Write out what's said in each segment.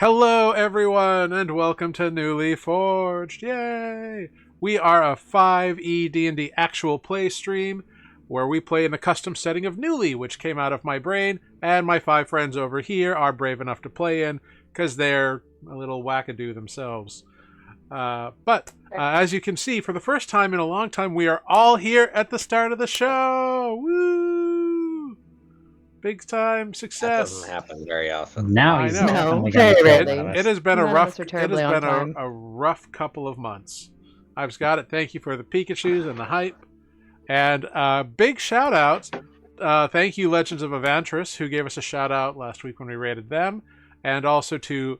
Hello, everyone, and welcome to Nuuli Forged. Yay! We are a 5e D&D actual play stream where we play in the custom setting of Nuuli, which came out of my brain, and my 5 friends over here are brave enough to play in because they're a little wackadoo themselves. But as you can see, for the first time in a long time, we are all here at the start of the show. Woo! Big time success. That doesn't happen very often. Now I he's know. definitely very going to rarely. kill It has been None a of rough. us are It has terribly on been time. a rough couple of months. I've got it. Thank you for the Pikachu's and the hype, and big shout out. Thank you, Legends of Avantris, who gave us a shout out last week when we rated them, and also to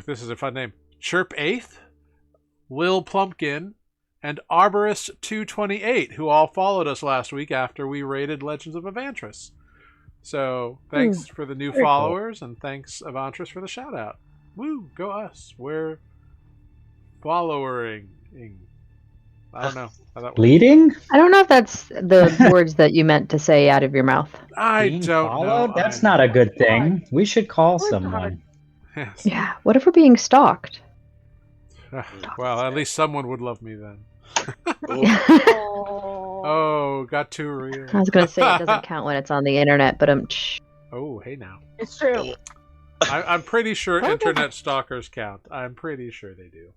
this is a fun name, Chirp Eighth, Lil Plumpkin, and Arborist 228, who all followed us last week after we rated Legends of Avantris. So thanks for the new followers, and thanks Avantris for the shout out. Woo, go us. We're following. I don't know how that works. Bleeding? I don't know if that's the words that you meant to say out of your mouth. I Being don't followed? know. That's not a good thing. We should call someone. Yes. Yeah. What if we're being stalked? Well, at least someone would love me then. Oh, got too real. I was gonna say it doesn't count when it's on the internet, but Oh, hey now. It's true. I'm pretty sure Okay. internet stalkers count. I'm pretty sure they do.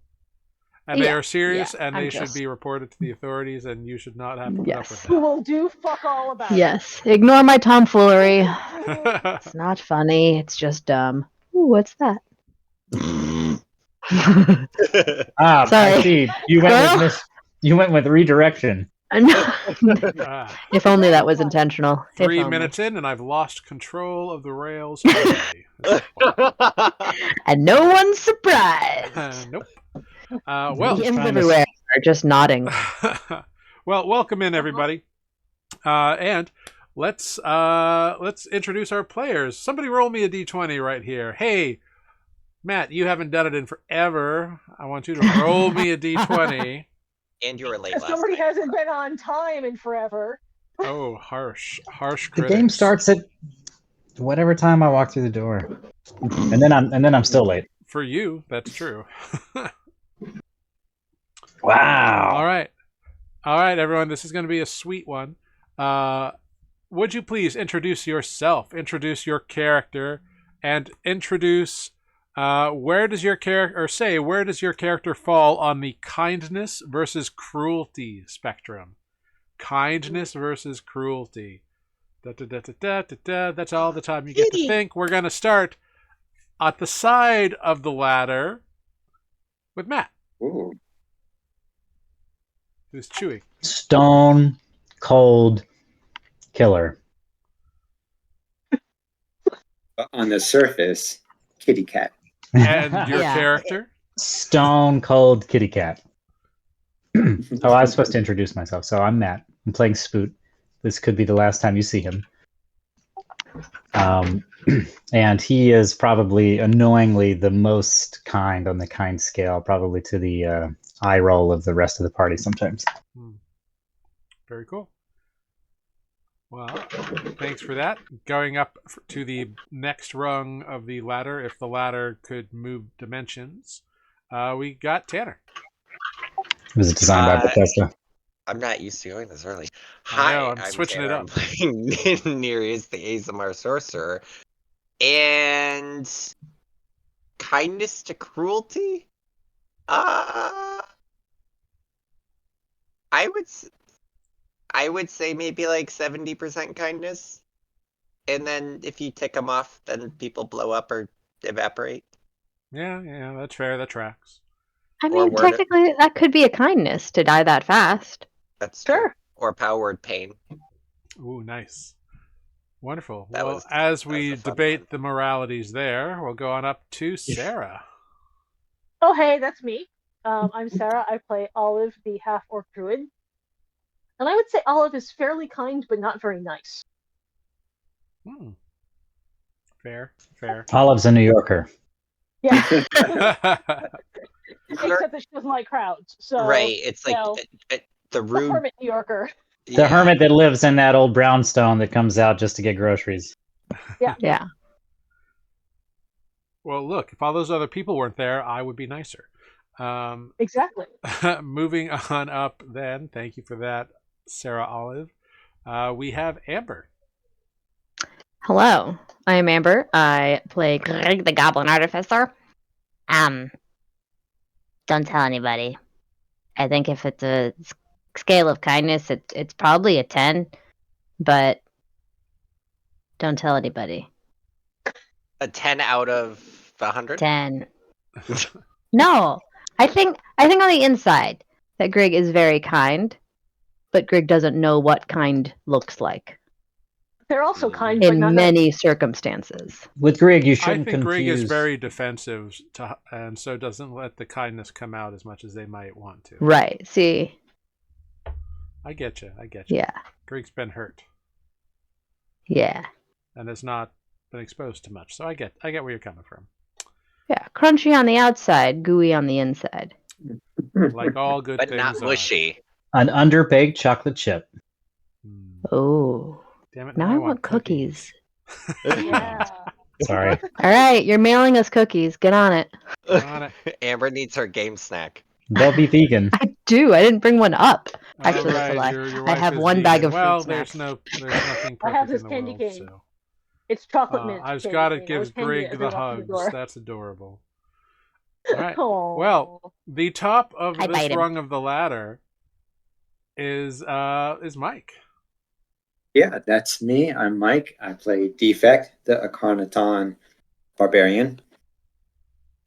And they Yeah, are serious, yeah, and I'm they should just- be reported to the authorities, and you should not have to put Yes. up Who will do fuck all about yes. Ignore my tomfoolery. it. with that. It's not funny. It's just dumb. Ooh, what's that? I Sorry. see. You went with redirection. If only that was intentional. If 3 only. minutes in, and I've lost control of the rails. already. And no one's surprised. Nope. Well, Mediums trying to- everywhere are just nodding. well, welcome in everybody, and let's introduce our players. Somebody roll me a d20 right here. Hey, Matt, you haven't done it in forever. I want you to roll me a d20. And you were late last Somebody night. hasn't been on time in forever. Oh, harsh The critics. game starts at whatever time I walk through the door, and then I'm still late. For you. That's true. Wow. All right, everyone. This is going to be a sweet one. Would you please introduce yourself, introduce your character, and introduce where does your character fall on the kindness versus cruelty spectrum? Kindness versus cruelty. That's all the time you get to think. We're going to start at the side of the ladder with Matt, Ooh. who's chewing. Stone cold killer. On the surface, kitty cat. And your Yeah. character? Stone cold kitty cat. I was supposed to introduce myself, so I'm Matt. I'm playing Spoot. This could be the last time you see him. And he is probably annoyingly the most kind on the kind scale, probably to the eye roll of the rest of the party sometimes. Very cool. Well, thanks for that. Going up to the next rung of the ladder, if the ladder could move dimensions, we got Tanner. It was designed by Bethesda. I'm not used to going this early. I know, Hi, I'm switching it Tanner. up. I'm playing Nereus, the ASMR sorcerer. And kindness to cruelty? I would say maybe like 70% kindness. And then if you tick them off, then people blow up or evaporate. Yeah, that's fair. That tracks. I Or mean, word- technically, that could be a kindness to die that fast. That's true. Sure. Or power word pain. Ooh, nice. Wonderful. That Well, was- as that we was a fun debate one. the moralities there, we'll go on up to Sarah. Oh, hey, that's me. I'm Sarah. I play Olive, the half-orc druid. And I would say Olive is fairly kind, but not very nice. Fair. Olive's a New Yorker. Yeah, Well, except that she doesn't like crowds. So, Right, it's like well, the the rude. hermit New Yorker. The hermit that lives in that old brownstone that comes out just to get groceries. Yeah. Well, look, if all those other people weren't there, I would be nicer. Exactly. Moving on up then, thank you for that, Sarah Olive. We have Amber. Hello, I am Amber. I play Greg the Goblin Artificer. Don't tell anybody. I think if it's a scale of kindness, it's probably a 10, but don't tell anybody. A 10 out of 100? 10. No, I think on the inside that Greg is very kind, but Greg doesn't know what kind looks like They're also kind, but in not many circumstances. With Greg, you I shouldn't think Greg is confuse. very defensive, and so doesn't let the kindness come out as much as they might want to. Right. See? I get you. Yeah. Greg's been hurt Yeah. and has not been exposed to much, so I get where you're coming from. Yeah. Crunchy on the outside, gooey on the inside. Like all good But things not are. mushy. An underbaked chocolate chip. Oh. Damn it! Now I want cookies. Yeah. Sorry. All right, you're mailing us cookies. Get on it. On it. Amber needs her game snack. They'll be vegan. I do. I didn't bring one up. Actually, All that's a right, lie. your I wife have is one bag vegan. of fruit Well, snacks. there's nothing I have perfect this in the candy world. cane. So. It's chocolate mint. I've candy got to cane. I give was handing it Greg as the I walked in hugs. door. That's adorable. All right. Aw. Well, the top of I this bite him. rung of the ladder is Mike. Yeah, that's me. I'm Mike. I play Defect, the Akhenaton barbarian.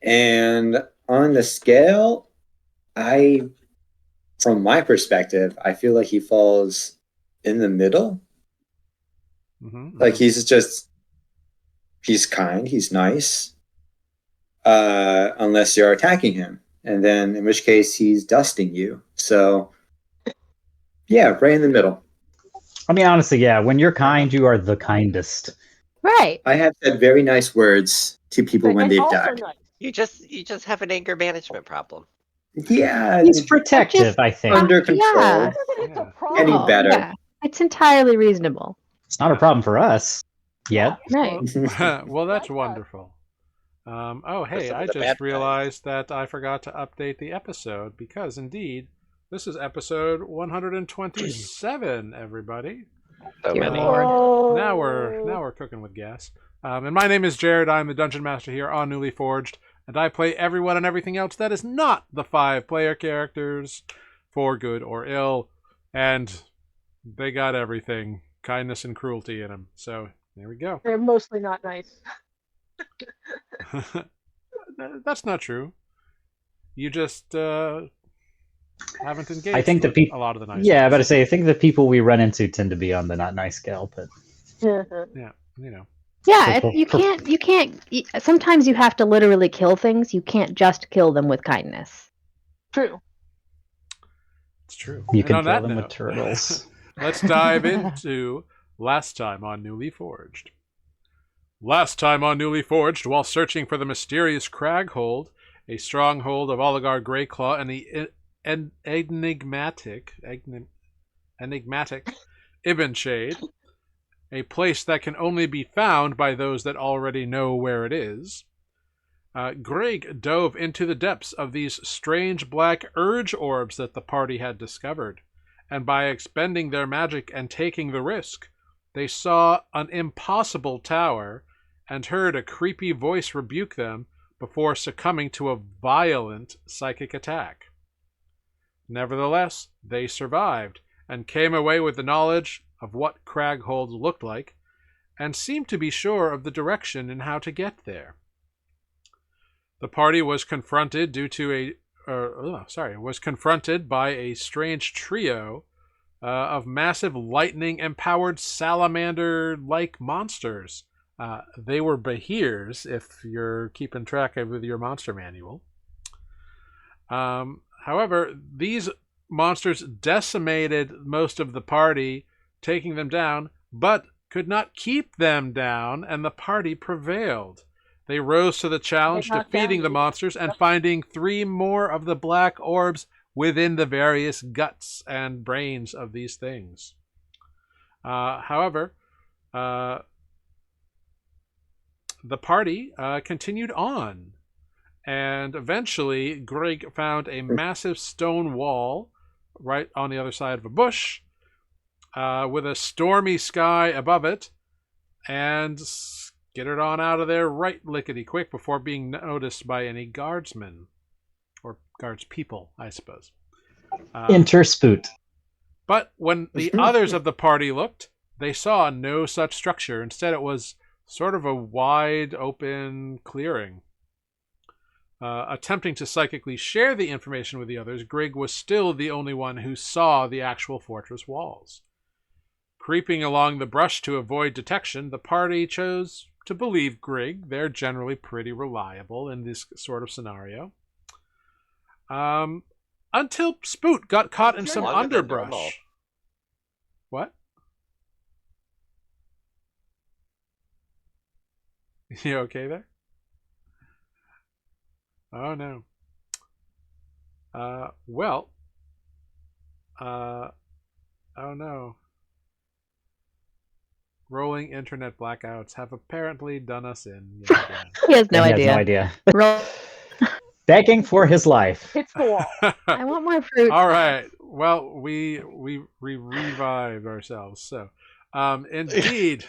And on the scale, from my perspective, I feel like he falls in the middle. Mm-hmm. Like he's kind, he's nice, unless you're attacking him, and then in which case he's dusting you. So, yeah, right in the middle. I mean, honestly, yeah. When you're kind, you are the kindest. Right. I have said very nice words to people when And they've also died. nice. You just have an anger management problem. Yeah, He's protective, Just- I think. under control. Yeah. It's a Yeah. problem. Getting Oh, better. yeah. It's entirely reasonable. It's not a problem for us yet. Right. Well, that's That's us. wonderful. Oh, hey, some of I the bad just guys. realized that I forgot to update the episode because indeed, this is episode 127. Everybody. So Dear many. Lord. Now we're cooking with gas. And my name is Jared. I'm the Dungeon Master here on Nuuli Forged, and I play everyone and everything else that is not the 5-player characters, for good or ill, and they got everything, kindness and cruelty in them. So there we go. They're mostly not nice. That's not true. You just haven't engaged. I think the with people. a lot of the nice. Yeah, ones. but I say I think the people we run into tend to be on the not nice scale, but Yeah, you know. Yeah, you can't. Sometimes you have to literally kill things. You can't just kill them with kindness. True. It's true. you And can on kill that them with note, turtles. let's dive into last time on Nuuli Forged. Last time on Nuuli Forged, while searching for the mysterious Craghold, a stronghold of Oligar Greyclaw, and the enigmatic Ibn-Shade, a place that can only be found by those that already know where it is, Greg dove into the depths of these strange black urge orbs that the party had discovered, and by expending their magic and taking the risk, they saw an impossible tower and heard a creepy voice rebuke them before succumbing to a violent psychic attack. Nevertheless, they survived and came away with the knowledge of what Craghold looked like and seemed to be sure of the direction and how to get there. The party was confronted by a strange trio of massive lightning-empowered salamander-like monsters. They were Behirs, if you're keeping track of with your monster manual. However, these monsters decimated most of the party, taking them down, but could not keep them down, and the party prevailed. They rose to the challenge, knocked defeating down the the- monsters and finding 3 more of the black orbs within the various guts and brains of these things. However, the party continued on. And eventually, Greg found a massive stone wall right on the other side of a bush with a stormy sky above it, and skittered on out of there right lickety-quick before being noticed by any guardsmen. Or guards people, I suppose. Interspoot. But when the others of the party looked, they saw no such structure. Instead, it was sort of a wide open clearing. Attempting to psychically share the information with the others, Greg was still the only one who saw the actual fortress walls. Creeping along the brush to avoid detection, the party chose to believe Greg. They're generally pretty reliable in this sort of scenario. Until Spoot got caught in some Longer than normal. underbrush. What? You okay there? Oh no. Oh no. Rolling internet blackouts have apparently done us in yet again. He has no And he idea. has no idea. Roll. Begging for his life. Hits the wall. I want more fruit. All right. Well, we revived ourselves. So, indeed.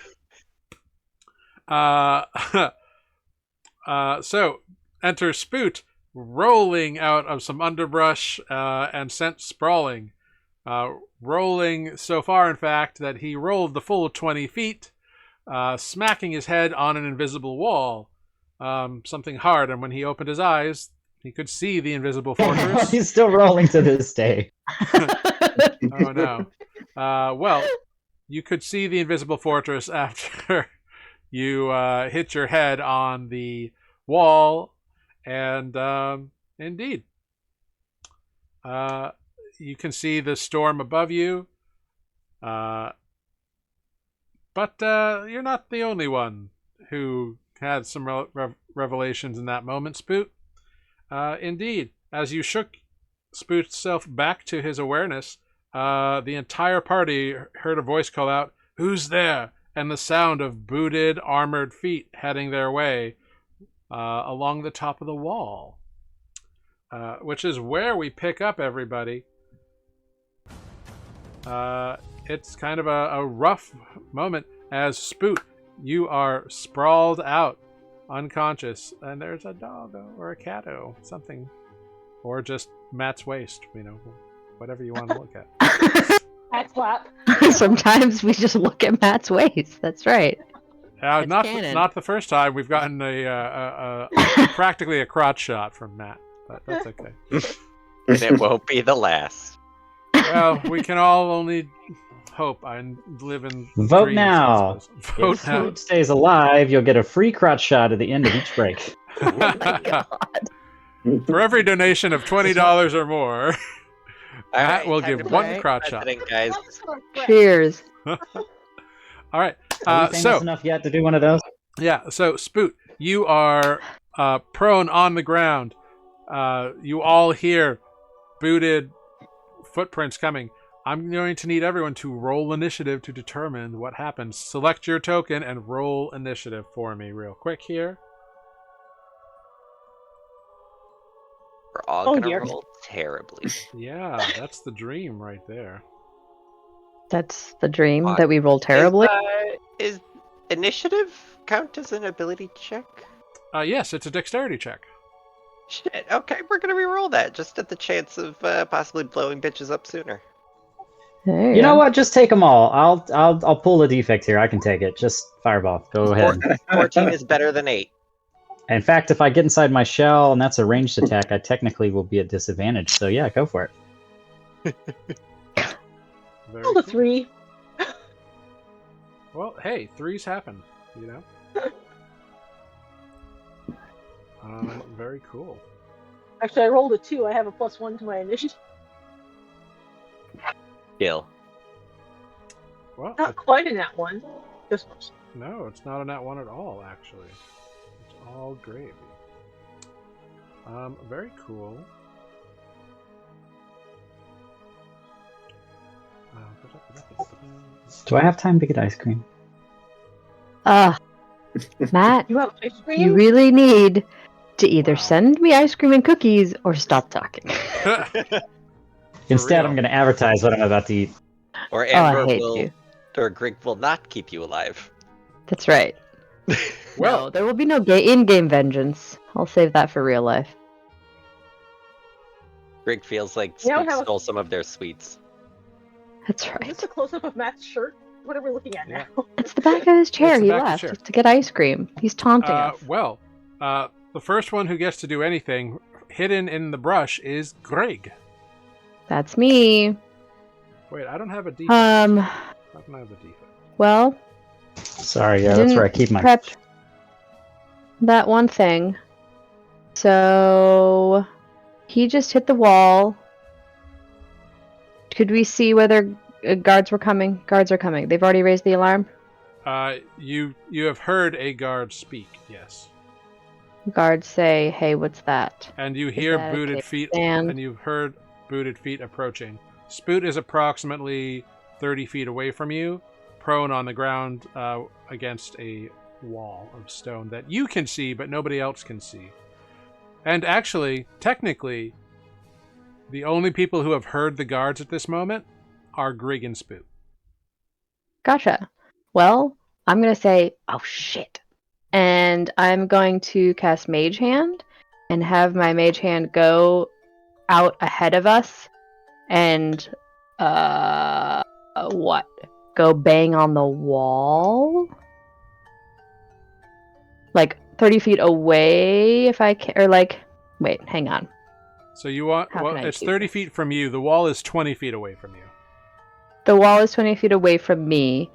So enter Spoot, rolling out of some underbrush and sent sprawling. Rolling so far, in fact, that he rolled the full 20 feet, smacking his head on an invisible wall. Something hard, and when he opened his eyes, he could see the invisible fortress. He's still rolling to this day. Oh no. Well, you could see the invisible fortress after you hit your head on the wall, and indeed, you can see the storm above you. But you're not the only one who had some revelations in that moment, Spoot. Indeed, as you shook Spoot's self back to his awareness, the entire party heard a voice call out, "Who's there?" and the sound of booted, armored feet heading their way along the top of the wall. Which is where we pick up, everybody. It's kind of a rough moment as Spoot, you are sprawled out, unconscious, and there's a dog or a cat-o, something, or just Matt's waist, whatever you want to look at. Hat slap. Sometimes we just look at Matt's waist. That's right. It's canon. Not the first time we've gotten a practically a crotch shot from Matt, but that's okay. And it won't be the last. Well, we can all only hope and live in Vote dreams, now. I suppose. Vote If now. Spoot stays alive, you'll get a free crotch shot at the end of each break. Oh my god. For every donation of $20 or more, All Matt right, will time give to one play crotch shot. President, guys. Cheers. All right. Are we famous enough yet to do one of those? Yeah. So, Spoot, you are prone on the ground. You all hear booted footprints coming. I'm going to need everyone to roll initiative to determine what happens. Select your token and roll initiative for me real quick here. We're all Oh, gonna dear. roll terribly. Yeah, that's the dream right there. That's the dream that we roll terribly. Is initiative count as an ability check? Yes, it's a dexterity check. Shit. Okay, we're gonna re-roll that just at the chance of possibly blowing bitches up sooner. There You know go. what? Just take them all. I'll pull a defect here. I can take it. Just fireball. Go ahead. 14 is better than 8. In fact, if I get inside my shell and that's a ranged attack, I technically will be at disadvantage. So yeah, go for it. Very Rolled a cool. 3. Well, hey, threes happen, you know? Very cool. Actually, I rolled a 2. I have a +1 to my initiative. Kill. Well, Not quite a nat 1. Just no, it's not a nat one at all, actually. It's all gravy. Very cool. Do I have time to get ice cream? Ah, Matt, You have ice cream? you really need to either Wow. send me ice cream and cookies or stop talking. Instead, real. I'm going to advertise what I'm about to eat. Or Oh, I Amber hate will, you. or Grig will not keep you alive. That's right. Well, No, there will be no in-game vengeance. I'll save that for real life. Grig feels like Now we Spook have a- stole some of their sweets. That's Is right. this a close-up of Matt's shirt? What are we looking at Yeah. now? It's the back of his chair. It's the He back of his left chair. just to get ice cream. He's taunting us. well, the first one who gets to do anything hidden in the brush is Greg. That's me. Wait, I don't have a defect. How can I have a defect? Well, Sorry, I yeah, that's didn't where I keep my. prep that one thing. So he just hit the wall. Could we see whether guards were coming? Guards are coming. They've already raised the alarm. You have heard a guard speak, yes, Guards say, "Hey, what's that?" and you hear that a booted cave feet, stand? and you've heard booted feet approaching. Spoot is approximately 30 feet away from you, prone on the ground against a wall of stone that you can see, but nobody else can see. And actually, technically, the only people who have heard the guards at this moment are Grig and Spoot. Gotcha. Well, I'm gonna say, "Oh shit," and I'm going to cast Mage Hand and have my Mage Hand go out ahead of us and what? Go bang on the wall? Like 30 feet away if I can, or like, wait, hang on. So you want, How well, can I it's do 30 this? feet from you. The wall is 20 feet away from you. The wall is 20 feet away from me.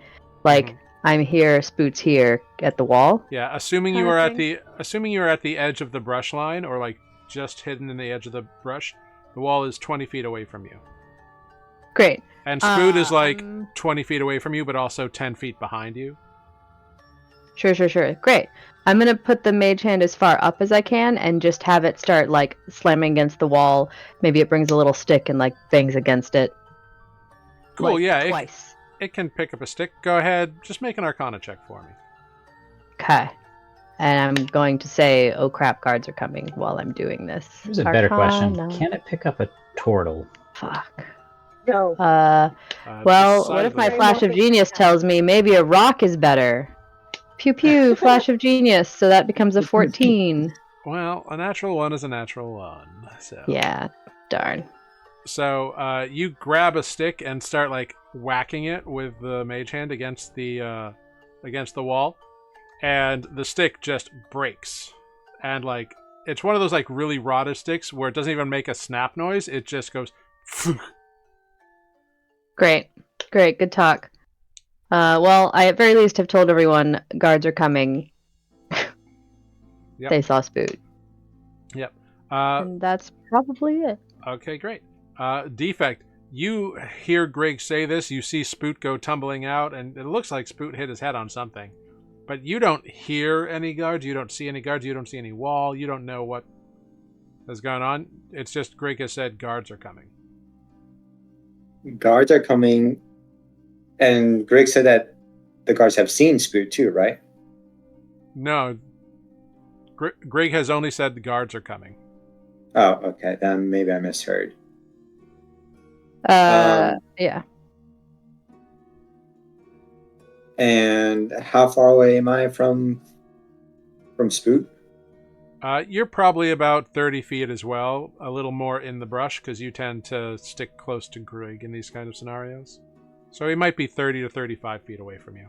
Like, Mhm. I'm here, Spoot's here at the wall. Yeah, assuming you Kinda are at thing. the edge of the brush line, or like just hidden in the edge of the brush, the wall is 20 feet away from you. Great. And Spoot is like Um, 20 feet away from you, but also 10 feet behind you. Sure. Great. I'm gonna put the mage hand as far up as I can and just have it start like slamming against the wall. Maybe it brings a little stick and like bangs against it. Cool, like, yeah. Twice. It can pick up a stick. Go ahead. Just make an Arcana check for me. Okay. And I'm going to say, "Oh crap, guards are coming" while I'm doing this. Here's a better question: Arcana. can it pick up a turtle? Fuck. No. Well, what if my decidedly- flash of genius tells me maybe a rock is better? Pew pew, flash of genius. So that becomes a 14. Well, a natural one is a natural one. So Yeah, darn. So you grab a stick and start like whacking it with the mage hand against the wall, and the stick just breaks. And like it's one of those like really rotted sticks where it doesn't even make a snap noise. It just goes. Great, good talk. Well, I at very least have told everyone guards are coming. Yep. They saw Spoot. Yep. And that's probably it. Okay, great. Defect. You hear Greg say this. You see Spoot go tumbling out, and it looks like Spoot hit his head on something. But you don't hear any guards. You don't see any guards. You don't see any wall. You don't know what has gone on. It's just Greg has said guards are coming. Guards are coming, and Greg said that the guards have seen Spoot too, right? No. Greg has only said the guards are coming. Oh, okay. Then maybe I misheard. Yeah. And how far away am I from Spoot? You're probably about 30 feet as well, a little more in the brush because you tend to stick close to Greg in these kind of scenarios. So he might be 30 to 35 feet away from you.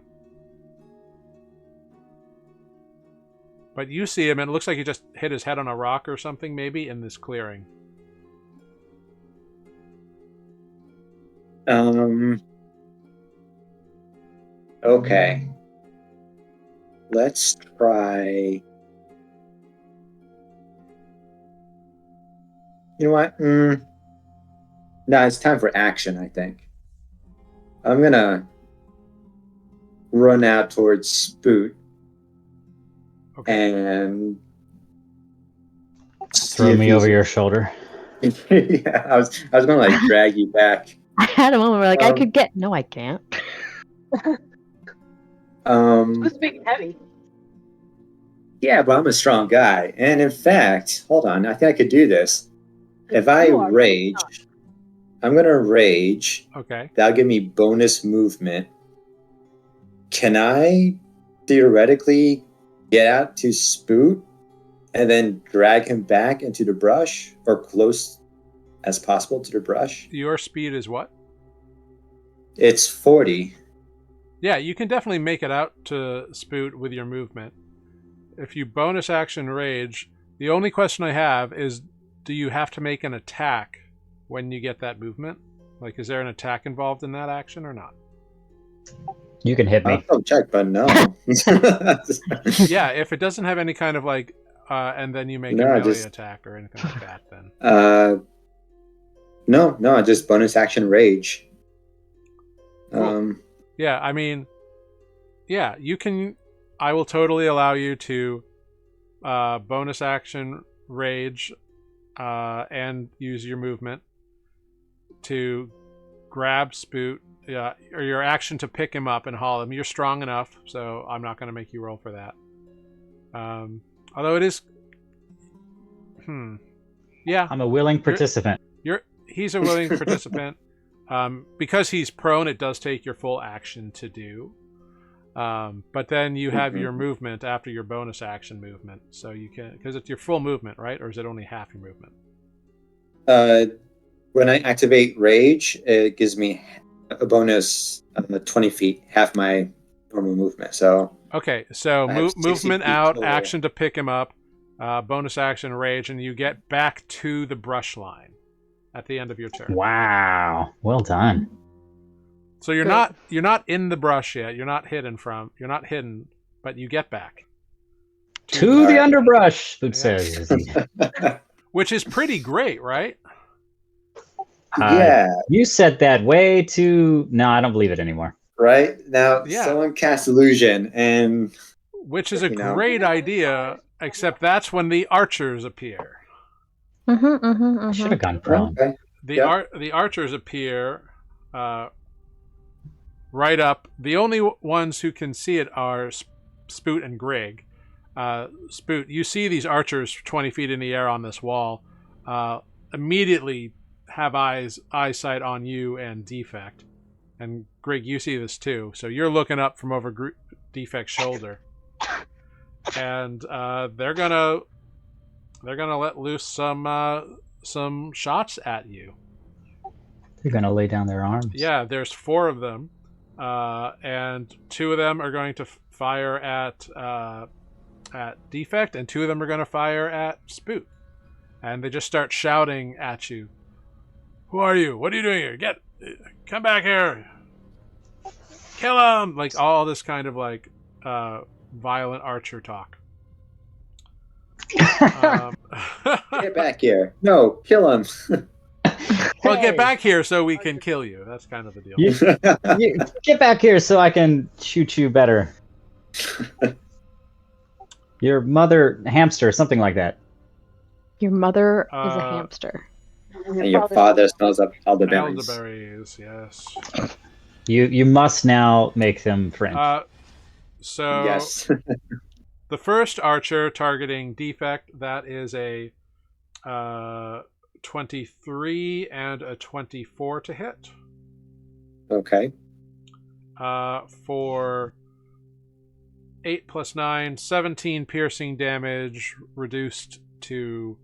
But you see him, and it looks like he just hit his head on a rock or something, maybe, in this clearing. Okay. Let's try. You know what? No, it's time for action, I think. I'm gonna run out towards Spoot Okay. and see Throw if me he's- over your shoulder. Yeah, I was gonna like drag you back. I had a moment where like I Um, could get. No, I can't. Who's big and heavy? Yeah, but I'm a strong guy. And in fact, hold on, I think I could do this. If I You are, but he's rage, not. I'm going to rage. Okay. That'll give me bonus movement. Can I theoretically get out to Spoot and then drag him back into the brush or close as possible to the brush? Your speed is what? It's 40. Yeah, you can definitely make it out to Spoot with your movement. If you bonus action rage, the only question I have is, do you have to make an attack when you get that movement? Like, is there an attack involved in that action or not? You can hit I'll me. go check, but no. Yeah, if it doesn't have any kind of like, and then you make No, a melee just- attack or anything like that, then. No, just bonus action rage. Cool. Yeah, I mean, yeah, you can. I will totally allow you to bonus action rage and use your movement to grab Spoot, or your action to pick him up and haul him. You're strong enough, so I'm not going to make you roll for that. Although it is, yeah, I'm a willing participant. he's a willing participant. Because he's prone, it does take your full action to do. But then you have your movement after your bonus action movement, so you can, because it's your full movement, right? Or is it only half your movement? When I activate rage, it gives me a bonus 20 feet, half my normal movement. So Okay, so I have 60 movement feet out, total. action to pick him up, bonus action rage, and you get back to the brush line at the end of your turn. Wow. Well done. So you're Great. not in the brush yet. You're not hidden, but you get back. To the Alright. underbrush, Spoot Yeah. says. Which is pretty great, right? Yeah, You said that way too. No, I don't believe it anymore. right? Now, Yeah. someone cast illusion, and Which is a You know. great idea, except that's when the archers appear. I should have gone prone. okay. The archers appear right up. The only ones who can see it are Spoot and Grig. Spoot, you see these archers 20 feet in the air on this wall. Immediately have eyesight on you and Defect. And Grig, you see this too. So you're looking up from over Defect's shoulder. And they're gonna let loose some shots at you. They're going to lay down their arms. Yeah, there's 4 of them, and 2 of them are going to fire at Defect, and 2 of them are going to fire at Spoot. And they just start shouting at you. Who are you? What are you doing here? Come back here! Kill him! Like all this kind of like violent archer talk. Get back here. No, kill him. Well, get back here so we can kill you. That's kind of the deal. You get back here so I can shoot you better. Your mother hamster, something like that. Your mother is a Uh, hamster. And your father smells up elderberries. Elderberries, yes. You must now make them friends. So Yes. the first archer targeting Defect, that is a 23 and a 24 to hit. Okay. For 8 plus 9, 17 piercing damage reduced to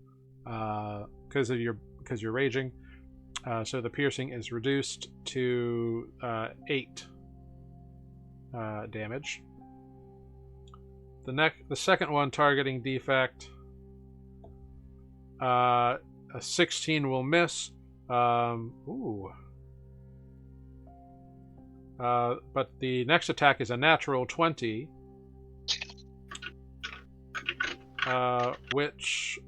because you're raging. So the piercing is reduced to 8 damage. The second one targeting Defect, a 16 will miss. But the next attack is a natural 20, which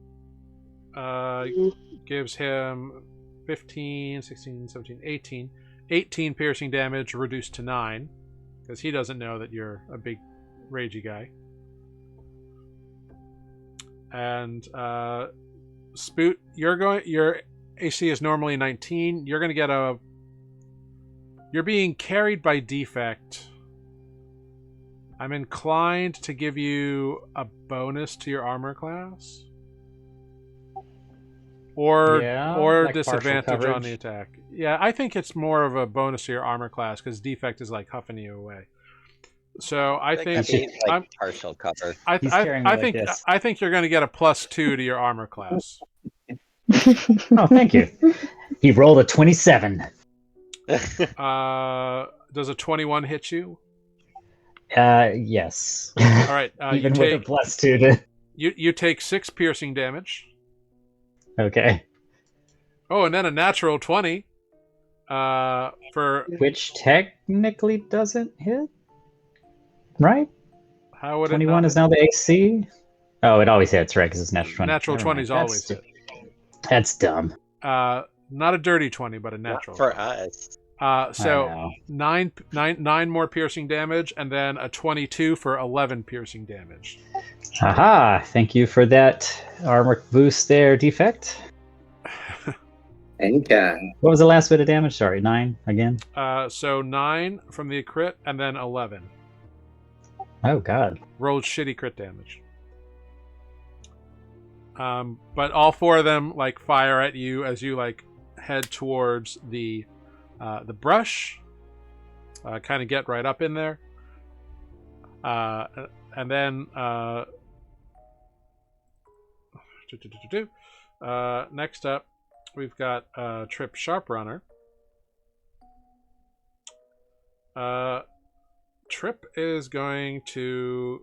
gives him 15, 16, 17, 18. 18 piercing damage reduced to 9, because he doesn't know that you're a big ragey guy. And Spoot, your AC is normally 19. You're going to get you're being carried by Defect I'm inclined to give you a bonus to your armor class. Or Yeah, or like partial disadvantage on the coverage. attack. Yeah, I think it's more of a bonus to your armor class because defect is like huffing you away. So I think That's just- like I'm, partial cover. He's carrying me like this. I think you're going to get a +2 to your armor class. Oh, thank you. He rolled a 27. Does a 21 hit you? Yes. All right. Even with a +2 to. You take 6 piercing damage. Okay. Oh, and then a natural 20. For Which technically doesn't hit, right? how would 21 it is now the AC. Oh, it always hits, right? Because it's natural 20. Natural Never mind. 20s always hit. That's dumb. Not a dirty 20, but a Not natural. for us. I So know. nine more piercing damage, and then a 22 for 11 piercing damage. Haha! Thank you for that armor boost there, defect. Anytime. What was the last bit of damage? Sorry, 9 again. So 9 from the crit, and then 11. Oh god. Rolled shitty crit damage. But all 4 of them like fire at you as you like head towards the brush. Kind of get right up in there. And then next up, we've got Trip Sharprunner. Trip is going to.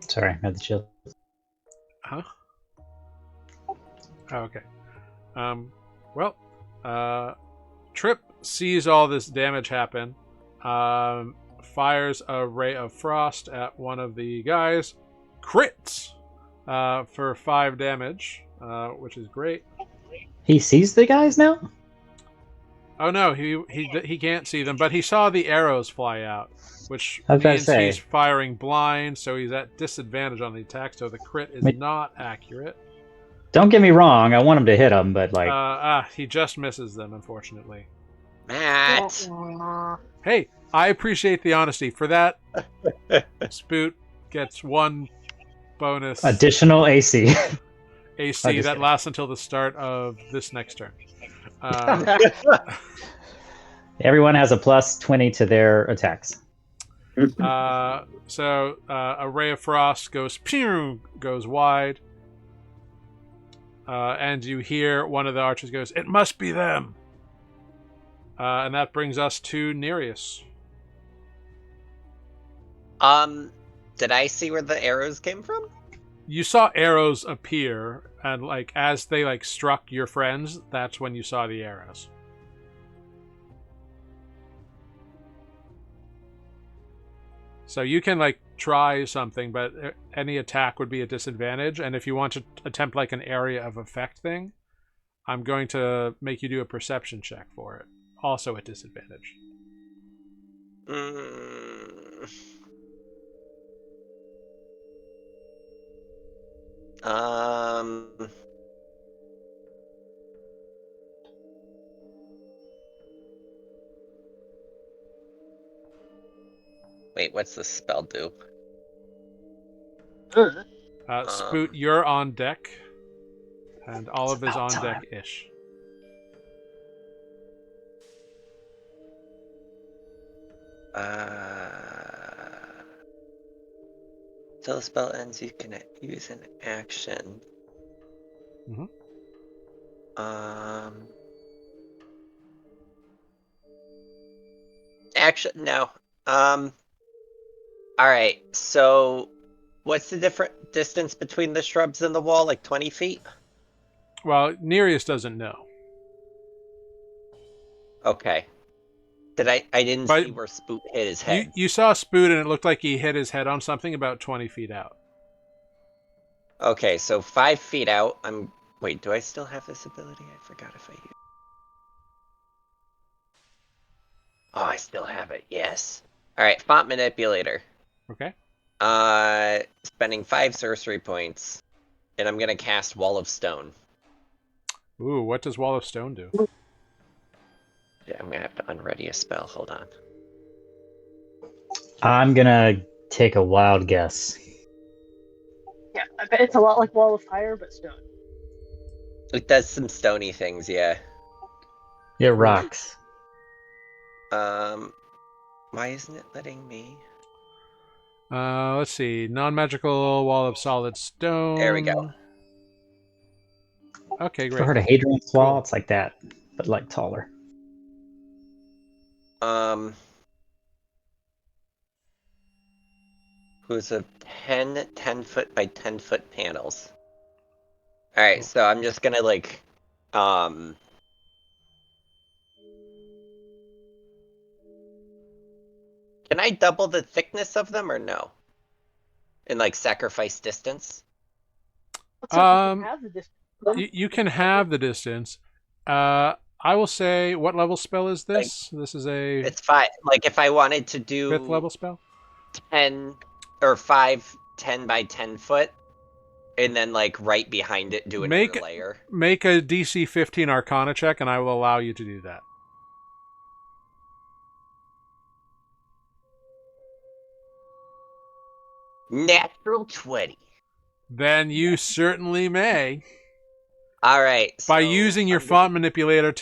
Sorry, I had the chill. Huh? Oh, okay. Well, Trip sees all this damage happen. Fires a ray of frost at one of the guys. Crits for 5 damage, which is great. He sees the guys now? Oh no, he can't see them, but he saw the arrows fly out, which I was about to means say. he's firing blind, so he's at disadvantage on the attack. So the crit is not accurate. Don't get me wrong, I want him to hit him, but like He just misses them, unfortunately. Matt! Hey, I appreciate the honesty. For that, Spoot gets 1 bonus additional AC. AC that lasts until the start of this next turn. Everyone has a plus 20 to their attacks. So a ray of frost goes pew, goes wide, and you hear one of the archers goes, "It must be them." And that brings us to Nereus. Did I see where the arrows came from? You saw arrows appear, and like as they like struck your friends, that's when you saw the arrows. So you can like try something, but any attack would be a disadvantage. And if you want to attempt like an area of effect thing, I'm going to make you do a perception check for it. Also at disadvantage. Wait, what's the spell do? Spoot, you're on deck, and Olive is on deck-ish. Till the spell ends, you can use an action. Action, no. Alright, so what's the different distance between the shrubs and the wall? Like 20 feet? Well, Nereus doesn't know. Okay. I didn't see where Spoot hit his head. You saw Spoot and it looked like he hit his head on something about 20 feet out. Okay, so 5 feet out. Wait, do I still have this ability? I forgot if I used. Oh, I still have it. Yes. Alright, Font Manipulator. Okay. Spending 5 sorcery points. And I'm gonna cast Wall of Stone. Ooh, what does Wall of Stone do? Yeah, I'm gonna have to unready a spell. Hold on. I'm gonna take a wild guess. Yeah, I bet it's a lot like Wall of Fire, but stone. It does some stony things, yeah. It rocks. Why isn't it letting me? Let's see. Non-magical wall of solid stone. There we go. Okay, Ever great. heard of Hadrian's Wall? Cool. It's like that, but like taller. Who's a 10 foot by 10 foot panels. Alright, so I'm just gonna like, can I double the thickness of them or no? And like sacrifice distance? Let's see if we can have the distance. You can have the distance. I will say, what level spell is this? This is a It's 5. Like if I wanted to do 5th level spell? 10 or 5 10 by 10 foot, and then like right behind it do another layer. Make a DC 15 Arcana check, and I will allow you to do that. Natural 20. Then you certainly may. Alright. By using your font manipulator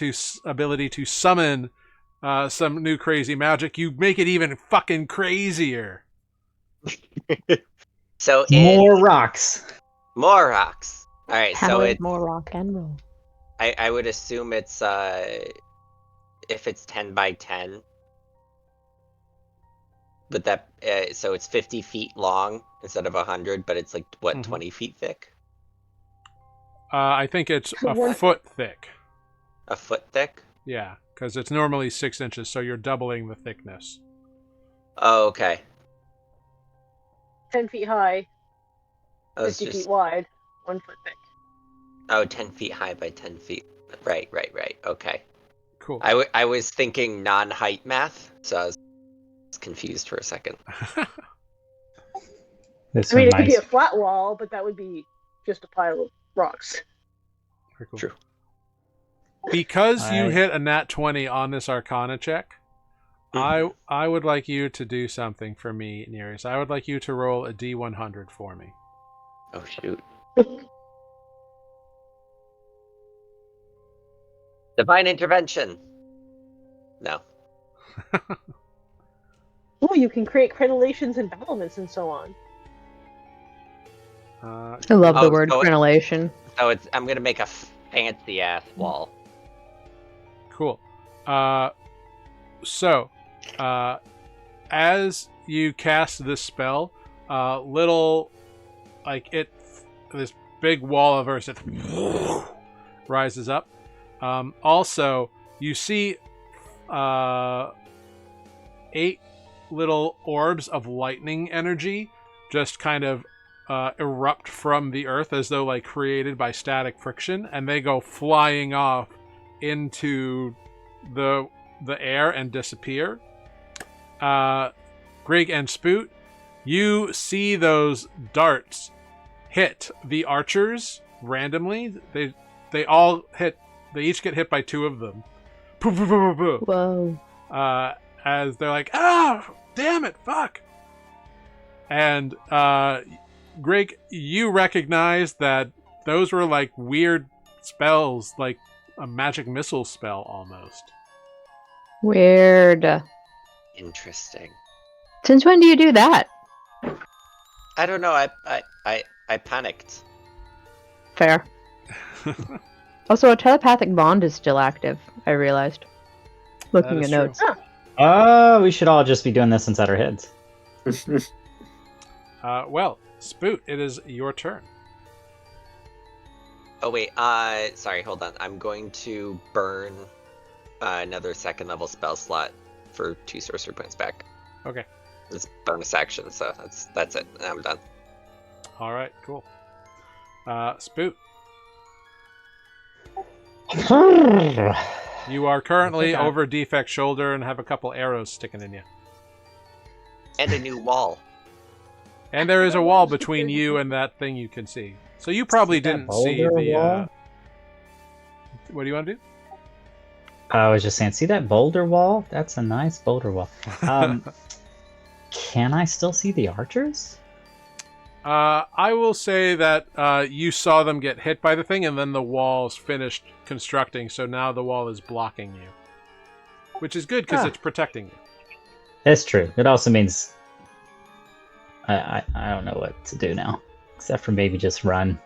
ability to summon some new crazy magic, you make it even fucking crazier. So More rocks. More rocks. Alright, so it's more rock and roll. I would assume it's if it's 10 by 10. But that so it's 50 feet long instead of 100, but it's like what, 20 feet thick? I think it's a foot thick. A foot thick? Yeah, because it's normally 6 inches, so you're doubling the thickness. Oh, okay. 10 feet high, I was 50 just feet wide, 1 foot thick. oh, 10 feet high by 10 feet. Right. Okay. Cool. I was thinking non-height math, so I was confused for a second. This I mean, it could reminds be a flat wall, but that would be just a pile of rocks. Very cool. True. Because you hit a nat 20 on this Arcana check, I would like you to do something for me, Nereus. I would like you to roll a D100 for me. Oh, shoot. Divine intervention. No. Oh, you can create crenellations and battlements and so on. I love the word so crenellation. So I'm gonna make a fancy ass wall. Cool. So, as you cast this spell, this big wall of earth rises up. Also, you see 8 little orbs of lightning energy just kind of erupt from the earth as though like created by static friction, and they go flying off into the air and disappear. Grig and Spoot, you see those darts hit the archers randomly. They all hit. They each get hit by 2 of them. Whoa. As they're like, ah, damn it, fuck. And Grig, you recognize that those were like weird spells, like a magic missile spell almost. Weird. Interesting. Since when do you do that? I don't know. I panicked. Fair. Also, a telepathic bond is still active, I realized. Looking That at is notes. true. we should all just be doing this inside our heads. Well, Spoot, it is your turn. Oh wait. Sorry. Hold on. I'm going to burn another 2nd level spell slot for 2 sorcery points back. Okay. It's bonus action, so that's it. I'm done. All right, cool. Spoot, you are currently over Defect's shoulder and have a couple arrows sticking in you. And a new wall. And there is a wall between you and that thing you can see. So you probably didn't see the... wall? What do you want to do? I was just saying, see that boulder wall? That's a nice boulder wall. Can I still see the archers? I will say that you saw them get hit by the thing, and then the walls finished constructing, so now the wall is blocking you. Which is good, because it's protecting you. That's true. It also means I don't know what to do now, except for maybe just run.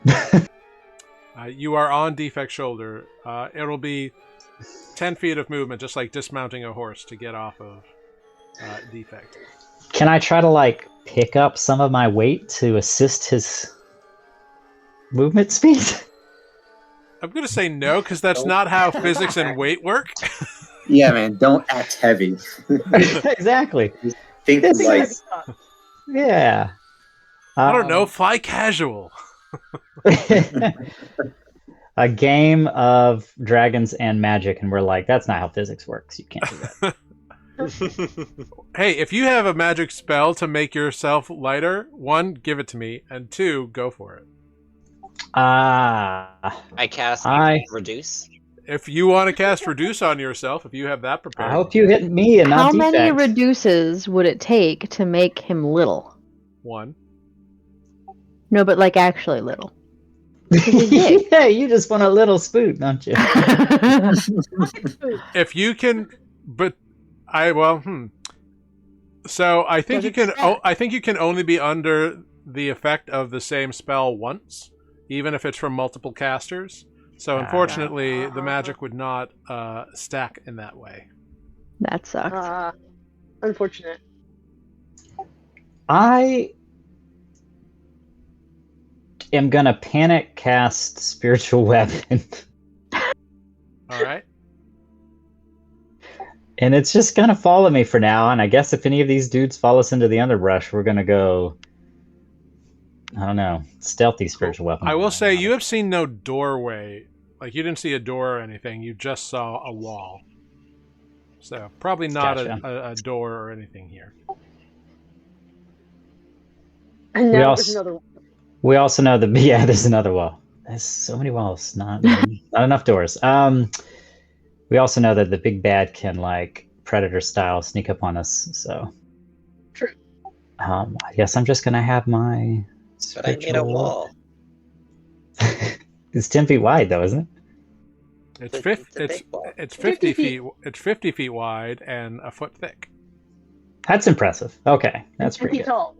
You are on Defect's shoulder. It'll be 10 feet of movement, just like dismounting a horse to get off of Defect. Can I try to, like, pick up some of my weight to assist his movement speed? I'm going to say no, because that's not how physics and weight work. Yeah, man, don't act heavy. Exactly. Think This light. is- Yeah. I don't know, fly casual. A game of dragons and magic, and we're like, that's not how physics works. You can't do that. Hey, if you have a magic spell to make yourself lighter, 1, give it to me, and 2, go for it. I cast reduce. If you want to cast reduce on yourself, if you have that prepared. I hope you hit me and not How many Defect. reduces would it take to make him little? 1. No, but like actually little. He's big. Yeah, you just want a little spoon, don't you? If you can, but So I think you can. I think you can only be under the effect of the same spell once, even if it's from multiple casters. So unfortunately, the magic would not stack in that way. That sucks. Unfortunate. I am gonna panic cast spiritual weapon. All right. And it's just gonna follow me for now, and I guess if any of these dudes follow us into the underbrush, we're gonna go, I don't know, stealthy spiritual weapon. I will say you have seen no doorway. Like, you didn't see a door or anything. You just saw a wall. So probably not Gotcha. a door or anything here. And We now also- there's another one. We also know that there's another wall. There's so many walls, not enough doors. We also know that the big bad can, like, predator style sneak up on us. So True. I guess I'm just gonna have my. But I made a wall. It's 10 feet wide, though, isn't it? It's a big wall. It's 50 50 feet. It's 50 feet wide and a foot thick. That's impressive. Okay, that's 10 pretty feet good. tall.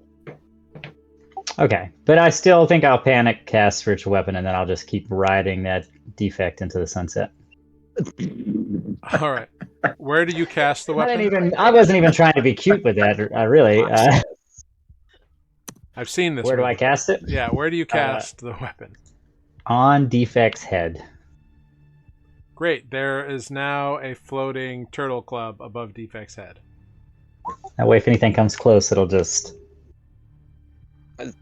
Okay, but I still think I'll panic cast spiritual weapon, and then I'll just keep riding that defect into the sunset. All right. Where do you cast the weapon? I wasn't even trying to be cute with that. Really. I've seen this. Where do movie. I cast it? Yeah. Where do you cast the weapon? On defect's head. Great. There is now a floating turtle club above Defect's head. That way, if anything comes close, it'll just.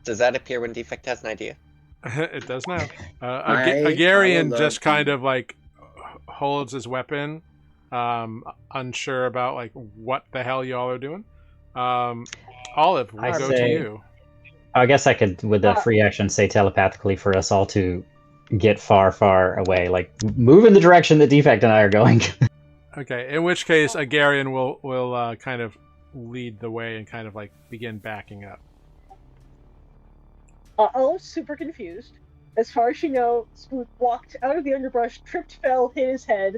Does that appear when Defect has an idea? It does now. I Agarian would just love kind of like holds his weapon, unsure about like what the hell y'all are doing. Olive, we'll I go to say- you. I guess I could, with the free action, say telepathically for us all to get far, far away. Like, move in the direction that Defect and I are going. Okay. In which case, Agarian will kind of lead the way and kind of like begin backing up. Olive's super confused. As far as you know, Spook walked out of the underbrush, tripped, fell, hit his head,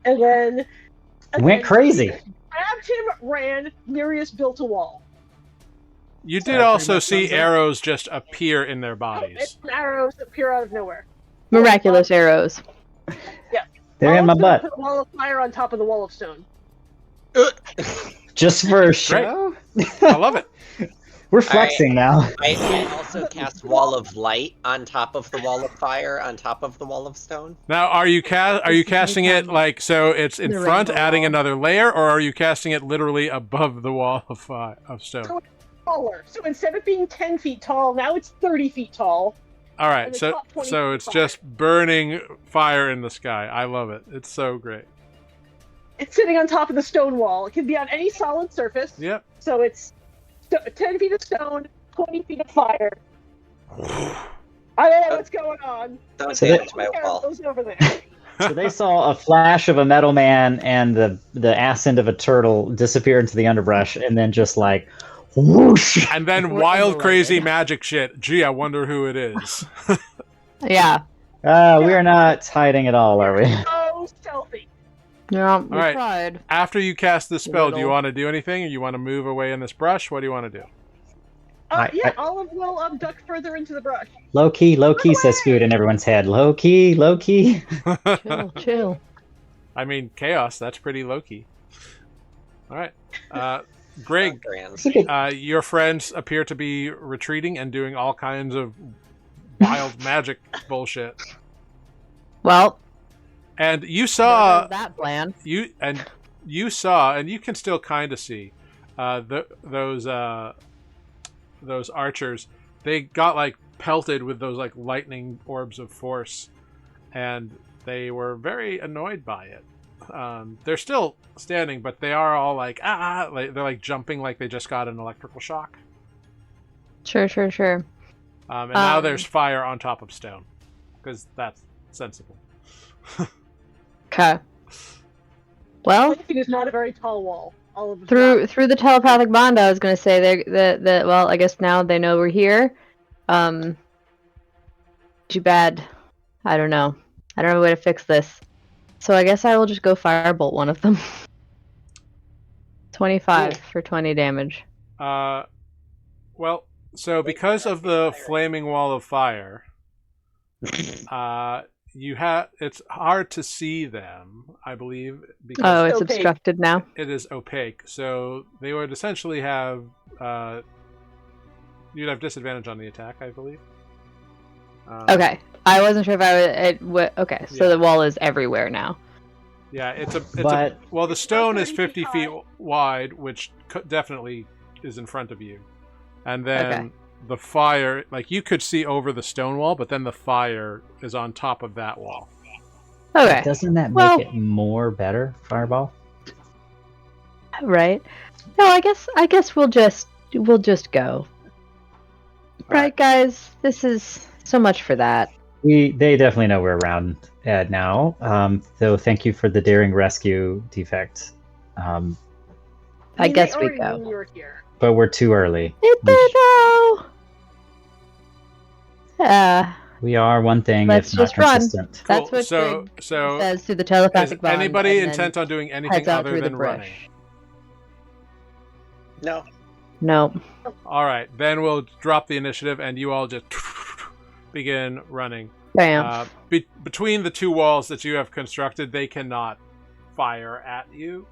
and then Went crazy. Grabbed him, ran. Nereus built a wall. You So did that pretty also much see sums it? arrows just appear in their bodies. And arrows appear out of nowhere. Miraculous arrows. They're in my Olive's gonna butt. Put a wall of fire on top of the wall of stone. Just for show? I love it. We're flexing now. I also cast Wall of Light on top of the Wall of Fire, on top of the Wall of Stone. Now, are you casting it like so it's in The front, rainbow adding wall. another layer, or are you casting it literally above the wall of stone? Taller. So instead of being 10 feet tall, now it's 30 feet tall. All right, and the so top 20 so it's feet just burning fire in the sky. I love it. It's so great. It's sitting on top of the stone wall. It can be on any solid surface. Yep. So it's 10 feet of stone, 20 feet of fire. I don't know what's going on. Don't So that- damage my There wall. goes over there. So they saw a flash of a metal man and the ass end of a turtle disappear into the underbrush, and then just like whoosh. And then We're wild, immolated. crazy magic shit. Gee, I wonder who it is. Yeah. We are not hiding at all, are we? So stealthy. Yeah, we right. tried. After you cast the spell, do you Little. want to do anything, or you want to move away in this brush? What do you want to do? Yeah, Olive will duck further into the brush. Low key, says Spoot in everyone's head. Low key. Chill. I mean, chaos. That's pretty low key. All right, Greg. Grand. Your friends appear to be retreating and doing all kinds of wild magic bullshit. Well, And you there saw goes that plan. you saw, and you can still kind of see those archers. They got like pelted with those like lightning orbs of force, and they were very annoyed by it. They're still standing, but they are all like like, they're like jumping like they just got an electrical shock. Sure. And now there's fire on top of stone, because that's sensible. Okay. Well, It is not a very tall wall. Olive is through the telepathic bond, I was gonna say that well, I guess now they know we're here. Too bad. I don't know a way to fix this. So I guess I will just go firebolt one of them. 25 for 20 damage. Well, so because of the flaming wall of fire, it's hard to see them, I believe, because Oh, it's opaque. obstructed now. it is opaque. So they would essentially have you'd have disadvantage on the attack, I believe. Okay. I wasn't sure if I would. Okay, so Yeah. the wall is everywhere now. Yeah, But well, the stone is 30 50 feet feet high. wide, which definitely is in front of you, and then Okay. the fire, like you could see over the stone wall, but then the fire is on top of that wall. Okay. doesn't that make Well- it more better, Fireball? Right. No, I guess we'll just go. Right, guys. This is so much for that. They definitely know we're around now. So thank you for the daring rescue, Defect. I mean, guess they we already go. knew you were here. But we're too early. Did We they though? We are one thing, Let's if not just run. consistent. That's Cool. what So Greg so says through the is telepathic bond. anybody and then intent on doing anything heads out other through the than brush. running? No. No. All right, then we'll drop the initiative, and you all just begin running. Bam. Between the two walls that you have constructed, they cannot fire at you.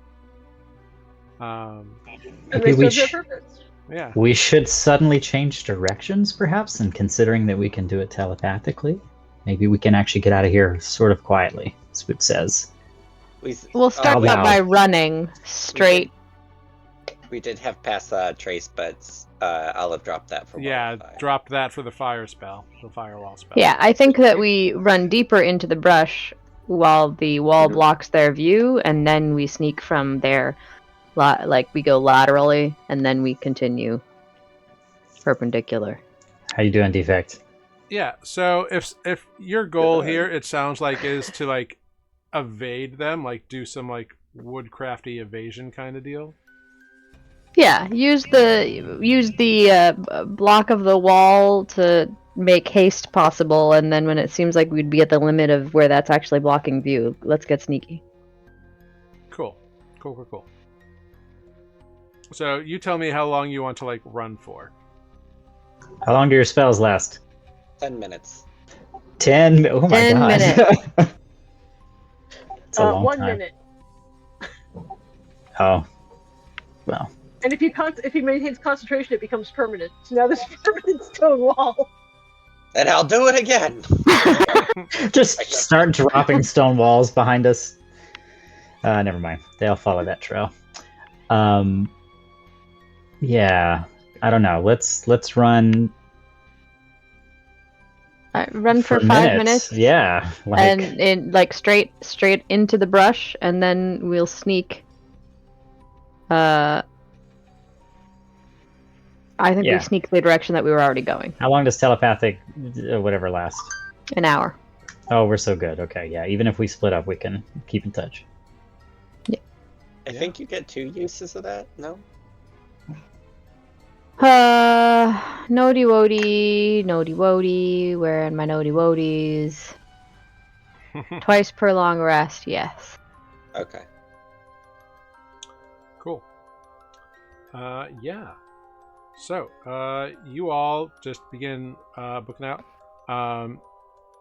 And Maybe they we serve their purpose. Yeah. We should suddenly change directions, perhaps, and considering that we can do it telepathically, maybe we can actually get out of here sort of quietly, Spoot says. We'll start wow. out by running straight. We did have pass trace, but Olive dropped that for Yeah, wildfire. drop that for the fire spell, the firewall spell. Yeah, I think that we run deeper into the brush while the wall blocks their view, and then we sneak from there. Like we go laterally, and then we continue perpendicular. How you doing, Defect? Yeah. So if your goal here, it sounds like, is to like evade them, like do some like woodcrafty evasion kind of deal. Yeah, use the block of the wall to make haste possible, and then when it seems like we'd be at the limit of where that's actually blocking view, let's get sneaky. Cool. So you tell me how long you want to like run for. How long do your spells last? 10 minutes. 10. Oh my 10 god. minutes. It's a long 1 time. minute. Oh. Well. And if he maintains concentration, it becomes permanent. So now there's a permanent stone wall. And I'll do it again. Just start dropping stone walls behind us. Never mind. They'll follow that trail. Yeah. I don't know. Let's run Run for 5 minutes. Yeah. Like, And in like straight into the brush, and then we'll sneak. I think Yeah. we sneak the direction that we were already going. how long does telepathic whatever last? An hour. Oh, we're so good. Okay, yeah. Even if we split up, we can keep in touch. I think you get 2 uses of that. No. Nody Wody, wearing my Nody Wodies. Twice per long rest, yes. Okay. Cool. Yeah. So, you all just begin booking out.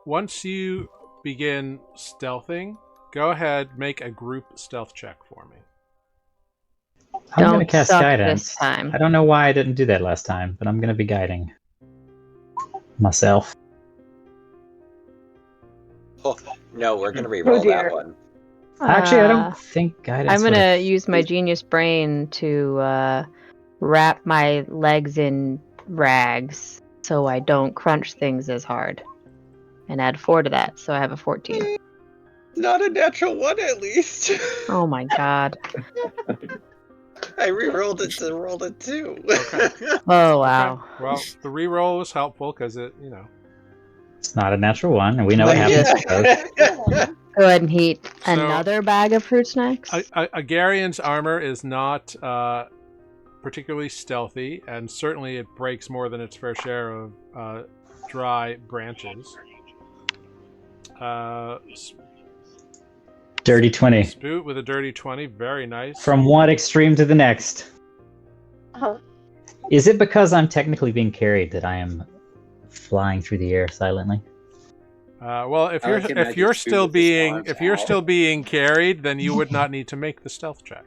Once you begin stealthing, go ahead, make a group stealth check for me. I'm going to Don't cast suck guidance. this time. I don't know why I didn't do that last time, but I'm going to be guiding myself. Oh, no, we're gonna re-roll dear. that one. Actually, I don't think guidance. I'm gonna would've- use my genius brain to wrap my legs in rags so I don't crunch things as hard, and add 4 to that, so I have a 14. Not a natural 1, at least. Oh my god. I re-rolled it to roll a 2. Okay. Oh wow. Okay. Well, the reroll was helpful because it, It's not a natural one, and we know what happens to those. Go ahead and heat So- another bag of fruit snacks. Agarian's armor is not particularly stealthy, and certainly it breaks more than its fair share of dry branches. Dirty 20. Spoot with a dirty 20, very nice. From one extreme to the next. Uh-huh. Is it because I'm technically being carried that I am flying through the air silently? Well, if I you're like if imagine you're Spoot still with his being arms if you're out. still being carried, then you would not need to make the stealth check.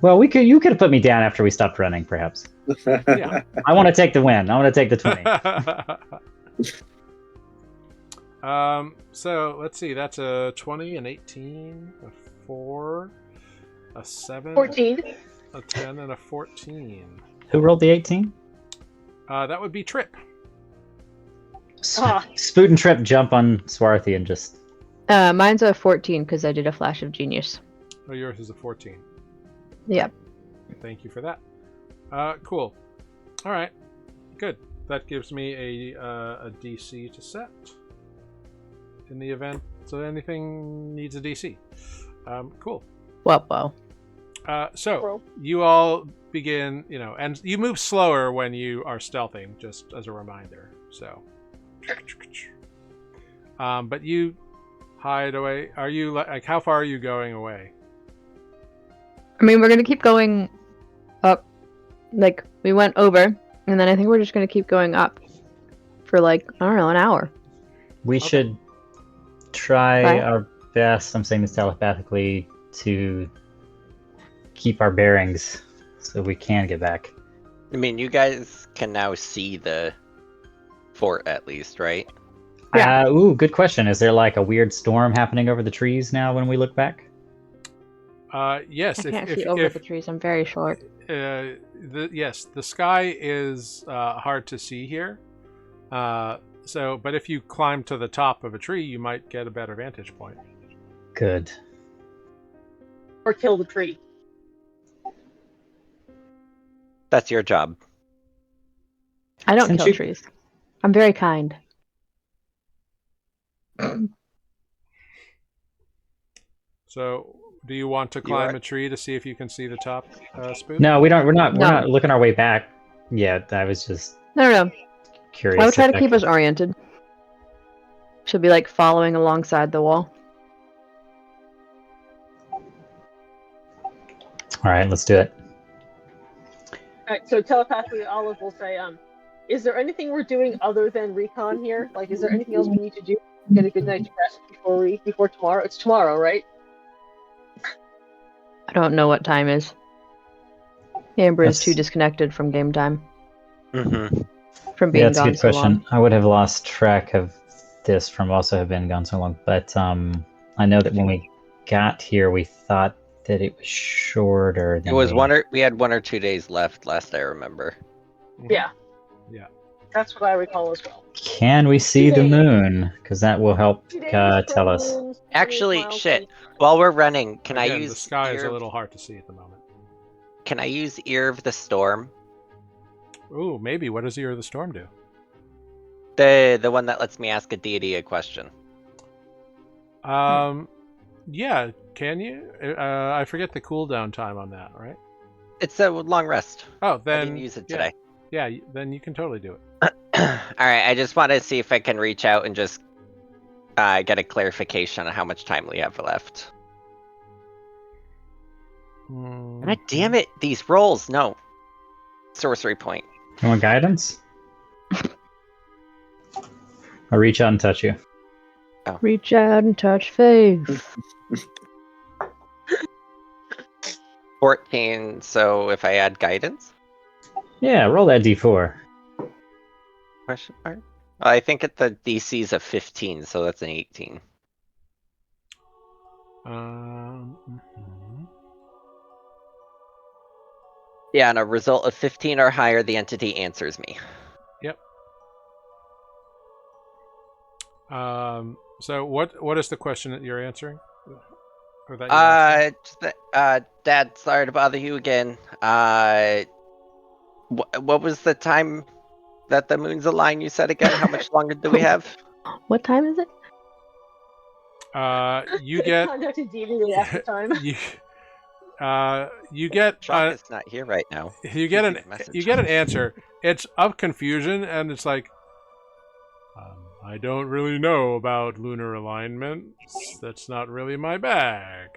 Well, you could have put me down after we stopped running, perhaps. Yeah. I want to take the win. I want to take the 20. So let's see. That's a 20, an 18, a 4, a 7, 14. a 10, and a 14. Who rolled the 18? That would be Trip. Ah. Spoot and Trip jump on Swarthy and just... Mine's a 14 because I did a flash of genius. Oh, yours is a 14. Yep. Thank you for that. Cool. All right. Good. That gives me a DC to set in the event so anything needs a DC. Cool. Whoa. So you all begin, and you move slower when you are stealthing, just as a reminder. So, but you hide away. Are you like how far are you going away? I mean, we're gonna keep going up. Like, we went over, and then I think we're just gonna keep going up for, like, I don't know, an hour. We Okay. should try Right. our best, I'm saying this telepathically, to keep our bearings so we can get back. I mean, you guys can now see the fort at least, right? Yeah. Good question. Is there like a weird storm happening over the trees now when we look back? Yes. I can't see if, over if the trees. I'm very short. yes, the sky is hard to see here. But if you climb to the top of a tree, you might get a better vantage point. Good. Or kill the tree. That's your job. I don't Since kill you- trees. I'm very kind. So, do you want to You climb are- a tree to see if you can see the top, Spoon? No, we don't. We're not No. looking our way back yet. I was just No. curious. I would try if to that keep could- us oriented. She'll be, like, following alongside the wall. All right, let's do it. Alright, so telepathically, Olive will say, is there anything we're doing other than recon here? Like, is there anything else we need to do to get a good night's rest before tomorrow? It's tomorrow, right? I don't know what time is. Amber is That's- too disconnected from game time. Mm-hmm. From being Yeah, that's a gone good so question. long. I would have lost track of this from also have been gone so long, but I know that when we got here, we thought that it was shorter. It Than was we... we had 1 or 2 days left last I remember. Mhm. Yeah. Yeah. That's what I recall as well. Can we see 2 the days. moon? Because that will help 2 days, tell us. moons, 20 Actually, miles, shit. 20 While we're running, can I Again, use the sky is ear... a little hard to see at the moment. Can I use Ear of the Storm? Ooh, maybe. What does Ear of the Storm do? The one that lets me ask a deity a question. Yeah, can you? I forget the cooldown time on that, right? It's a long rest. Oh, I then didn't use it yeah. today. Yeah, then you can totally do it. Alright, I just want to see if I can reach out and just get a clarification on how much time we have left. God damn it, these rolls, no. Sorcery point. You want guidance? I'll reach out and touch you. Reach out and touch faith. 14, so if I add guidance? Yeah, roll that d4. Question mark? I think at the DC's a 15, so that's an 18. Yeah, and a result of 15 or higher, the entity answers me. Yep. So what is the question that you're answering? Or that you're asking? Dad, sorry to bother you again. What was the time that the moon's align? You said again. How much longer do we have? What time is it? You get contacted deviantly after time. you get Shaka's not here right now. you get an answer. It's of confusion, and it's like, I don't really know about lunar alignment. That's not really my bag.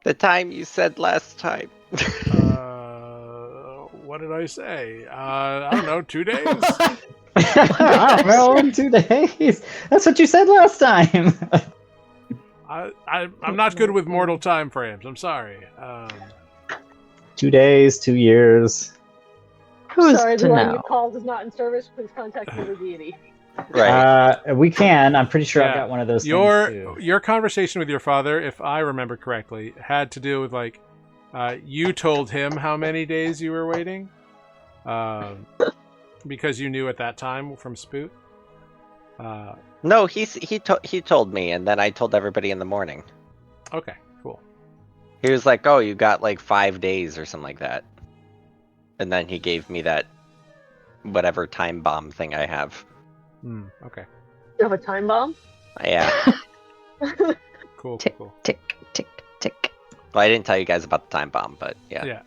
The time you said last time. What did I say? I don't know, 2 days? I don't know, in 2 days. That's what you said last time. I'm not good with mortal time frames. I'm sorry. 2 days, 2 years. Who's Sorry, to the line know? you called is not in service. Please contact the deity. Right. We can. I'm pretty sure Yeah. I've got one of those things too. Your conversation with your father, if I remember correctly, had to do with like you told him how many days you were waiting, because you knew at that time from Spoot. No, he told me, and then I told everybody in the morning. Okay, cool. He was like, "Oh, you got like 5 days or something like that," and then he gave me that whatever time bomb thing I have. Okay. You have a time bomb? Yeah. Cool. Tick, Cool. tick, tick, tick. Well, I didn't tell you guys about the time bomb, but yeah.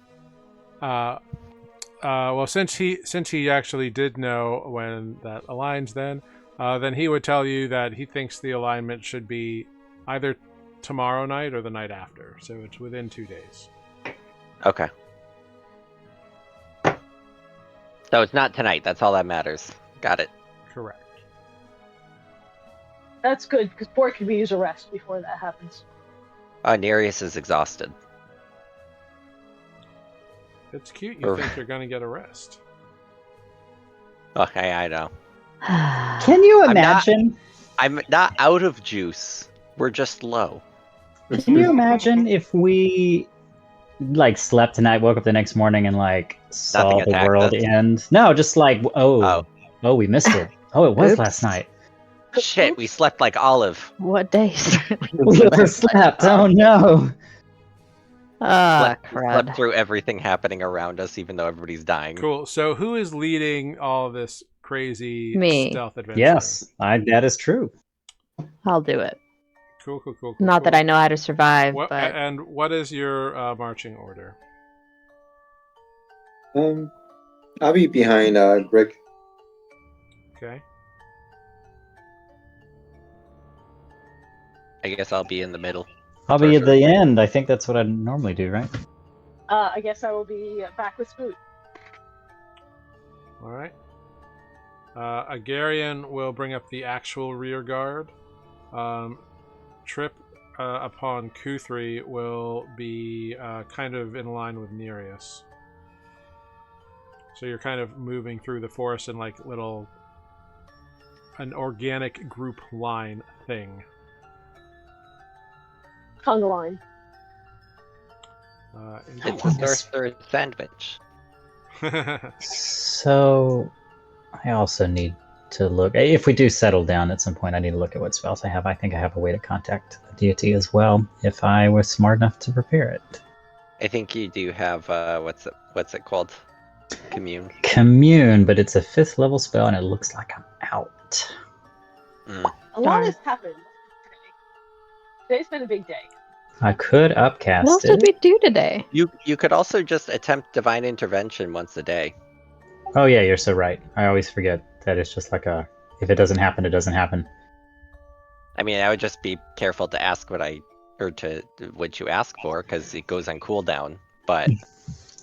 Yeah. Well, since he actually did know when that aligns, then he would tell you that he thinks the alignment should be either tomorrow night or the night after. So it's within 2 days. Okay. So it's not tonight. That's all that matters. Got it. Correct. That's good, because Bork could use a rest before that happens. Nereus is exhausted. It's cute. You think you're going to get a rest. Okay, I know. Can you imagine? I'm not out of juice. We're just low. Can you imagine if we like slept tonight, woke up the next morning, and like saw Nothing the attacked world us? end? No, just like oh, we missed it. Oh, it was Oops. last night. Shit, we slept like Olive. What days? We overslept. Oh no. Slept crud. through everything happening around us, even though everybody's dying. Cool. So who is leading all of this crazy Me. stealth adventure? Yes, that is true. I'll do it. Cool. Not that I know how to survive, What, but and what is your marching order? I'll be behind Brick. Okay. I guess I'll be in the middle. I'll be at the end. I think that's what I normally do, right? I guess I will be back with Spoot. All right. Agarian will bring up the actual rear guard. Trip upon Q3 will be kind of in line with Nereus. So you're kind of moving through the forest in like an organic group line thing. Conga line. It's a sorcerer's sandwich. So, I also need to look. If we do settle down at some point, I need to look at what spells I have. I think I have a way to contact the deity as well, if I was smart enough to prepare it. I think you do have what's it called? Commune, but it's a 5th level spell, and it looks like I'm out. A lot Darn. has happened today. Today's been a big day. I could What else upcast did it. we do today? You could also just attempt divine intervention once a day. Oh yeah, you're so right. I always forget that it's just like a. If it doesn't happen, it doesn't happen. I mean, I would just be careful to ask what you ask for, because it goes on cooldown. But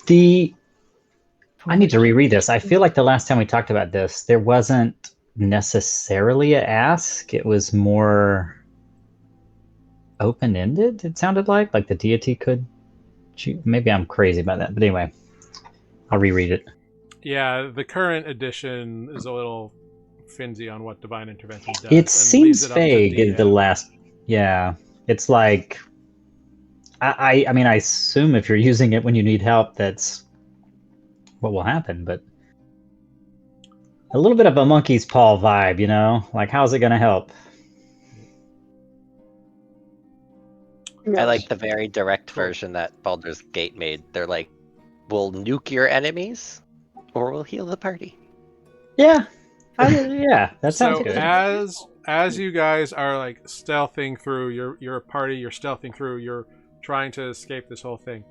I need to reread this. I feel like the last time we talked about this, there wasn't necessarily a ask. It was more open-ended. It sounded like the deity could. Maybe I'm crazy about that, but anyway, I'll reread it. Yeah, the current edition is a little finsy on what divine intervention does. It seems up to vague. DM. The last, yeah, it's like. I mean, I assume if you're using it when you need help, that's what will happen, but a little bit of a monkey's paw vibe, you know? Like, how's it going to help? I like the very direct version that Baldur's Gate made. They're like, we'll nuke your enemies, or we'll heal the party. Yeah. Yeah, that sounds So good. as you guys are like stealthing through your party, you're stealthing through, you're trying to escape this whole thing.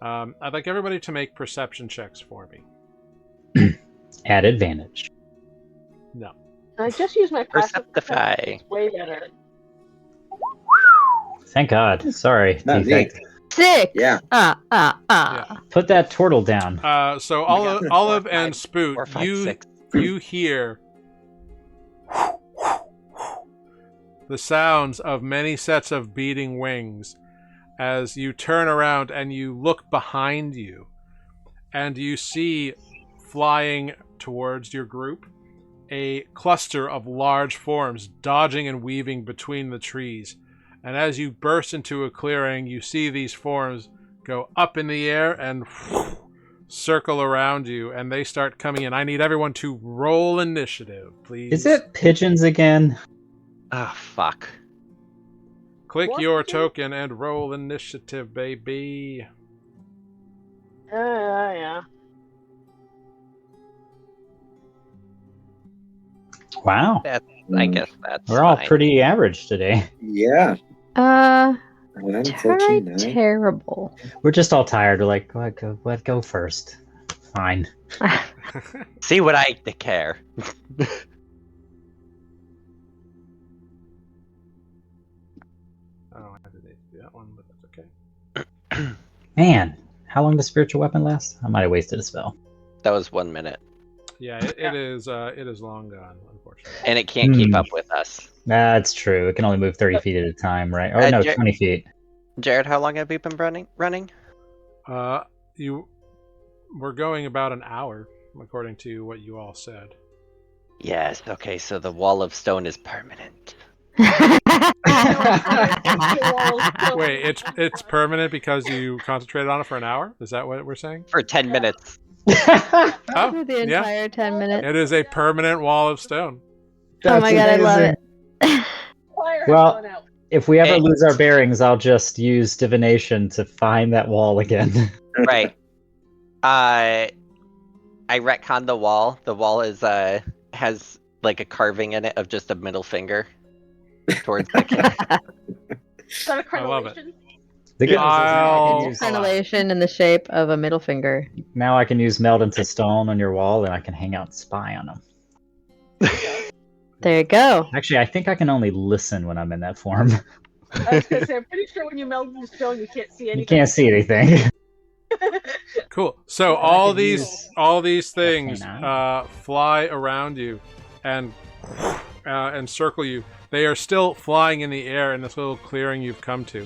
I'd like everybody to make perception checks for me. At advantage. No. I just used my passive Perceptify. perception. It's way better. Thank God. Sorry. Not me. Defect. 6! Yeah. Yeah. Put that turtle down. So We got Olive four, and five, Spoot, 4, 5, 6. you hear the sounds of many sets of beating wings as you turn around and you look behind you, and you see flying towards your group a cluster of large forms dodging and weaving between the trees. And as you burst into a clearing, you see these forms go up in the air and circle around you, and they start coming in. I need everyone to roll initiative, please. Is it pigeons again? Oh, fuck. Click What? your token and roll initiative, baby. Yeah. Wow. I guess that's We're all fine. pretty average today. Yeah. 9, Try 14, 9. terrible. We're just all tired. We're like, go first. Fine. See what I care. Oh, I didn't do that one, but that's okay. Man, how long does spiritual weapon last? I might have wasted a spell. That was 1 minute. Yeah, it is long gone, unfortunately. And it can't keep up with us. That's true. It can only move 30 feet at a time, right? Oh, no, 20 feet. Jared, how long have you been running? We're going about an hour, according to what you all said. Yes, okay, so the wall of stone is permanent. Wait, it's permanent because you concentrated on it for an hour? Is that what we're saying? For 10 minutes. Oh, For the yeah. entire 10 minutes. It is a permanent wall of stone. Oh my god, I love it. Fire has Well- gone out. If we ever Hey. lose our bearings, I'll just use divination to find that wall again. Right. I retconned the wall. The wall is has like a carving in it of just a middle finger towards the king. Is that a I love it. crenellation? The good news is now I can I'll- use, Crenellation in the shape of a middle finger. now I can use meld into stone on your wall, and I can hang out and spy on them. There you go. Actually, I think I can only listen when I'm in that form. I was gonna say, I'm pretty sure when you meld the stone, you can't see anything. You can't see anything. Cool. So Yeah, I all can these use things canine. fly around you and circle you. They are still flying in the air in this little clearing you've come to,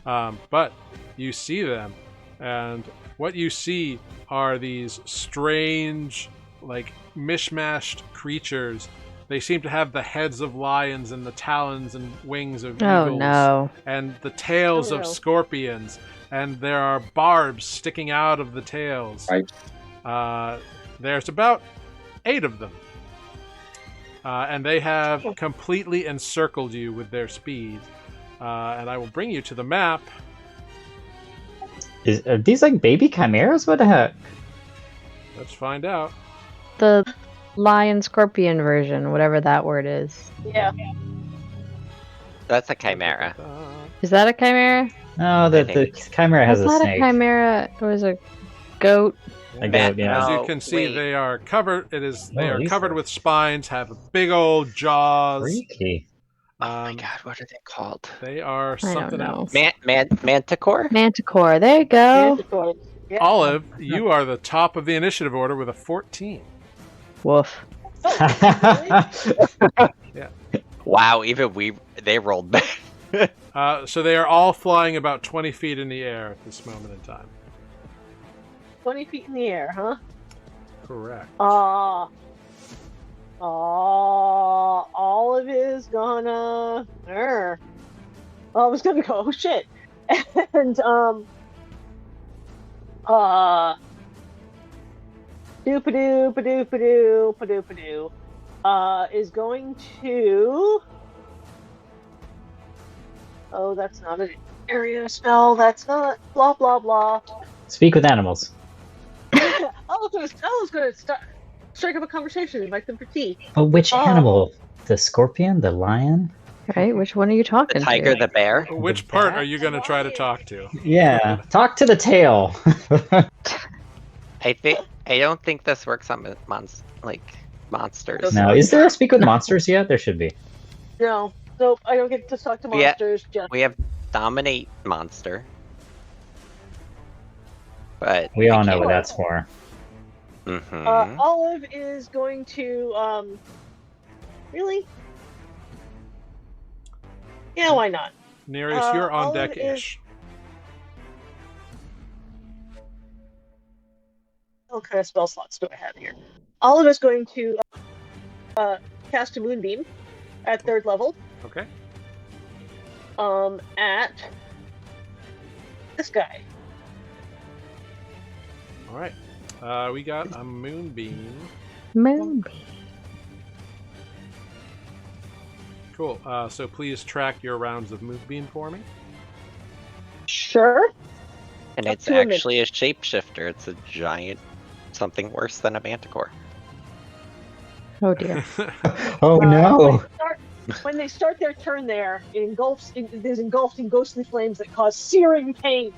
but you see them, and what you see are these strange, like mishmashed creatures. They seem to have the heads of lions and the talons and wings of Oh eagles no. and the tails Oh, of no. scorpions, and there are barbs sticking out of the tails. Right. There's about 8 of them. And they have completely encircled you with their speed. And I will bring you to the map. Are these like baby chimeras? What the heck? Let's find out. The lion scorpion version, whatever that word is. Yeah. That's a chimera. Is that a chimera? No, I the think- chimera has I a thought snake. a chimera was a goat. A Matt, goat, yeah. As you no, can see, wait. they are covered. They Oh, are these covered are- with spines. Have big old jaws. Freaky. Oh my god, what are they called? They are I don't something know. else. Manticore? Manticore. There you go. Manticore. Yeah. Olive, you are the top of the initiative order with a 14. Woof. Wow, they rolled back. So they are all flying about 20 feet in the air at this moment in time. 20 feet in the air, huh? Correct. Olive is gonna. I was gonna go. Oh shit! And doo is going to. Oh, that's not an area spell. That's not blah blah blah. Speak with animals. I was gonna strike up a conversation, invite them for tea. But which animal? The scorpion? The lion? Right? Which one are you The talking tiger, to? the bear. Which part are you going to try to talk to? Yeah. Talk to the tail. I don't think this works on monsters. No, is there a speak with monsters yet? There should be. No, nope. I don't get to talk to Yeah. monsters. Just We have dominate monster. But We all know what that's for. Mm-hmm. Olive is going to really. Yeah, why not? Nereus, you're on Olive deck-ish. What kind of spell slots do I have here? Olive is going to cast a moonbeam at 3rd level. Okay. At this guy. All right. We got a moonbeam. Moonbeam. Cool. So please track your rounds of moonbeam for me. Sure. And Up it's to a minute. actually a shapeshifter. It's a giant something worse than a manticore. Oh dear. Oh no! When they start their turn there, it is engulfed in ghostly flames that cause searing pain.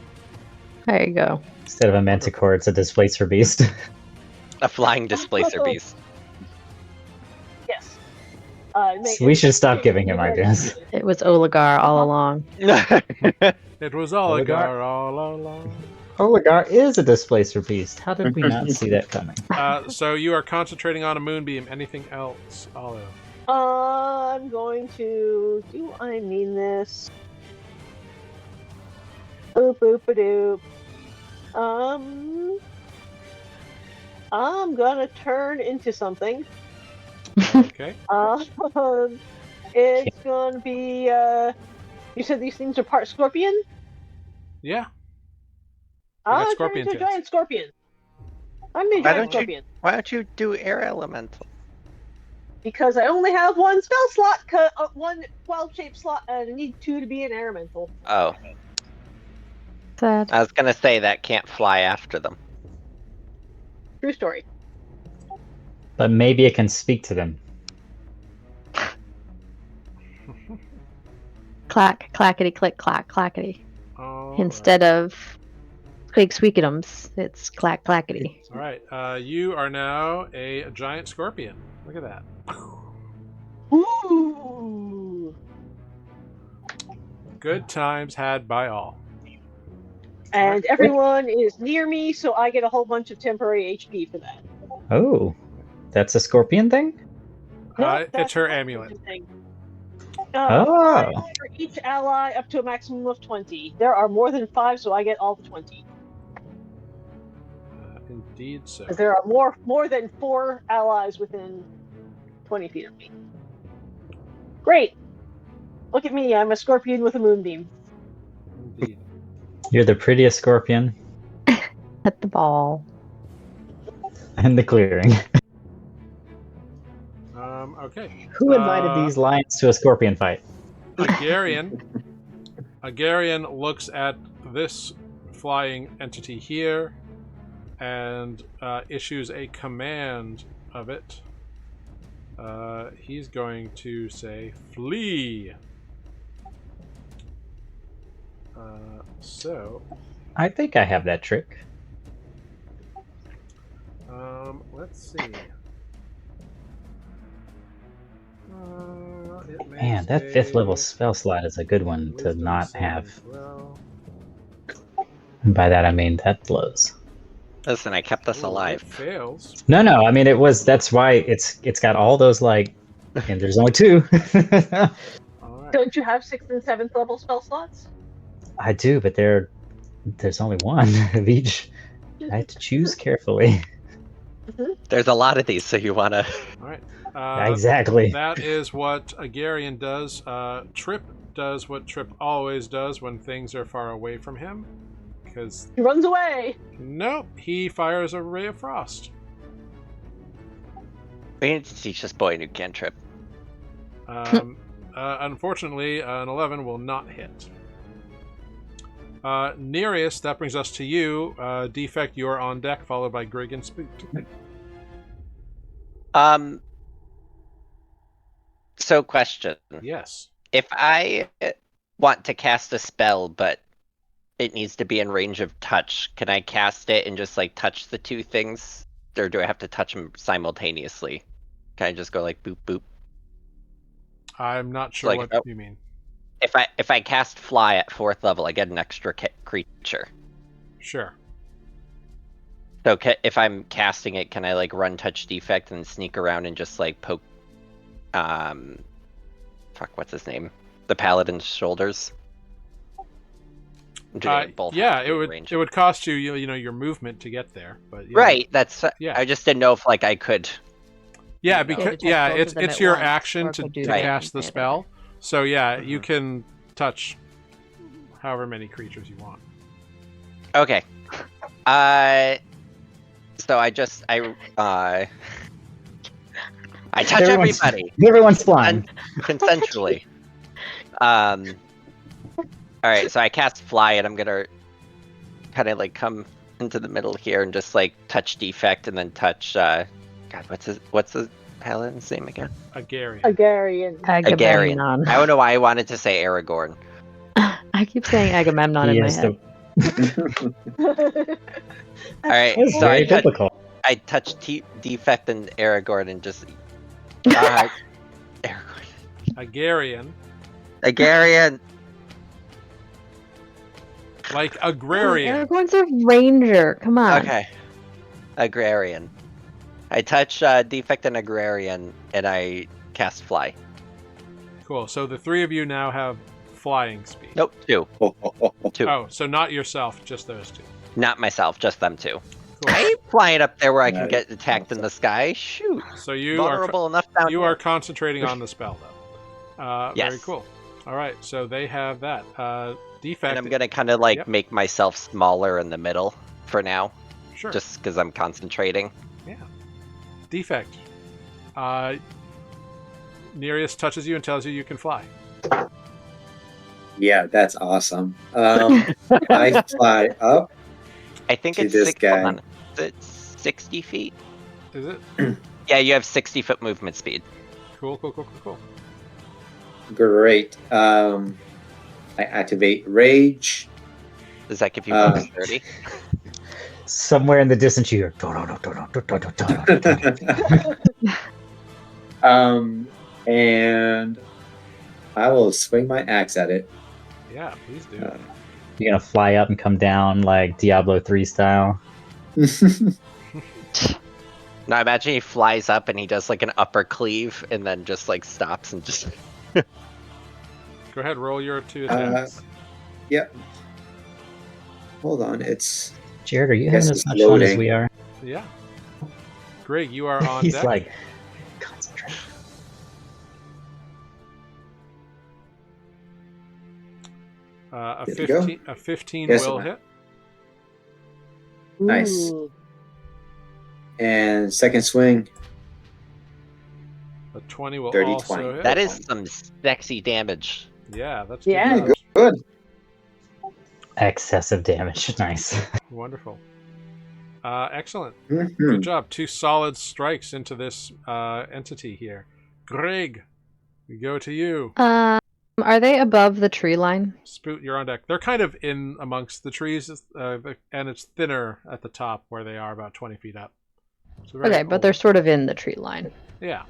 There you go. Instead of a manticore, it's a displacer beast. A flying displacer beast. Yes. We should stop giving him ideas. It was Oligar all along. It was Oligar all along. Oligar is a displacer beast. How did we not see that coming? So you are concentrating on a moonbeam. Anything else, Olive? I'm going to. Do I mean this? Boop boop a doop. I'm gonna turn into something. Okay. It's gonna be. You said these things are part scorpion. Yeah. I'm turning scorpion into a tits. giant scorpion. I'm a Why giant don't you- scorpion Why don't you do air elemental? because I only have one spell slot, one wild-shaped slot, and I need 2 to be an elemental. Oh, Sad. I was gonna say that can't fly after them. True story. But maybe it can speak to them. Clack, clackety, click, clack, clackety. All Instead of squeak, squeakadums, it's clack, clackety. All right. You are now a giant scorpion. Look at that. Ooh. Good times had by all. And everyone is near me, so I get a whole bunch of temporary HP for that. Oh, that's a scorpion thing? Nope, that's It's her the amulet. thing. Oh. For each ally, up to a maximum of 20. There are more than 5, so I get all the 20. Indeed so. 'Cause there are more than 4 allies within 20 feet of me. Great. Look at me. I'm a scorpion with a moonbeam. Indeed. You're the prettiest scorpion At the ball. in the clearing. Okay. Who invited these lions to a scorpion fight? Agarian looks at this flying entity here and issues a command of it. He's going to say, flee. So, I think I have that trick. let's see. It Man, makes that 5th level a spell slot is a good one to wisdom not save have. as well. And by that I mean that blows. Listen, I kept us Ooh, alive. It fails. No, I mean it was. That's why it's got all those like, and there's only 2. All right. Don't you have 6th and 7th level spell slots? I do, but there's only one of each. I have to choose carefully. There's a lot of these, so you wanna. All right. Exactly. That is what Agarian does. Trip does what Trip always does when things are far away from him. Because He runs away. nope, he fires a ray of frost. We need to teach this boy a new cantrip. Unfortunately, an 11 will not hit. Nereus, that brings us to you. Defect, you are on deck, followed by Grig and Spook. So question. Yes. If I want to cast a spell, but it needs to be in range of touch, can I cast it and just like touch the 2 things? Or do I have to touch them simultaneously? Can I just go like boop boop? I'm not sure Like, what oh. you mean. If I cast fly at 4th level, I get an extra creature. Sure. So if I'm casting it, can I like run touch defect and sneak around and just like poke what's his name? The paladin's shoulders? Do they both have yeah, to be in range? it would cost you, you know, your movement to get there, but yeah. Right, that's Yeah. I just didn't know if like I could. Yeah, No. because Detect both of them it's at your once, action or to could do Right. cast the together. spell. So yeah, you Mhm. can touch however many creatures you want. Okay. So I touch everybody Everyone's flying. consensually. All right, so I cast fly, and I'm gonna kind of like come into the middle here and just like touch defect, and then touch. God, what's the paladin's name again? Agarian. Agarian. Agarian. Agamemnon. I don't know why I wanted to say Aragorn. I keep saying Agamemnon in He my is head. All right, It's so very I touch biblical. defect and Aragorn, and just Aragorn. Agarian. Agarian. Like agrarian. Aragorn's a ranger. Come on. Okay. Agrarian. I touch defect and agrarian, and I cast fly. Cool. So the 3 of you now have flying speed. Nope, 2. 2. Oh, so not yourself, just those 2. Not myself, just them 2. Cool. I ain't flying up there where I can Nice. get attacked in the sky. Shoot. So you Vulnerable enough down you here. are concentrating on the spell though. Yes. Very cool. All right, so they have that. Defect. And I'm gonna kind of like Yep. make myself smaller in the middle for now, Sure. just because I'm concentrating. Defect. Nereus touches you and tells you can fly. Yeah, that's awesome. I fly up. I think To it's this guy. Hold on. Is it 60 feet? Is it? Yeah, you have 60-foot movement speed. Cool. Great. I activate rage. Does that give you bonus 30? Somewhere in the distance, you hear. And I will swing my axe at it. Yeah, please do. You're gonna fly up and come down like Diablo 3 style. Now imagine he flies up and he does like an upper cleave and then just like stops and just. Go ahead, roll your 2 attacks. Yep. Hold on, it's Jared, are you Guess having it's as much fun as loading. we are? Yeah. Greg, you are on He's deck. like, concentrate. A Good to go. 15 Yes, will sir. hit. Nice. Ooh. and second swing. A 20 will 30, also 20. hit. That is some sexy damage. Yeah, that's Yeah. good. Good. Excessive damage. Nice. Wonderful. Excellent. Mhm. Good job. 2 solid strikes into this entity here. Greg, we go to you. Are they above the tree line? Spoot, you're on deck. They're kind of in amongst the trees, and it's thinner at the top where they are, about 20 feet up. So very Okay, but they're old. sort of in the tree line. Yeah.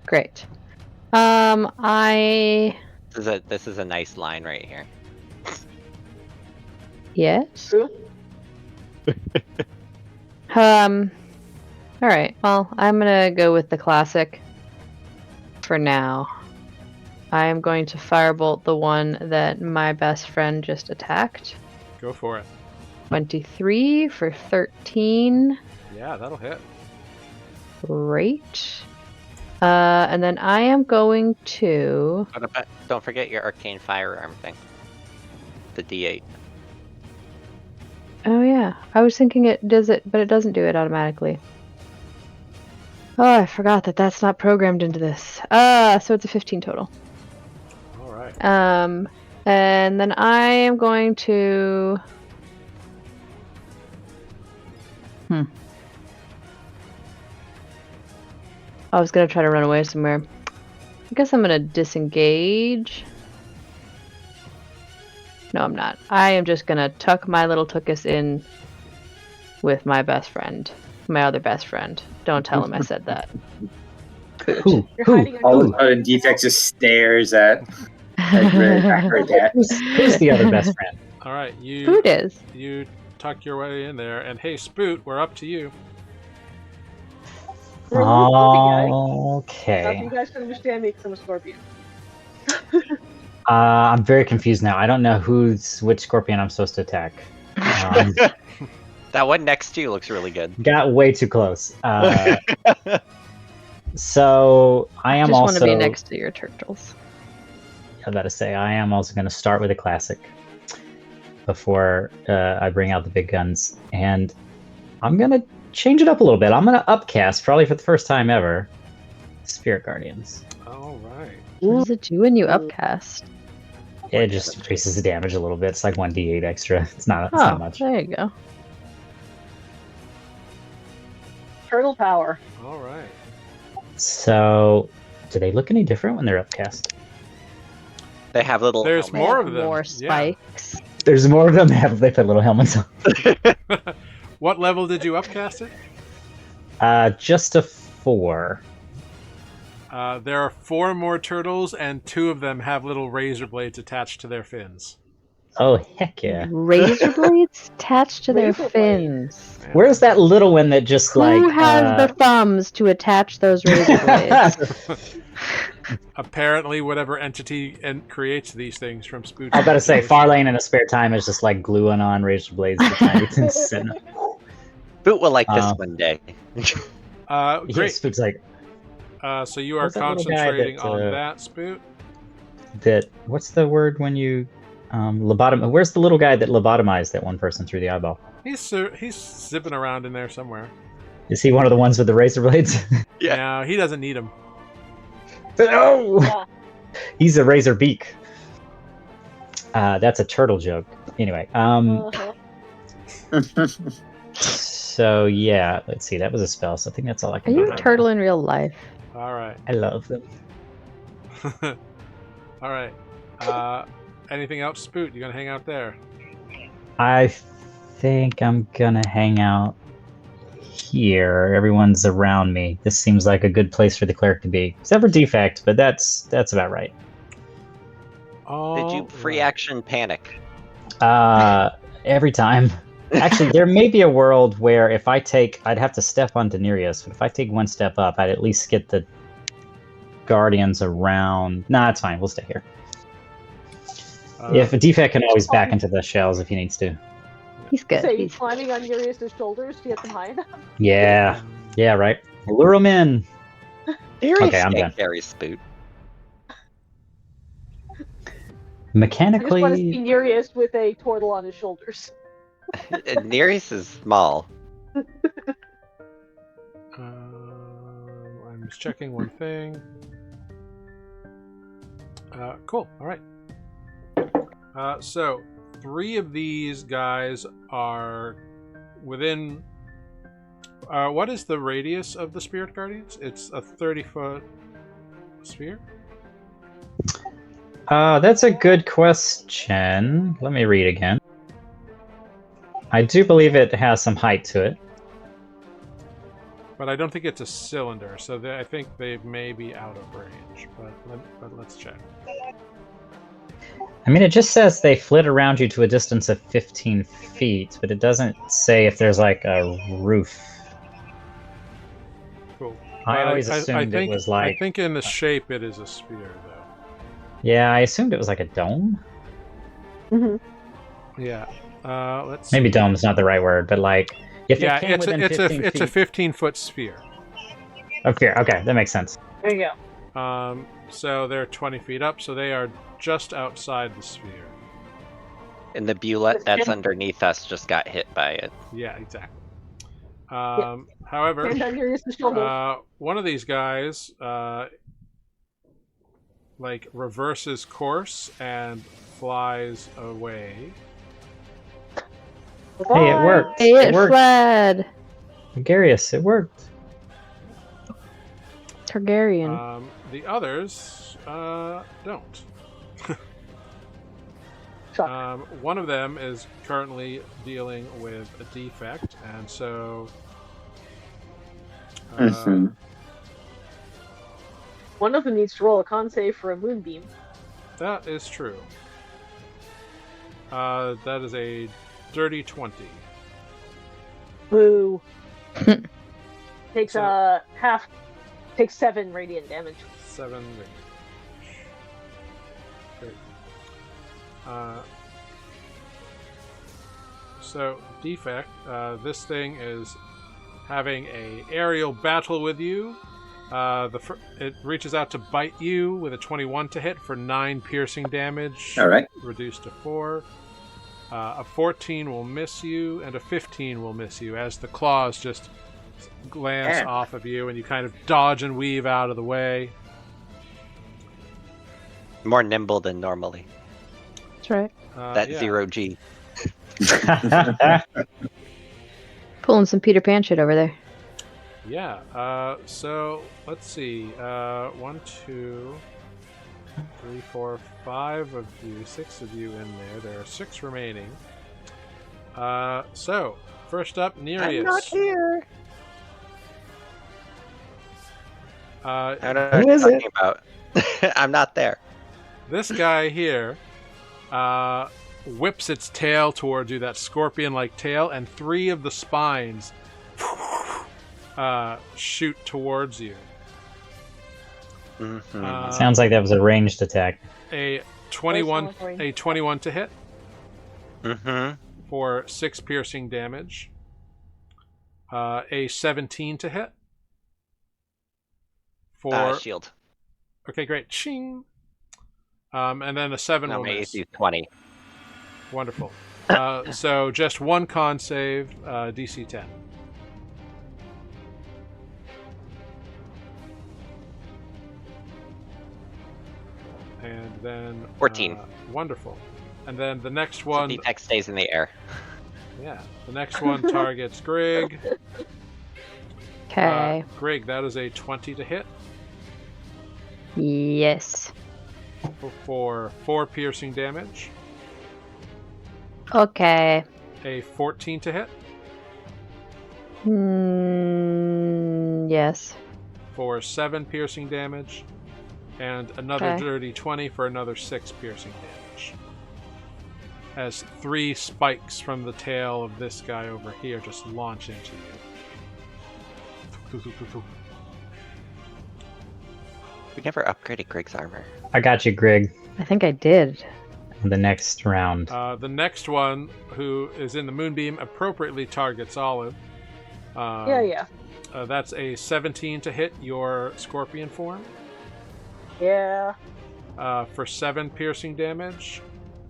Great. I This is a nice line right here. yes. True. All right. Well, I'm gonna go with the classic for now. I am going to firebolt the one that my best friend just attacked. Go for it. 23 for 13. Yeah, that'll hit. Great. And then I am going to. Don't forget your arcane firearm thing. The D8. Oh yeah, I was thinking it does it, but it doesn't do it automatically. Oh, I forgot that that's not programmed into this. So it's a 15 total. All right. And then I am going to. I was gonna try to run away somewhere. I guess I'm gonna disengage. No, I'm not. I am just gonna tuck my little tuchus in with my best friend. My other best friend. Don't tell him I said that. Who? You're Who? hiding All under of a sudden, Defect just stares at Greg. I heard that. Who's the other best friend? All right. Food is. You tuck your way in there, and hey, Spoot, we're up to you. We're a little grumpy guy. Not that Okay. you guys can understand me because I'm a scorpion. I'm very confused now. I don't know which scorpion I'm supposed to attack. That one next to you looks really good. Got way too close. So I am just also. want to be next to your turtles. I gotta say, I am also going to start with a classic before I bring out the big guns, and I'm gonna change it up a little bit. I'm gonna upcast, probably for the first time ever, Spirit Guardians. All right. What does it do when you upcast? It just increases the damage a little bit. It's like 1d8 extra. It's not much. There you go. Turtle power. All right. So, do they look any different when they're upcast? They have little. There's helmets. more They have of them. More Yeah. spikes. There's more of them. They put little helmets on. What level did you upcast it? Just a 4. There are 4 more turtles, and 2 of them have little razor blades attached to their fins. Oh heck yeah! Razor blades attached to their Razor blade. fins. Yeah. Where's that little one that just Who has the thumbs to attach those razor blades? Apparently, whatever entity creates these things from Spoot. I was about to say, Farlane in a spare time is just like gluing on razor blades to tiny things. Boot will like this one day. Great. Yes, Spook's like So you are What's that little guy concentrating that, on that, Spoot? that. What's the word when you lobotom? Where's the little guy that lobotomized that one person through the eyeball? He's zipping around in there somewhere. Is he one of the ones with the razor blades? Yeah. No, he doesn't need them. No! Yeah. He's a razor beak. That's a turtle joke. Anyway, Uh-huh. so yeah, let's see. That was a spell, so I think that's all I Are can do. you a right turtle in real life? All right. now. I love them. All right. Anything else, Spoot? You gonna hang out there? I think I'm gonna hang out here. Everyone's around me. This seems like a good place for the cleric to be, except for defect, but that's about right. Did you free action panic? Every time. Actually, there may be a world where if I'd have to step on Daenerys, but if I take one step up, I'd at least get the guardians around. Nah, it's fine. We'll stay here. If a defect can always back into the shells if he needs to. He's good. So you He's- climbing on Urias' shoulders to get them high enough? Yeah, right. Lure him in. Okay, I'm done. Carry Spoot. I just want to Mechanically, see Urias with a turtle on his shoulders. Nereus is small. I'm just checking one thing. Cool. All right. So 3 of these guys are within. What is the radius of the Spirit Guardians? It's a 30-foot sphere. That's a good question. Let me read again. I do believe it has some height to it. But I don't think it's a cylinder, so I think they may be out of range. But let's check. I mean, it just says they flit around you to a distance of 15 feet, but it doesn't say if there's like a roof. Cool. I always assumed it was like... I think in the shape it is a sphere, though. Yeah, I assumed it was like a dome. Yeah. Let's Maybe see. dome's not the right word, but like... If Yeah, it came within 15 feet... it's a 15-foot sphere. Okay, that makes sense. There you go. So they're 20 feet up, so they are just outside the sphere. And the bullet that's underneath us just got hit by it. Yeah, exactly. However, Hand under your shoulder. one of these guys like reverses course and flies away. Hey, it worked. It worked. fled. Gregarious, it worked. Targaryen. The others don't. One of them is currently dealing with a defect, and so one of them needs to roll a con save for a moonbeam. that is true. That is a dirty 20. Boo. Takes takes 7 radiant damage. 7 radiant. Great. So, defect, this thing is having a aerial battle with you. It reaches out to bite you with a 21 to hit for 9 piercing damage. All right. Reduced to 4. A 14 will miss you, and a 15 will miss you as the claws just glance off of you, and you kind of dodge and weave out of the way. More nimble than normally. That's right. That yeah. 0G. Pulling some Peter Pan shit over there. Yeah. So let's see. 1, 2, 3, 4, 5 of you, 6 of you in there. There are 6 remaining. So first up, Nereus. I'm not here. I don't know what you're talking about. I'm not there. This guy here whips its tail towards you, that scorpion-like tail, and 3 of the spines shoot towards you. Sounds like that was a ranged attack. A 21 to hit for 6 piercing damage. A 17 to hit for shield. Okay, great. Ching. And then a 7 will miss. 20. Wonderful. So just 1 con save, DC 10. And then 14. Wonderful. And then the next So one. the attack stays in the air. Yeah. The next one targets Greg. Okay. Greg, that is a 20 to hit Yes. for 4 piercing damage. Okay. A 14 to hit Yes. for 7 piercing damage. And another Okay. dirty 20 for another 6 piercing damage. As 3 spikes from the tail of this guy over here just launch into you. We never upgraded Greg's armor. I got you, Greg. I think I did. The next round. The next one, who is in the moonbeam, appropriately targets Olive. Yeah. That's a 17 to hit your scorpion form. Yeah. For 7 piercing damage.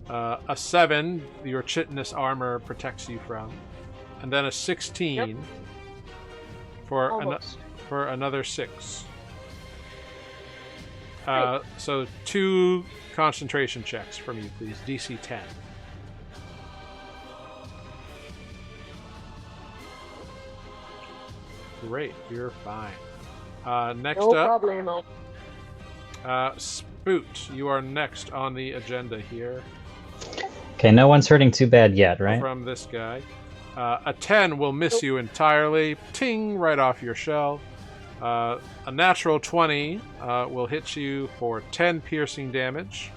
A 7, your chitinous armor protects you from. And then a 16 for another 6. So 2 concentration checks from you, please. DC 10. Great, you're fine. Next No up, problemo. Spoot. You are next on the agenda here Okay, no one's hurting too bad yet, right? from this guy. A 10 will miss you entirely. Ting, right off your shell. A natural 20 will hit you for 10 piercing damage.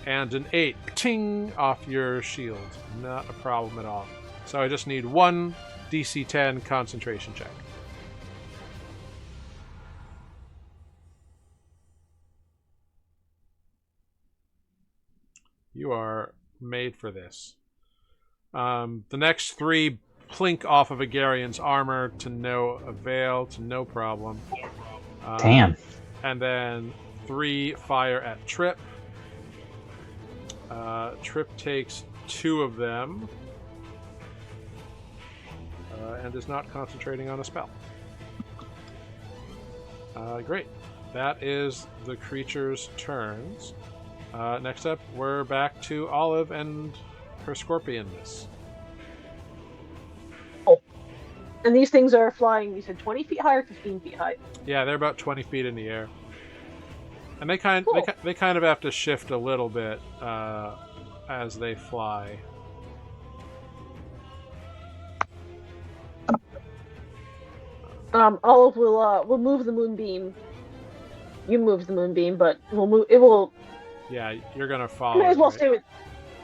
And an 8, ting, off your shield. Not a problem at all. So I just need one DC 10 concentration check. You are made for this. The next 3 plink off of Agarian's armor to no avail, to no problem. Damn. And then 3 fire at Trip. Trip takes 2 of them. And is not concentrating on a spell. Great. That is the creature's turns. Next up, we're back to Olive and her scorpionness. And these things are flying, you said 20 feet high or 15 feet high? Yeah, they're about 20 feet in the air. And they kind of have to shift a little bit as they fly. Olive will move the moonbeam. You move the moonbeam, but we'll move. It will. Yeah, you're gonna follow. May as well right? stay with.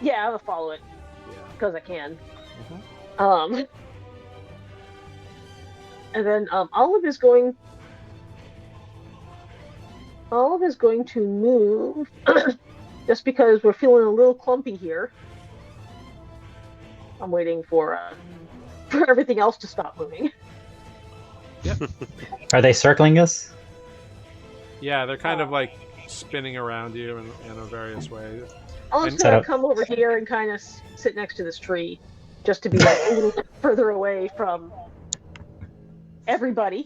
Yeah, I'll follow it Yeah. because I can. Mhm. And then Olive is going to move just because we're feeling a little clumpy here. I'm waiting for everything else to stop moving. Are they circling us? Yeah, they're kind of like spinning around you in a various way. Olive's And- gonna Setup. come over here and kind of sit next to this tree, just to be like a little bit further away from everybody.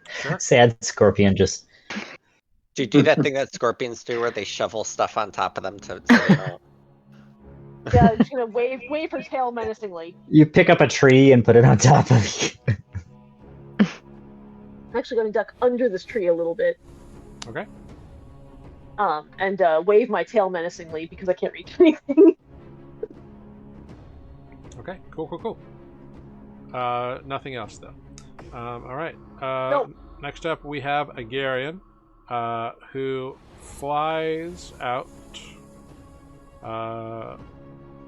Sure. Sad scorpion just. Do you do that thing that scorpions do where they shovel stuff on top of them to so they don't... Yeah, she's gonna wave her tail menacingly. You pick up a tree and put it on top of you. I'm actually gonna duck under this tree a little bit. Okay. And wave my tail menacingly because I can't reach anything. Okay. Cool. Nothing else though. All right. Nope. Next up, we have Agarian, who flies out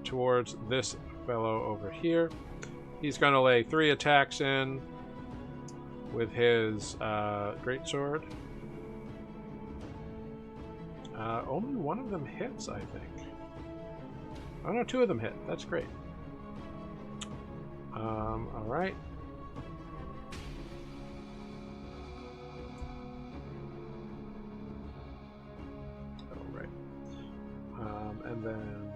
towards this fellow over here. He's going to lay 3 attacks in with his greatsword. Only one of them hits, I think. Oh no, 2 of them hit. That's great. All right. And then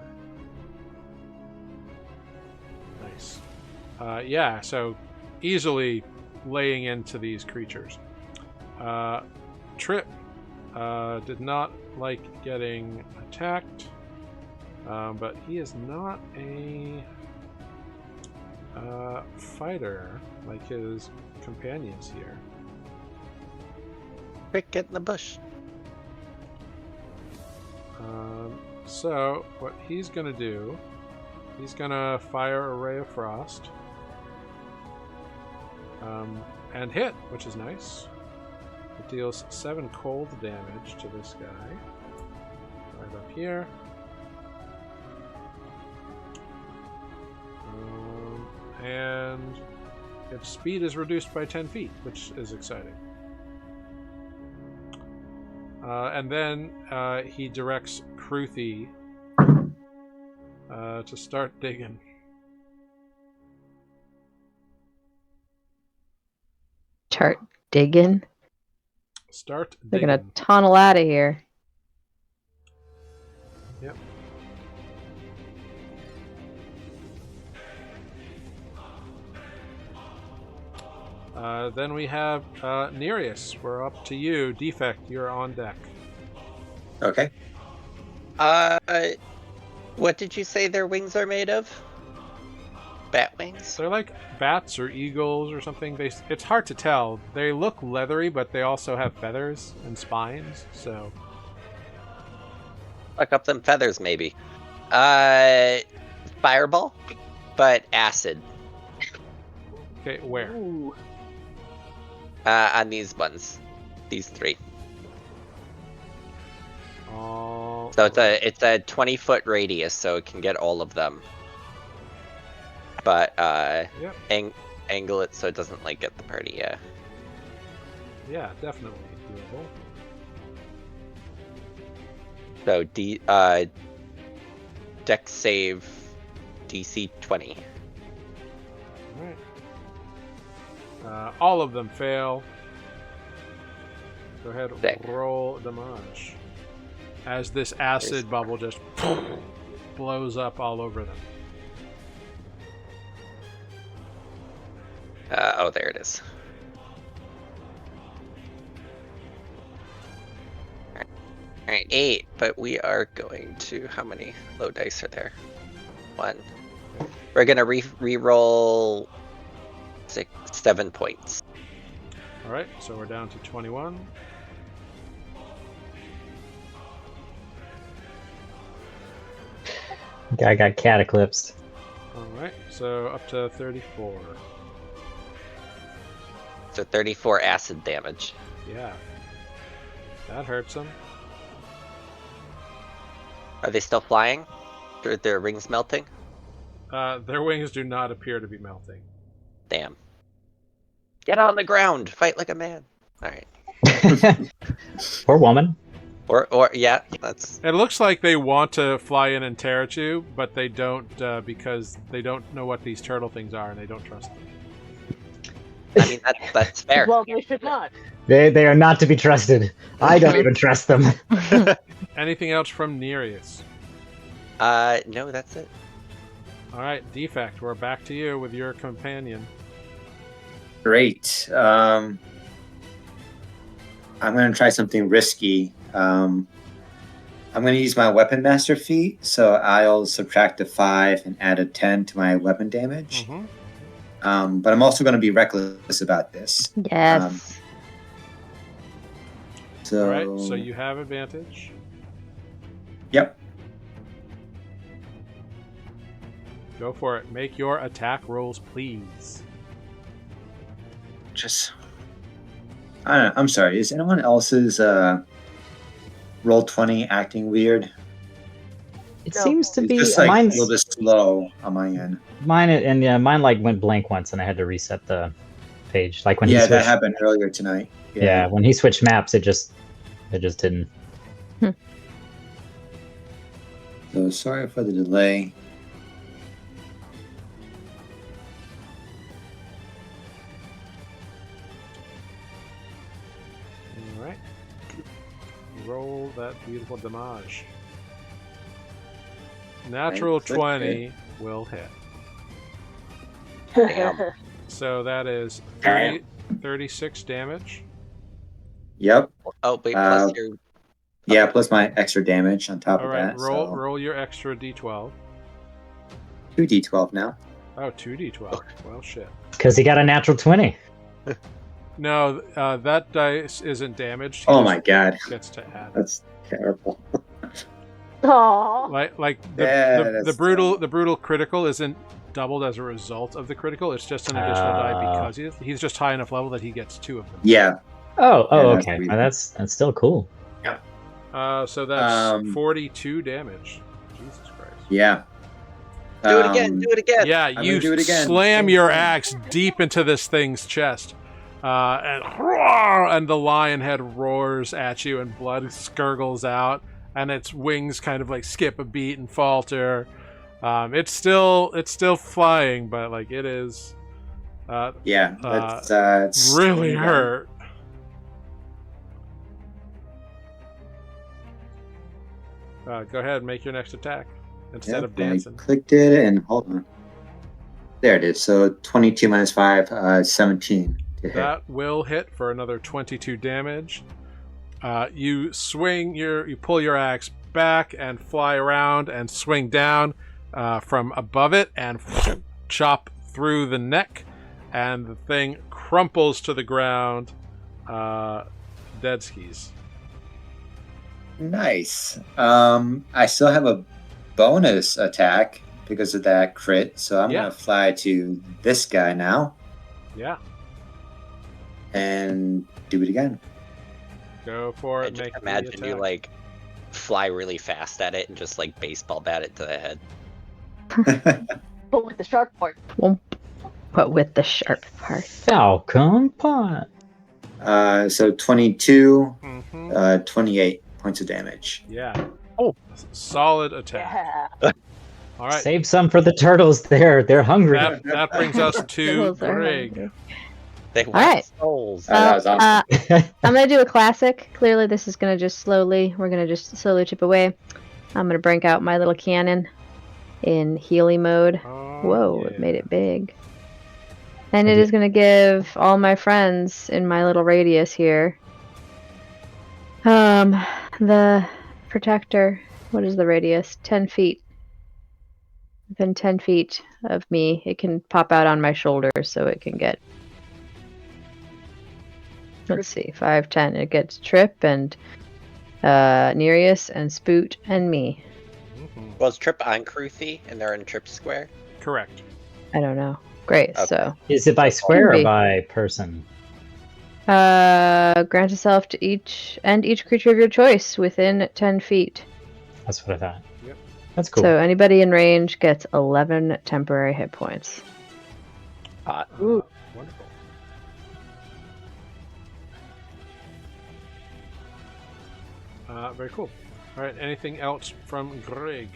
nice. Yeah, so easily laying into these creatures. Trip did not like getting attacked, but he is not a fighter like his companions here. Quick, get in the bush. So what he's gonna do, he's gonna fire a ray of frost, and hit, which is nice. It deals 7 cold damage to this guy, right up here. And its speed is reduced by 10 feet, which is exciting. And then he directs Kruthi to start digging. Start digging. Start They're digging. gonna tunnel out of here. Yep. Then we have Nereus. We're up to you. Defect, you're on deck. Okay. What did you say their wings are made of? bat wings? They're like bats or eagles or something. It's hard to tell. They look leathery, but they also have feathers and spines. So Fuck up them feathers, maybe. Fireball, but acid. okay, where? Ooh. On these ones, these 3. Oh, So it's a 20-foot radius, so it can get all of them. But Yep. angle it so it doesn't like get the party. Yeah. Yeah, definitely doable. So dex save DC 20. All right. All of them fail. Go ahead, Sick. roll damage. As this acid bubble just blows up all over them. Oh, there it is. Alright, 8, but we are going to... How many low dice are there? 1. We're gonna re-roll 7 points. All right, so we're down to 21. Guy got cataclysmed. All right, so up to 34. So 34 acid damage. Yeah, that hurts them. Are they still flying? Are their rings melting? Their wings do not appear to be melting. Damn. Get on the ground! Fight like a man! Alright. Poor woman. Or yeah, that's... It looks like they want to fly in and tear at you, but they don't because they don't know what these turtle things are and they don't trust them. I mean, that's fair. Well, they should not. They are not to be trusted. I don't even trust them. Anything else from Nereus? No, that's it. All right, Defect, we're back to you with your companion. Great. I'm going to try something risky. I'm going to use my Weapon Master feat, so I'll subtract a 5 and add a 10 to my weapon damage. Mm-hmm. But I'm also going to be reckless about this. Yes. So, All right, so you have advantage. Yep. Go for it. Make your attack rolls, please. Just, I don't know. I'm sorry. Is anyone else's roll 20 acting weird? It No. seems to It's be just like a mine's little bit slow on my end. mine like went blank once and I had to reset the page. Like when he Yeah, switched, that happened earlier tonight. yeah, when he switched maps, it just didn't. So sorry for the delay. All right. Roll that beautiful damage. Natural Right, click 20 will hit. Damn. So that is Damn. 36 damage. Yep. Oh, wait, Uh, plus your... Yeah, plus my extra damage on top All of right, that. roll So roll your extra d12. 2d12 now. Oh, 2d12. Well, shit. Because he got a natural 20. No, that dice isn't damaged. He Oh just my god. Gets to add. That's terrible. Aww. Like Yeah, the that's brutal terrible. the brutal critical isn't doubled as a result of the critical. It's just an additional die because he's just high enough level that he gets 2 of them. Yeah. Oh, Yeah, that's okay. weird. Oh, that's still cool. So that's 42 damage. Jesus Christ. Yeah. Do it again, do it again! Yeah, I'm you gonna do it again. slam Same your thing. axe deep into this thing's chest, and the lion head roars at you, and blood gurgles out, and its wings kind of like skip a beat and falter. It's still flying, but like it is Yeah. That's it's really hurt. Go ahead and make your next attack instead of dancing. I clicked it and hold on. There it is. So 22 minus 5, 17 to hit. That will hit for another 22 damage. You pull your axe back and fly around and swing down from above it and chop through the neck, and the thing crumples to the ground. Dead skis. Nice. I still have a bonus attack because of that crit, so I'm Yeah. gonna fly to this guy now Yeah, and do it again. go for I it. just Make the imagine you attack. like fly really fast at it and just like baseball bat it to the head. But with the sharp part. Womp. But with the sharp part. Falcon Pot. So 22, Mhm. 28 points of damage. Yeah. Oh. Solid attack. Yeah. All right. Save some for the turtles. They're hungry. That brings us to Those are Greg. hungry. They want right. souls. That was awesome. I'm gonna do a classic. Clearly, this is gonna just we're gonna just slowly chip away. I'm gonna break out my little cannon in Healy mode. Oh, Whoa, yeah. it made it big. And it is gonna give all my friends in my little radius here. The protector. What is the radius? 10 feet. Within 10 feet of me, it can pop out on my shoulder, so it can get. Let's see, 5, 10. It gets Trip and Nereus and Spoot and me. Mhm. Was Trip on Kruthi and they're in Trip Square? Correct. I don't know. Great. Okay. So, Is it by square or be. by person? grant yourself to each creature of your choice within 10 feet. That's what I thought. Yep. That's cool. So anybody in range gets 11 temporary hit points. Hot. Ooh. Wonderful. Very cool. All right. Anything else from Greg?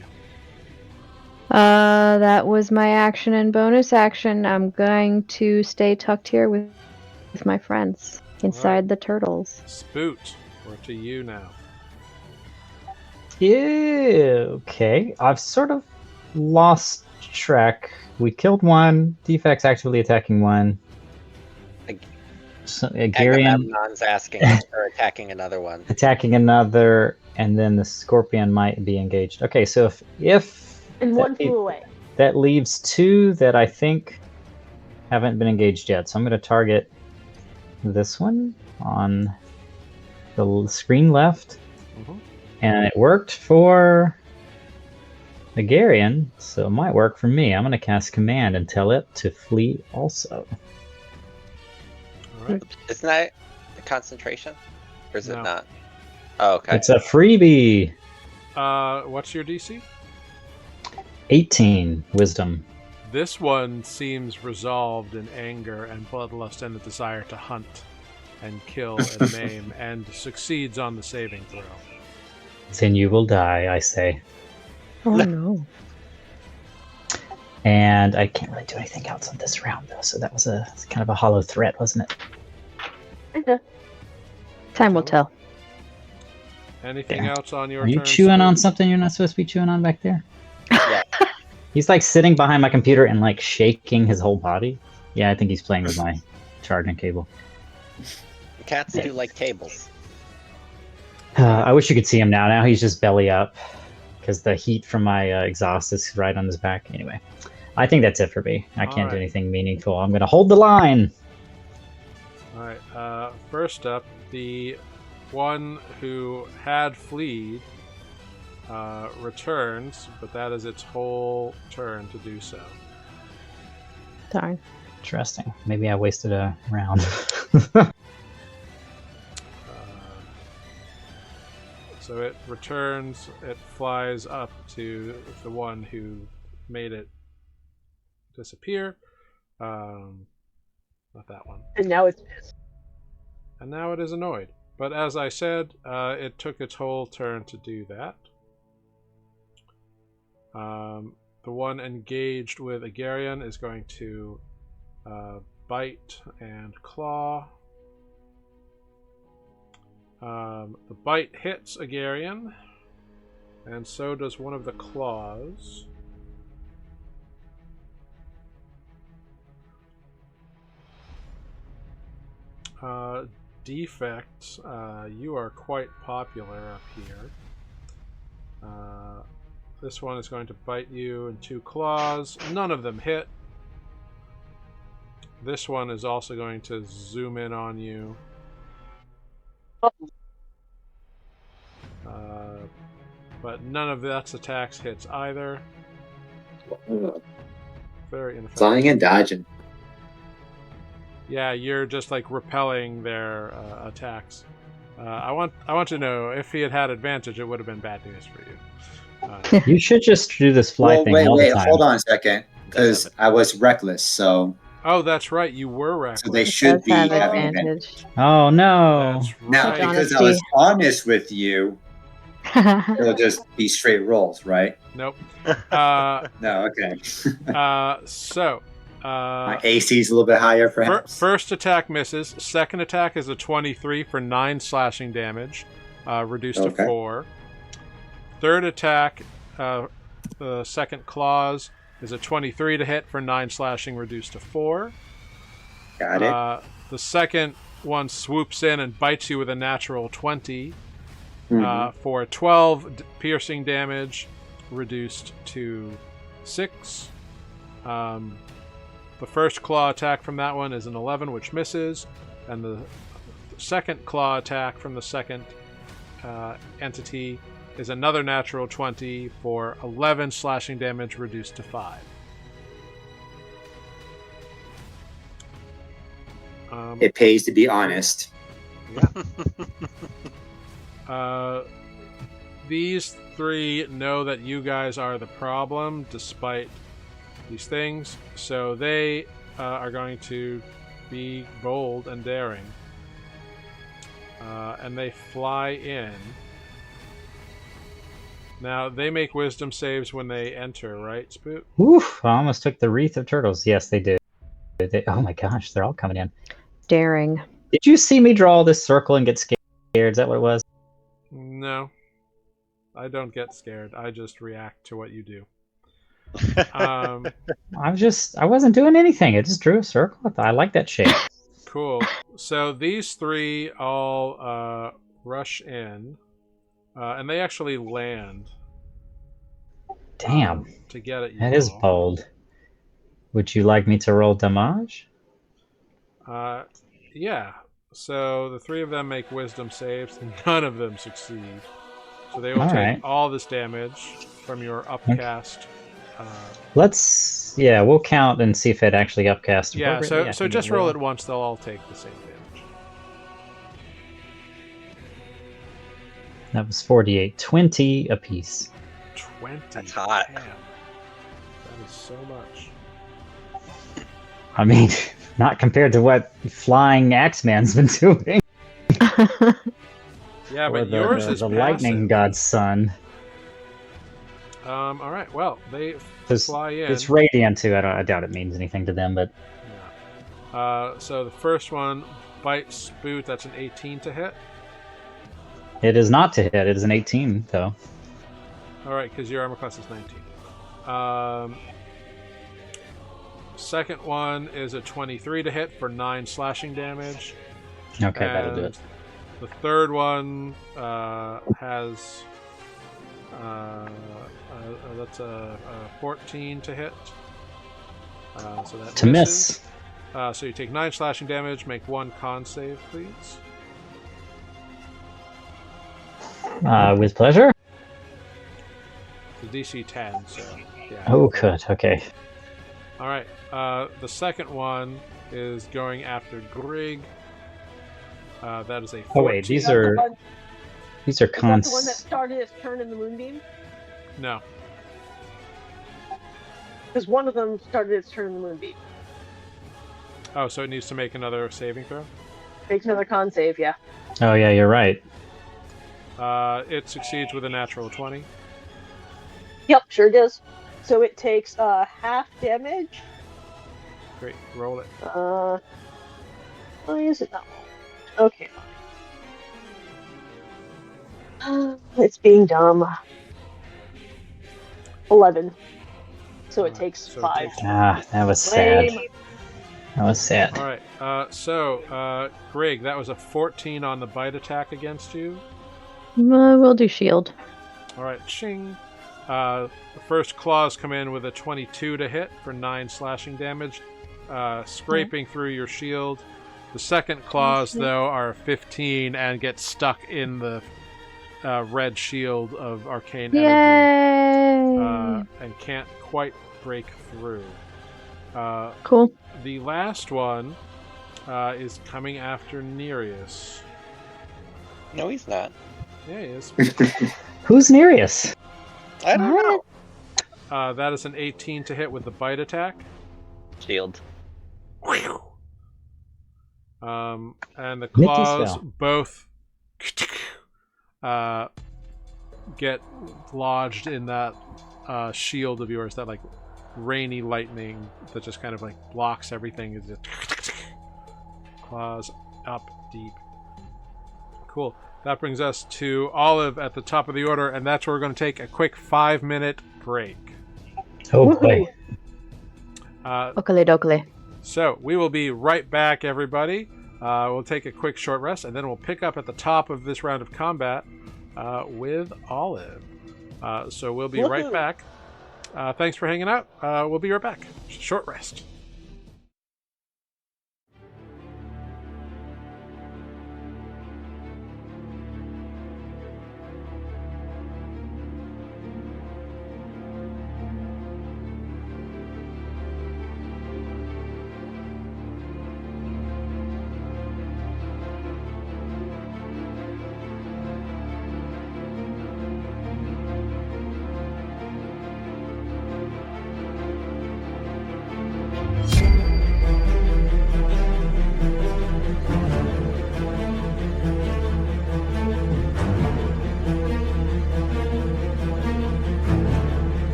That was my action and bonus action. I'm going to stay tucked here with my friends inside the turtles. Spoot. We're to you now. Yeah, okay. I've sort of lost track. We killed one. Defect's actively attacking one. So, Garion Agamemnon's asking or attacking another one. attacking another, and then the scorpion might be engaged. Okay, so if And that one leaves- flew away. that leaves two that I think haven't been engaged yet. So I'm going to target this one on the screen left. Mhm. And it worked for the Garion, so it might work for me. I'm going to cast Command and tell it to flee also. All right. Isn't that the concentration? Or is No. it not? Oh, okay. It's a freebie. What's your DC? 18 Wisdom. This one seems resolved in anger and bloodlust and a desire to hunt and kill and maim, and succeeds on the saving throw. Then you will die, I say. Oh no. And I can't really do anything else on this round, though, so that was kind of a hollow threat, wasn't it? Time will tell. Anything Yeah. else on your Are you turn? chewing on Spoot? something you're not supposed to be chewing on back there? Yeah. He's like sitting behind my computer and like shaking his whole body. Yeah, I think he's playing with my charging cable. Cats do like tables. I wish you could see him now. Now he's just belly up because the heat from my exhaust is right on his back. Anyway, I think that's it for me. I can't do Alright. anything meaningful. I'm going to hold the line. All right. First up, the one who had fleed returns, but that is its whole turn to do so. Darn. Interesting. Maybe I wasted a round. So it returns, it flies up to the one who made it disappear. Not that one. And now it's pissed. And now it is annoyed. But as I said, it took its whole turn to do that. The one engaged with Agarion is going to bite and claw. The bite hits Agarion, and so does one of the claws. Defect, you are quite popular up here. This one is going to bite you in 2 claws. None of them hit, This one is also going to zoom in on you. But none of that's attacks hits either. Very ineffective. Flying and dodging. Yeah, you're just like repelling their attacks. I want to know if he had advantage, it would have been bad news for you. You should just do this fly Well, thing wait, all the time. hold on a second, because I was reckless, so Oh, that's right, you were reckless. so they should Does be have having advantage. Oh no! That's Now, right. because I was honest with you, That's it'll just be straight rolls, right? Nope. No, okay. So. My AC's a little bit higher, perhaps. First attack misses. Second attack is a 23 for 9 slashing damage, reduced to 4. Third attack, the second claws, is a 23 to hit for 9 slashing, reduced to 4. Got it. The second one swoops in and bites you with a natural 20 for 12 piercing damage, reduced to 6. The first claw attack from that one is an 11, which misses, and the second claw attack from the second entity is another natural 20 for 11 slashing damage, reduced to 5. It pays to be honest. These three know that you guys are the problem, despite these things, so they are going to be bold and daring, and they fly in. Now they make wisdom saves when they enter, right, Spoot? Oof! I almost took the wreath of turtles. Yes, they did. Oh my gosh, they're all coming in. Daring. Did you see me draw this circle and get scared? Is that what it was? No, I don't get scared. I just react to what you do. I wasn't doing anything. I just drew a circle. I like that shape. Cool. So these three all rush in, and they actually land. Damn. To get at you. That is all. bold. Would you like me to roll damage? Yeah. So the three of them make wisdom saves, and none of them succeed. So they will take all this damage from your upcast. We'll count and see if it actually upcasts. Yeah, so just roll it once, they'll all take the same damage. That was 48. 20 apiece. 20. That's hot. Damn. That is so much. I mean, not compared to what Flying Axeman's been doing. Yeah, or but yours is the passive. lightning god's son. All right. Well, they fly in. It's radiant too. I doubt it means anything to them, but. Yeah. So the first one bites Spoot. That's an 18 to hit. It is not to hit. It is an 18 though. All right, because your armor class is 19. Second one is a 23 to hit for 9 slashing damage. Okay, that'll do it. The third one has that's a 14 to hit. So that to misses. miss. So you take 9 slashing damage. Make 1 con save, please. With pleasure. The DC 10. So yeah. Oh, good. Okay. All right. The second one is going after Grig. That is a 14. Oh wait, these are cons. Is that the one that started its turn in the moonbeam? No. Because one of them started its turn in the moonbeam. Oh, so it needs to make another saving throw? Makes another con save, yeah. Oh yeah, you're right. It succeeds with a natural 20. Yep, sure does. So it takes half damage. Great, roll it. Why is it not? Okay, fine. It's being dumb. 11. So it takes 5. That was sad. That was sad. All right. Grig, that was a 14 on the bite attack against you. We'll do shield. All right, ching. The first claws come in with a 22 to hit for 9 slashing damage. scraping through your shield. The second claws, though, are 15 and get stuck in the red shield of arcane energy Yay! and can't quite break through. Cool. The last one is coming after Nereus. No, he's not. Yeah, he is. Who's Nereus? I don't know. That is an 18 to hit with the bite attack. Shield. And the Mickey claws spell. both get lodged in that shield of yours, that like rainy lightning that just kind of like blocks everything. Is just claws up deep. Cool. That brings us to Olive at the top of the order, and that's where we're going to take a quick 5-minute break. Oh boy. Okale dokale. So we will be right back, everybody. We'll take a quick short rest, and then we'll pick up at the top of this round of combat with Olive. So we'll be right back. Thanks for hanging out. We'll be right back. Short rest.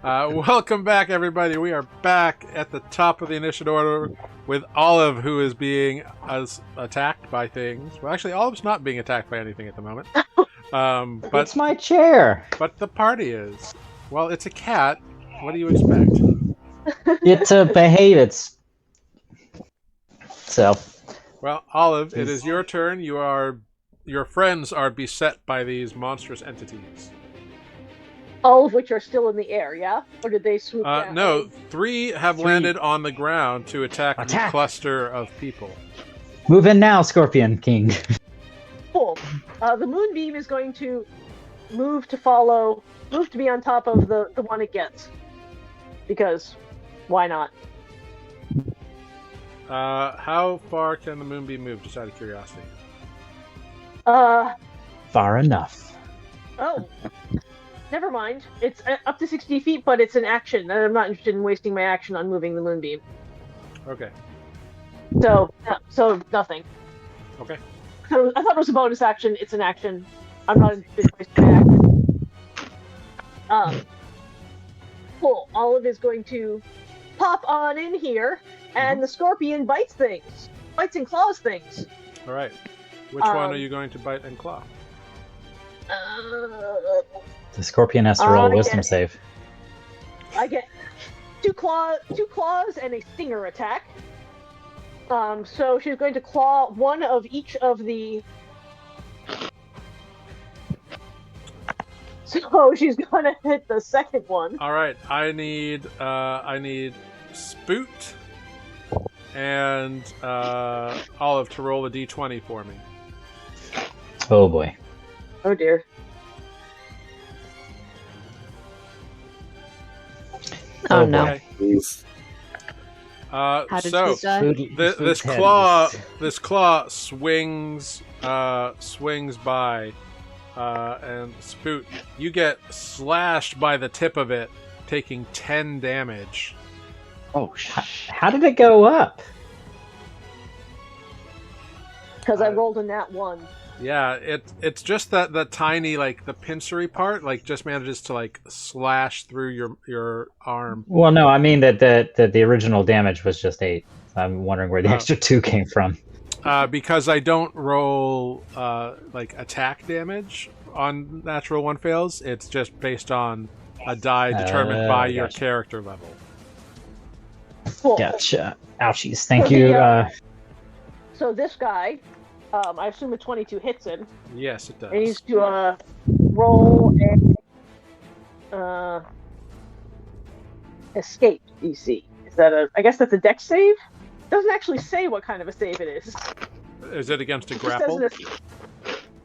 Welcome back, everybody. We are back at the top of the initiative order with Olive, who is being attacked by things. Well, actually, Olive's not being attacked by anything at the moment. But It's my chair. But the party is. Well, it's a cat. What do you expect? It to behave itself. Well, Olive, it is your turn. Your friends are beset by these monstrous entities. All of which are still in the air, yeah? Or did they swoop down? No, 3 have landed on the ground to attack the cluster of people. Move in now, Scorpion King. Cool. The moonbeam is going to move to be on top of the one it gets. Because, why not? How far can the moonbeam move, just out of curiosity? Far enough. Oh. Never mind. It's up to 60 feet, but it's an action, and I'm not interested in wasting my action on moving the moonbeam. Okay. So nothing. Okay. I thought it was a bonus action. It's an action. I'm not interested in wasting my action. Cool. Olive is going to pop on in here, and the scorpion bites and claws things. All right. Which one are you going to bite and claw? The Scorpion has to roll a wisdom save. I get two claws and a stinger attack. So she's going to claw one of each of the. So she's gonna hit the second one. All right. I need Spoot and Olive to roll a d20 for me. Oh boy. Oh dear. Oh no. Okay. How did So this die? this claw swings by, and Spoot, you get slashed by the tip of it, taking 10 damage. Oh, How did it go up? Because I rolled a nat 1. Yeah, it's just that the tiny, like, the pincery part, like, just manages to, like, slash through your arm. Well, no, I mean that the original damage was just 8. I'm wondering where the extra 2 came from. Because I don't roll like attack damage on natural 1 fails. It's just based on a die determined by your gotcha. character level. Cool. Gotcha. Ouchies. Thank you. So this guy, I assume a 22 hits him. Yes, it does. He needs to roll a escape DC. Is that I guess that's a dex save? Doesn't actually say what kind of a save it is. Is it against a It just grapple? says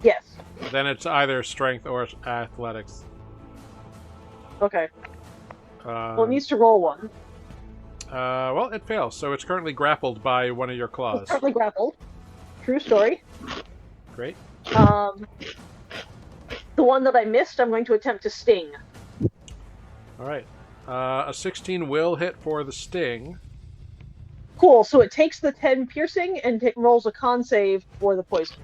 yes. Then it's either strength or athletics. Okay. Well, it needs to roll one. Well, it fails, so it's currently grappled by one of your It's claws. currently grappled. True story. Great. The one that I missed, I'm going to attempt to sting. All right. A 16 will hit for the sting. Cool. So it takes the 10 piercing and it rolls a con save for the poison.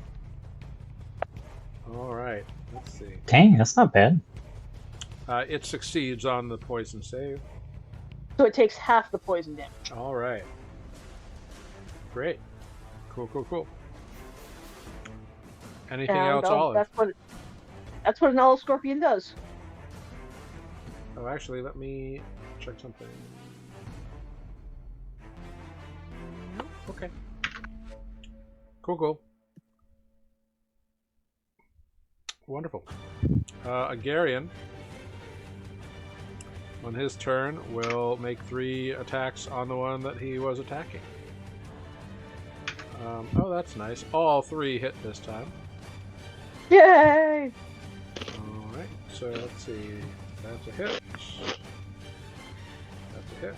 All right. Let's see. Dang, that's not bad. It succeeds on the poison save. So it takes half the poison damage. All right. Great. Cool. Anything else, Olive? That's what an olive scorpion does. Oh, actually, let me check something. Okay. Cool. Wonderful. Agarian, on his turn, will make 3 attacks on the one that he was attacking. Oh, that's nice. All 3 hit this time. Yay! Alright, so let's see. That's a hit. That's a hit.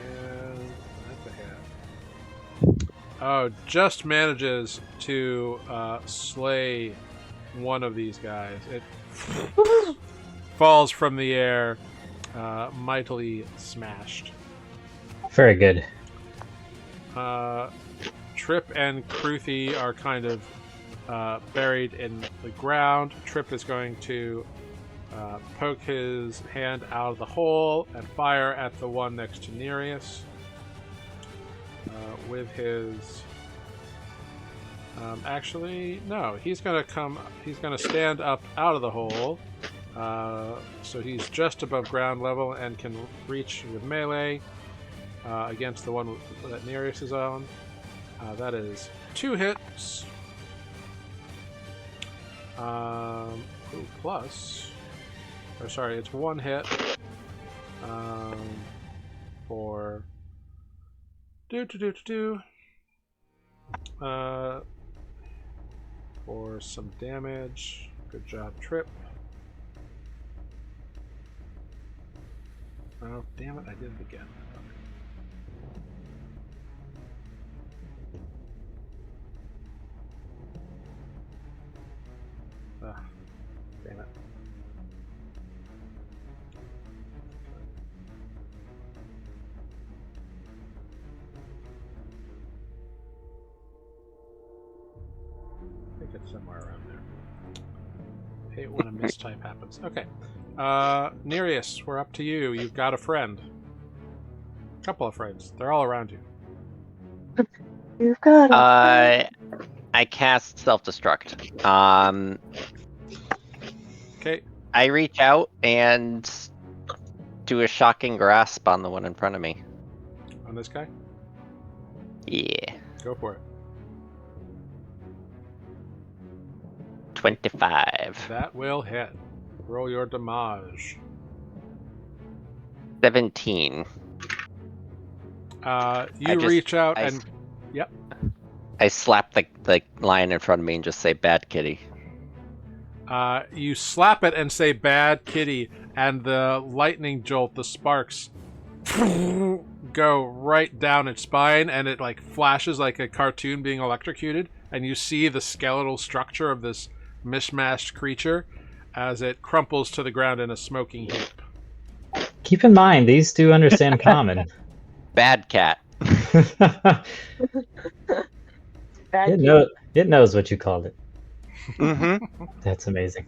And that's a hit. Oh, just manages to slay one of these guys. It falls from the air, mightily smashed. Very good. Trip and Kruthi are kind of buried in the ground. Trip is going to poke his hand out of the hole and fire at the one next to Nereus with his. Actually, no. He's gonna stand up out of the hole, so he's just above ground level and can reach with melee against the one that Nereus is on. That is 2 hits. Plus. Or sorry, it's 1 hit. For. For some damage. Good job, Trip. Oh, damn it, I did it again. Ah, damn it. I think it's somewhere around there. Hate when a mistype happens. Okay. Nereus, we're up to you. You've got a friend. A couple of friends. They're all around you. You've got it. I cast self-destruct. Okay. I reach out and do a shocking grasp on the one in front of me. On this guy? Yeah. Go for it. 25. That will hit. Roll your damage. 17. You reach out and... Yep. I slap the lion in front of me and just say, "Bad kitty." You slap it and say, "Bad kitty," and the lightning jolt, the sparks, go right down its spine, and it like flashes like a cartoon being electrocuted, and you see the skeletal structure of this mishmashed creature as it crumples to the ground in a smoking heap. Keep in mind, these do understand common. Bad cat. It knows what you called it. Mm-hmm. That's amazing.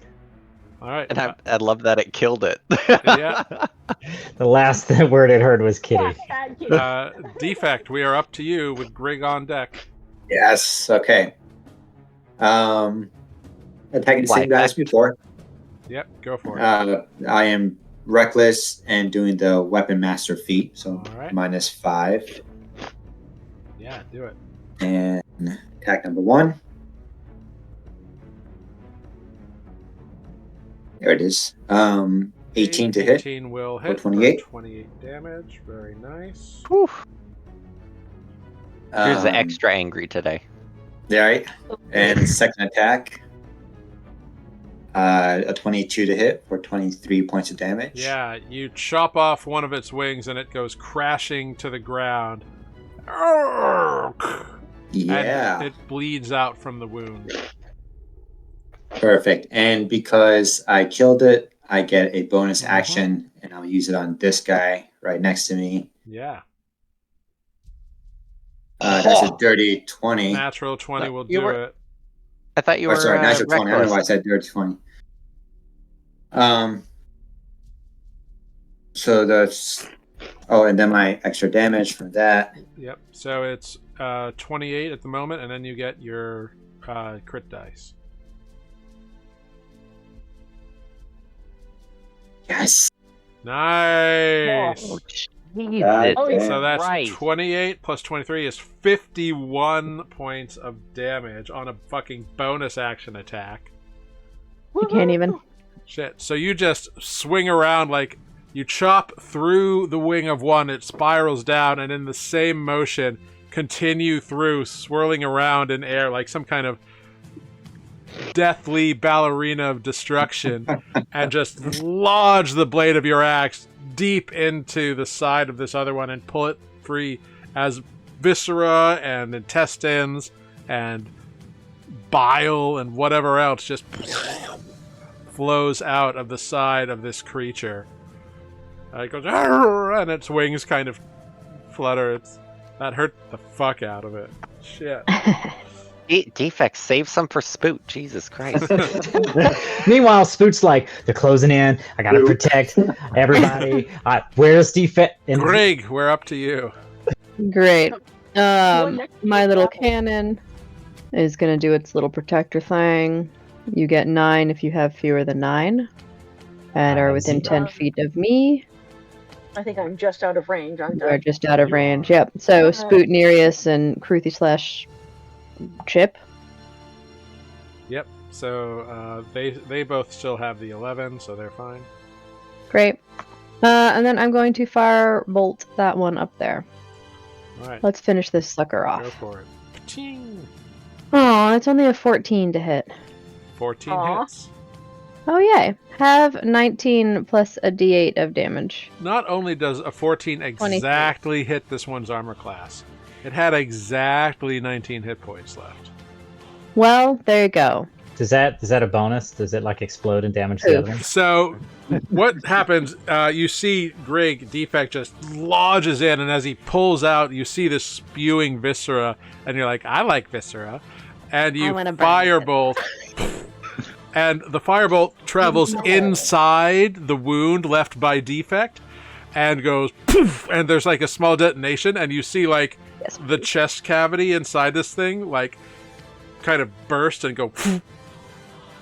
All right. And I love that it killed it. Yeah. The last word it heard was kitty. Defect, we are up to you with Grig on deck. Yes. Okay. Attacking the same guy as before. Yep, go for it. I am reckless and doing the weapon master feat, so All right. -5. Yeah, do it. And attack number 1. There it is. 18 to hit. 18 will hit. 28. 28 damage. Very nice. Here's the extra angry today. Yeah, right. And second attack. A 22 to hit for 23 points of damage. Yeah, you chop off one of its wings and it goes crashing to the ground. Yeah. And it bleeds out from the wound. Perfect. And because I killed it, I get a bonus action, and I'll use it on this guy right next to me. Yeah. That's a dirty 20. Natural 20 will You do were- it. I thought you were Sorry, natural 20. I don't know why I reckless. said dirty 20. So that's... Oh, and then my extra damage from that. Yep. So it's 28 at the moment, and then you get your crit dice. Yes. Nice. Oh, Jesus. Oh, yeah. So that's Christ. 28 plus 23 is 51 points of damage on a fucking bonus action attack. You can't even. Shit. So you just swing around like you chop through the wing of one, it spirals down, and in the same motion continue through, swirling around in air like some kind of deathly ballerina of destruction, and just lodge the blade of your axe deep into the side of this other one and pull it free as viscera and intestines and bile and whatever else just flows out of the side of this creature. It goes, "Arr!" and its wings kind of flutter. That hurt the fuck out of it. Shit. Defect, save some for Spoot. Jesus Christ. Meanwhile, Spoot's like, they're closing in. I gotta protect everybody. Where's defect? Greg, we're up to you. Great. next to My the little apple. cannon is gonna do its little protector thing. You get 9 if you have fewer than 9, and are within 10 feet of me. I think I'm just out of range, aren't We're I? just out of You range. are. Yep. So Alright. Spoot, Nereus, and Kruthi / Chip. Yep. So they both still have the 11, so they're fine. Great. And then I'm going to fire bolt that one up there. All right. Let's finish this sucker Go off. for it. Paching! Oh, it's only a 14 to hit. 14 Aw. hits. Oh yay! Have 19 plus a d8 of damage. Not only does a 14 exactly hit this one's armor class, it had exactly 19 hit points left. Well, there you go. Is that a bonus? Does it like explode and damage the other one? So, what happens? You see Greg Defect just lodges in, and as he pulls out, you see this spewing viscera, and you're like, "I like viscera," and I you wanna burn firebolt, and the firebolt travels inside the wound left by Defect, and goes poof, and there's like a small detonation, and you see like Yes. the chest cavity inside this thing, like kind of burst and go. Poof,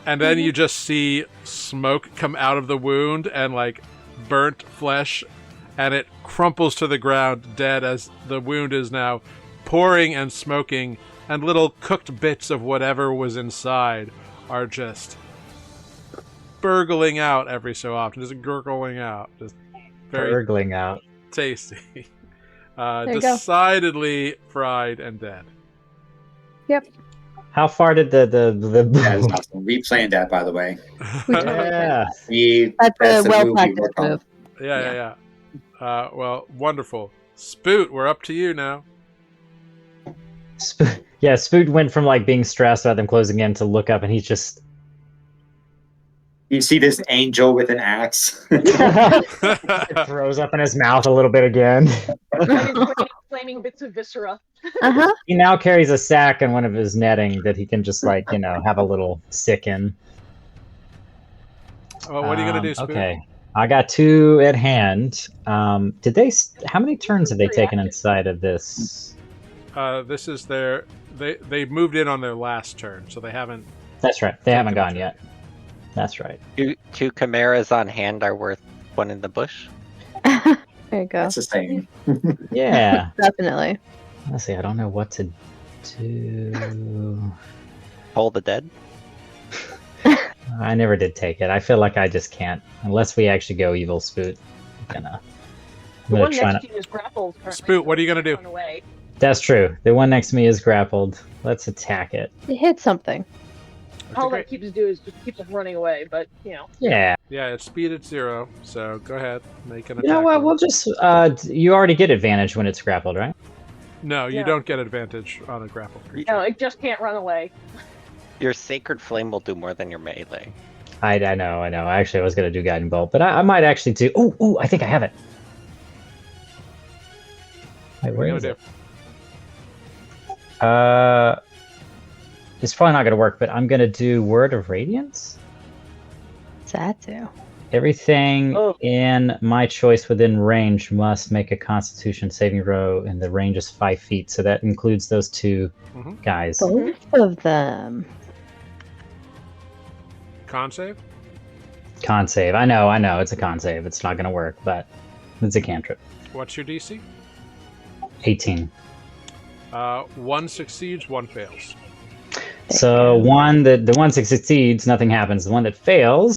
and then you just see smoke come out of the wound and like burnt flesh, and it crumples to the ground dead as the wound is now pouring and smoking, and little cooked bits of whatever was inside are just burgling out every so often, just gurgling out, just very Gurgling out. tasty. you go. Decidedly fried and dead. Yep. How far did the That is awesome. We planned that, by the way. yeah. That's a the well move we practiced worked on. move. Yeah. Well, wonderful. Spoot, we're up to you now. Spoot went from like being stressed about them closing in to look up, and he's just You see this angel with an axe. it throws up in his mouth a little bit again. Flaming bits of viscera. Uh-huh. He now carries a sack in one of his netting that he can just like have a little sick in. Oh, what are you gonna do, Spoot? Okay, I got 2 at hand. Did they? How many turns have they taken inside of this? This is their. They moved in on their last turn, so they haven't. That's right. They haven't gone yet. That's right. Two chimeras on hand are worth one in the bush. There you go. That's the same. Yeah. Definitely. Let's see. I don't know what to do. Hold the dead. I never did take it. I feel like I just can't unless we actually go evil Spoot. I'm The gonna one try next not. to you is grappled. currently, Spoot, what are you gonna so do? run away. That's true. The one next to me is grappled. Let's attack it. It hit something. All Okay, that keeps do is just keeps us running away, but Yeah. Yeah, it's speed at 0, so go ahead, make an attack. You know what? roll. We'll just. You already get advantage when it's grappled, right? No, you No. don't get advantage on a grapple creature. no, it just can't run away. Your sacred flame will do more than your melee. I know. Actually, I was gonna do guiding bolt, but I might actually do. Oh! I think I have it. Wait, What are where you is gonna it? It's probably not gonna work, but I'm gonna do Word of Radiance. What's that do? Everything Oh. in my choice within range must make a Constitution saving throw, and the range is 5 feet, so that includes those 2 Mhm. guys. Both of them. Con save? Con save. I know. It's a con save. It's not gonna work, but it's a cantrip. What's your DC? 18. 1 succeeds, 1 fails. So the one that succeeds, nothing happens. The one that fails,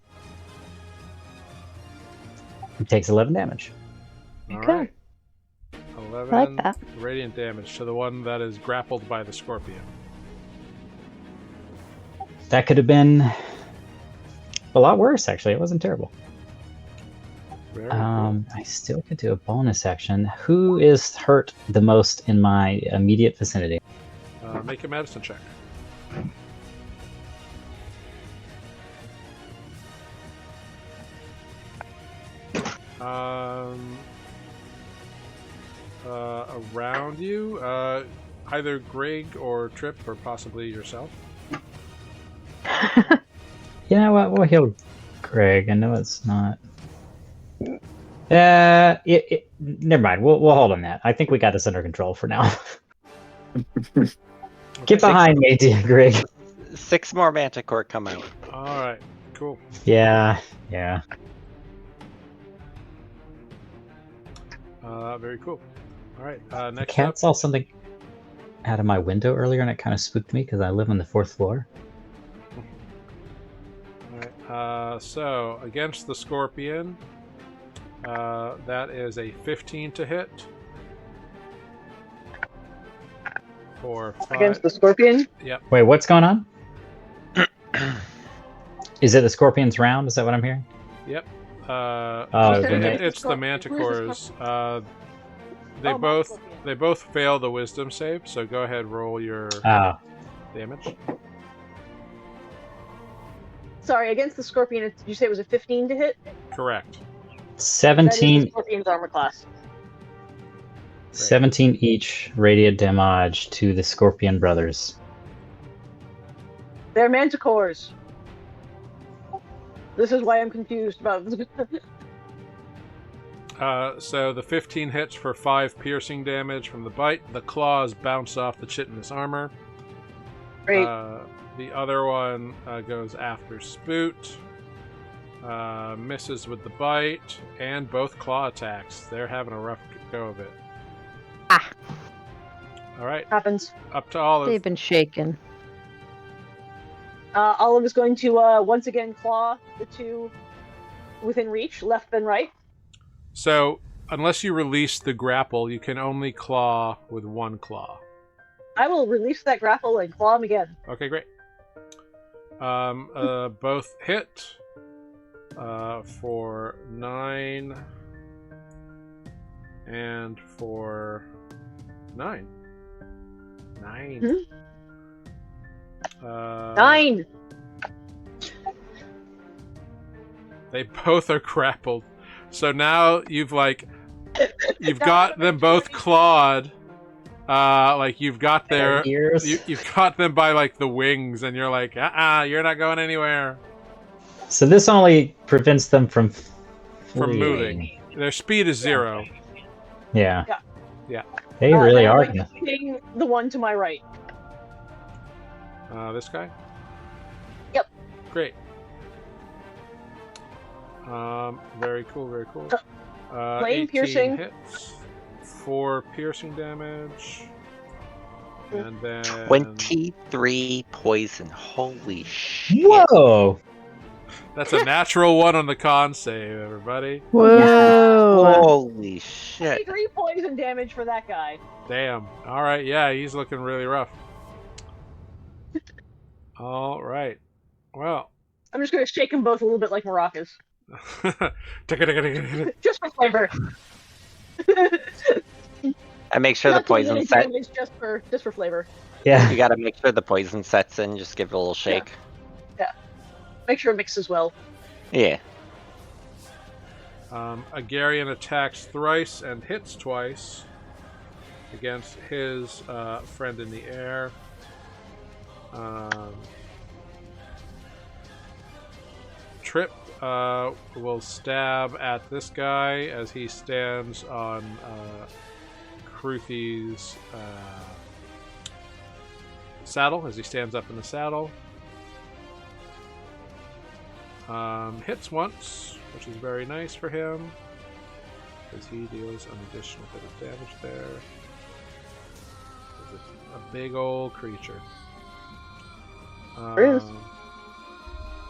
it takes 11 damage. All Okay. right. 11 I like that. radiant damage to the one that is grappled by the scorpion. That could have been a lot worse, actually. It wasn't terrible. Very cool. I still could do a bonus action. Who is hurt the most in my immediate vicinity? Make a medicine check. Around you, either Greg or Trip or possibly yourself. You know what? We'll heal Greg. I know it's not. Never mind. We'll hold on that. I think we got this under control for now. Get behind me, dear Greg. 6 more Manticore come out. All right, cool. Yeah. Very cool. All right, next Cat up. saw something out of my window earlier, and it kind of spooked me because I live on the 4th floor. All right, so against the Scorpion, that is a 15 to hit. For 5. Against the Scorpion? Yep. Wait, what's going on? Is it the Scorpion's round? Is that what I'm hearing? Yep. Then It's the Manticores. They my both Scorpion. fail the Wisdom save, so go ahead, roll your damage. Sorry, against the Scorpion, did you say it was a 15 to hit? Correct. That is 17. the Scorpion's armor class. 17 each radiant damage to the Scorpion brothers. They're Manticores. This is why I'm confused about this. So the 15 hits for 5 piercing damage from the bite. The claws bounce off the chitinous armor. Great. The other one goes after Spoot. Misses with the bite and both claw attacks. They're having a rough go of it. All right, Happens. up to Olive. They've been shaken. Olive is going to once again claw the two within reach, left and right. So, unless you release the grapple, you can only claw with one claw. I will release that grapple and claw him again. Okay, great. Both hit for 9 and for 9. 9. 9! They both are grappled. So now you've got them both clawed. You've got their ears. You've got them by like the wings, and you're like, you're not going anywhere. So this only prevents them from From moving. Their speed is 0. Yeah. Yeah. They really I'm are. hitting the one to my right. This guy? Yep. Great. Very cool, very cool. Flame 18 piercing. hits. 4 piercing damage. And then 23 poison. Holy shit. Whoa! that's a natural 1 on the con save, everybody. Whoa! Holy shit. 3 poison damage for that guy. Damn. Alright, yeah, he's looking really rough. Alright. Well. I'm just going to shake them both a little bit like maracas. Just for flavor. And make sure the Not to do poison any set. damage, just for flavor. Yeah. You gotta make sure the poison sets in. Just give it a little shake. Make sure it mixes well. Yeah. Agarian attacks thrice and hits twice against his friend in the air. Trip will stab at this guy as he stands on Kruthi's saddle, as he stands up in the saddle. Hits once, which is very nice for him, because he deals an additional bit of damage there. It's a big old creature. Bruce.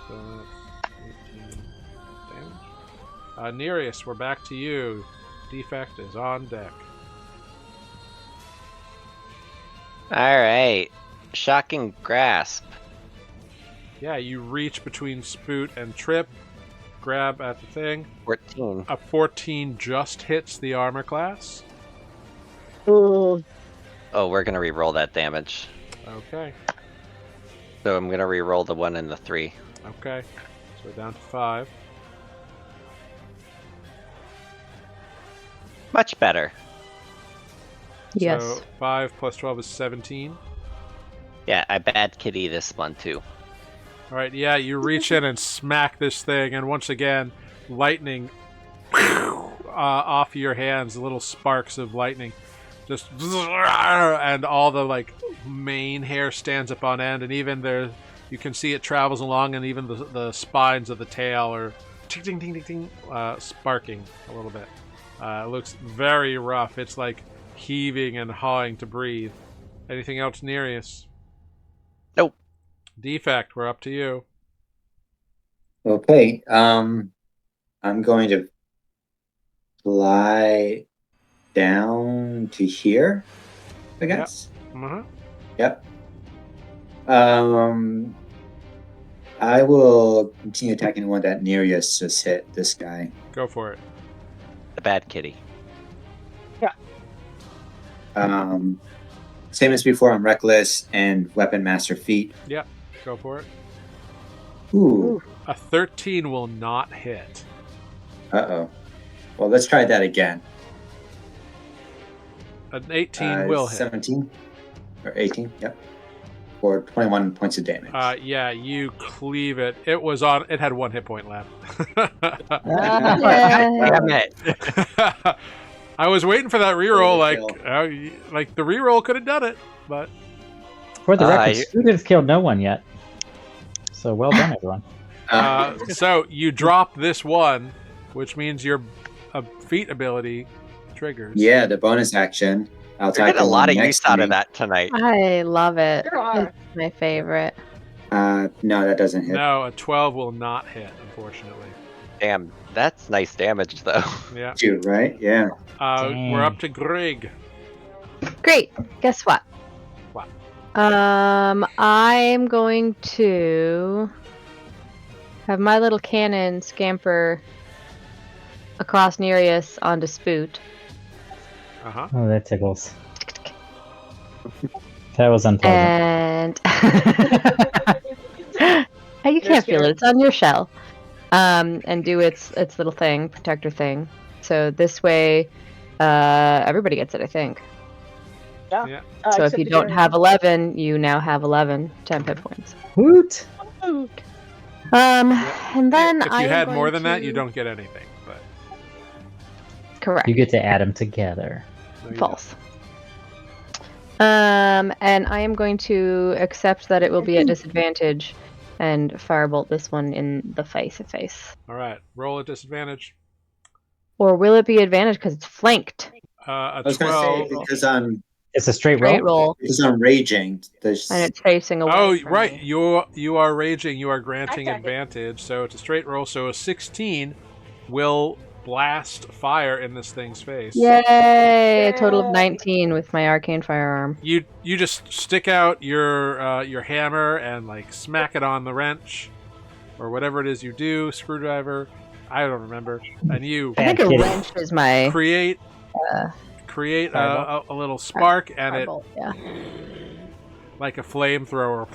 So that's 18 damage. Nereus, we're back to you. Defect is on deck. Alright. Shocking grasp. Yeah, you reach between Spoot and Trip, grab at the thing. 14. A 14 just hits the armor class. Ooh. Oh, we're gonna re-roll that damage. Okay, So I'm gonna re-roll the 1 and the 3. okay. So down to 5. Much better. Yes. So 5 plus 12 is 17. Yeah, I bad kitty this one too. All right, yeah, you reach in and smack this thing, and once again, lightning off your hands, little sparks of lightning, just and all the like mane hair stands up on end, and even there, you can see it travels along, and even the spines of the tail are ting ting ting ting ting, sparking a little bit. It looks very rough. It's like heaving and hawing to breathe. Anything else, Nereus? Nope. Defect, we're up to you. Okay. I'm going to fly down to here, I guess. Uh-huh. Yep. I will continue attacking the one that Nereus just hit, this guy. Go for it. The bad kitty. Same as before, I'm reckless and weapon master feat. Yeah, go for it. Ooh. A 13 will not hit. Uh-oh. Well, let's try that again. An 18 will hit. 17 or 18, yep. For 21 points of damage. Yeah, you cleave it. It had 1 hit point left. Damn it. I was waiting for that reroll. Overkill. Like the reroll could have done it, but For the record, Scoot has killed no one yet. So well done, everyone. so you drop this one, which means your feat ability triggers. Yeah, the bonus action. I'll We're getting a lot of use out of that. that tonight. I love it. There are. It's my favorite. No, that doesn't hit. No, a 12 will not hit, unfortunately. Damn, that's nice damage though. Yeah. You, right? Yeah. We're up to Greg. Great. Guess what? What? I'm going to have my little cannon scamper across Nereus onto Spoot. Uh-huh. Oh, that tickles. That was unpleasant. And you can't feel it. It's on your shell. And do its little thing, protector thing. So this way, everybody gets it, I think. Yeah. So if you don't have 11, you now have 11 temp hit points. Woot! And then If you I had more than that, you don't get anything. But Correct. You get to add them together. no, you False. And I am going to accept that it will be at disadvantage and firebolt this one in the face. don't. All right. Roll at disadvantage. Or will it be advantage because it's flanked? A I was going to 12. say, because I'm It's a straight Straight roll. roll, Because I'm raging. There's... and it's facing away. Oh, from right. me. You are raging. You are granting I got it. advantage. So it's a straight roll. So a 16 will blast fire in this thing's face. Yay! A total of Yay. 19 with my arcane firearm. You just stick out your hammer and like smack it on the wrench or whatever it is you do, screwdriver. I don't remember. And you I think Bad a kitty. wrench is my create Firebolt. a little spark and firebolt. Yeah. like a flamethrower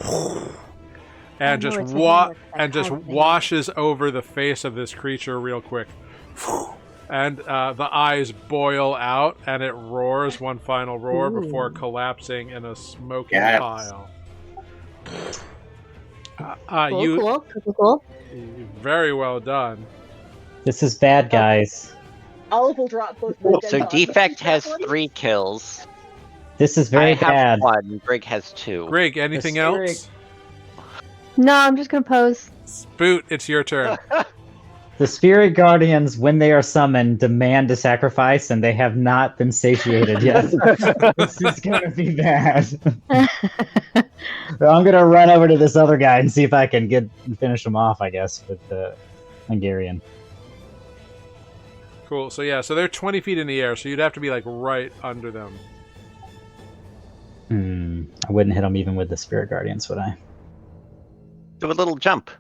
and know just it's a hammer, it's like hard thing. washes over the face of this creature real quick. And the eyes boil out and it roars one final roar Ooh. before collapsing in a smoking Yes. pile. Cool. Very well done. This is bad, guys. Olive will drop both my dead So bodies. Defect has That one? 3 kills. This is very I have bad. 1. Greg has 2. Greg, anything Spirit- else? No, I'm just gonna pose. Spoot, it's your turn. The spirit guardians, when they are summoned, demand a sacrifice, and they have not been satiated yet. This is gonna be bad. I'm gonna run over to this other guy and see if I can finish him off. I guess with the Hungarian. Cool. So yeah, so they're 20 feet in the air, so you'd have to be like right under them. I wouldn't hit him even with the spirit guardians, would I? Do a little jump.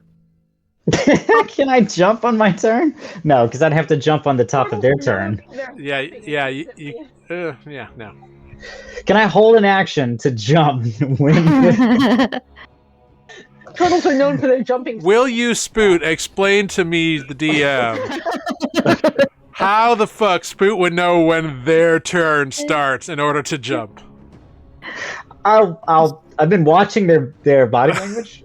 Can I jump on my turn? No, because I'd have to jump on the top of their turn. Yeah, yeah, no. Can I hold an action to jump when? Turtles are known for their jumping. Will you, Spoot, explain to me the DM How the fuck Spoot would know when their turn starts in order to jump? I've been watching their body language.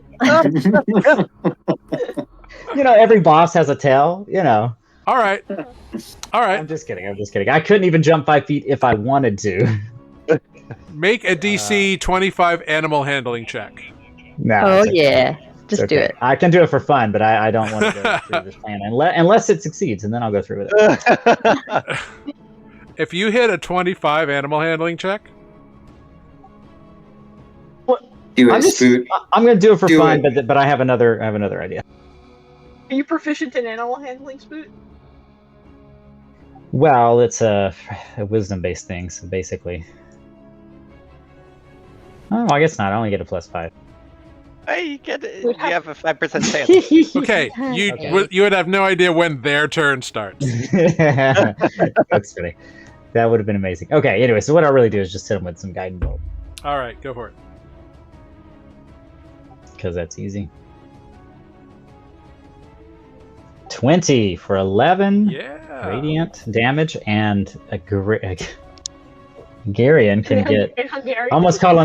Every boss has a tail. All right. I'm just kidding. I couldn't even jump 5 feet if I wanted to. Make a DC 25 animal handling check. No. Oh it's okay. yeah, just It's do okay. it. I can do it for fun, but I don't want to go through this plan unless it succeeds, and then I'll go through with it. If you hit a 25 animal handling check, Do I'm it, Spoot. I'm going to do it for Do fun, it. but I have another idea. Are you proficient in animal handling, Spoot? Well, it's a wisdom-based thing, so basically. Oh, I guess not. I only get a +5. Hey, you have a 5% chance. okay, Okay. you would have no idea when their turn starts. That's funny. That would have been amazing. Okay, anyway, so what I'll really do is just hit him with some guiding bolt, All right, go for it. because that's easy. 20 for 11 Yeah. radiant damage, and Garian can get. In Hungarian. I almost called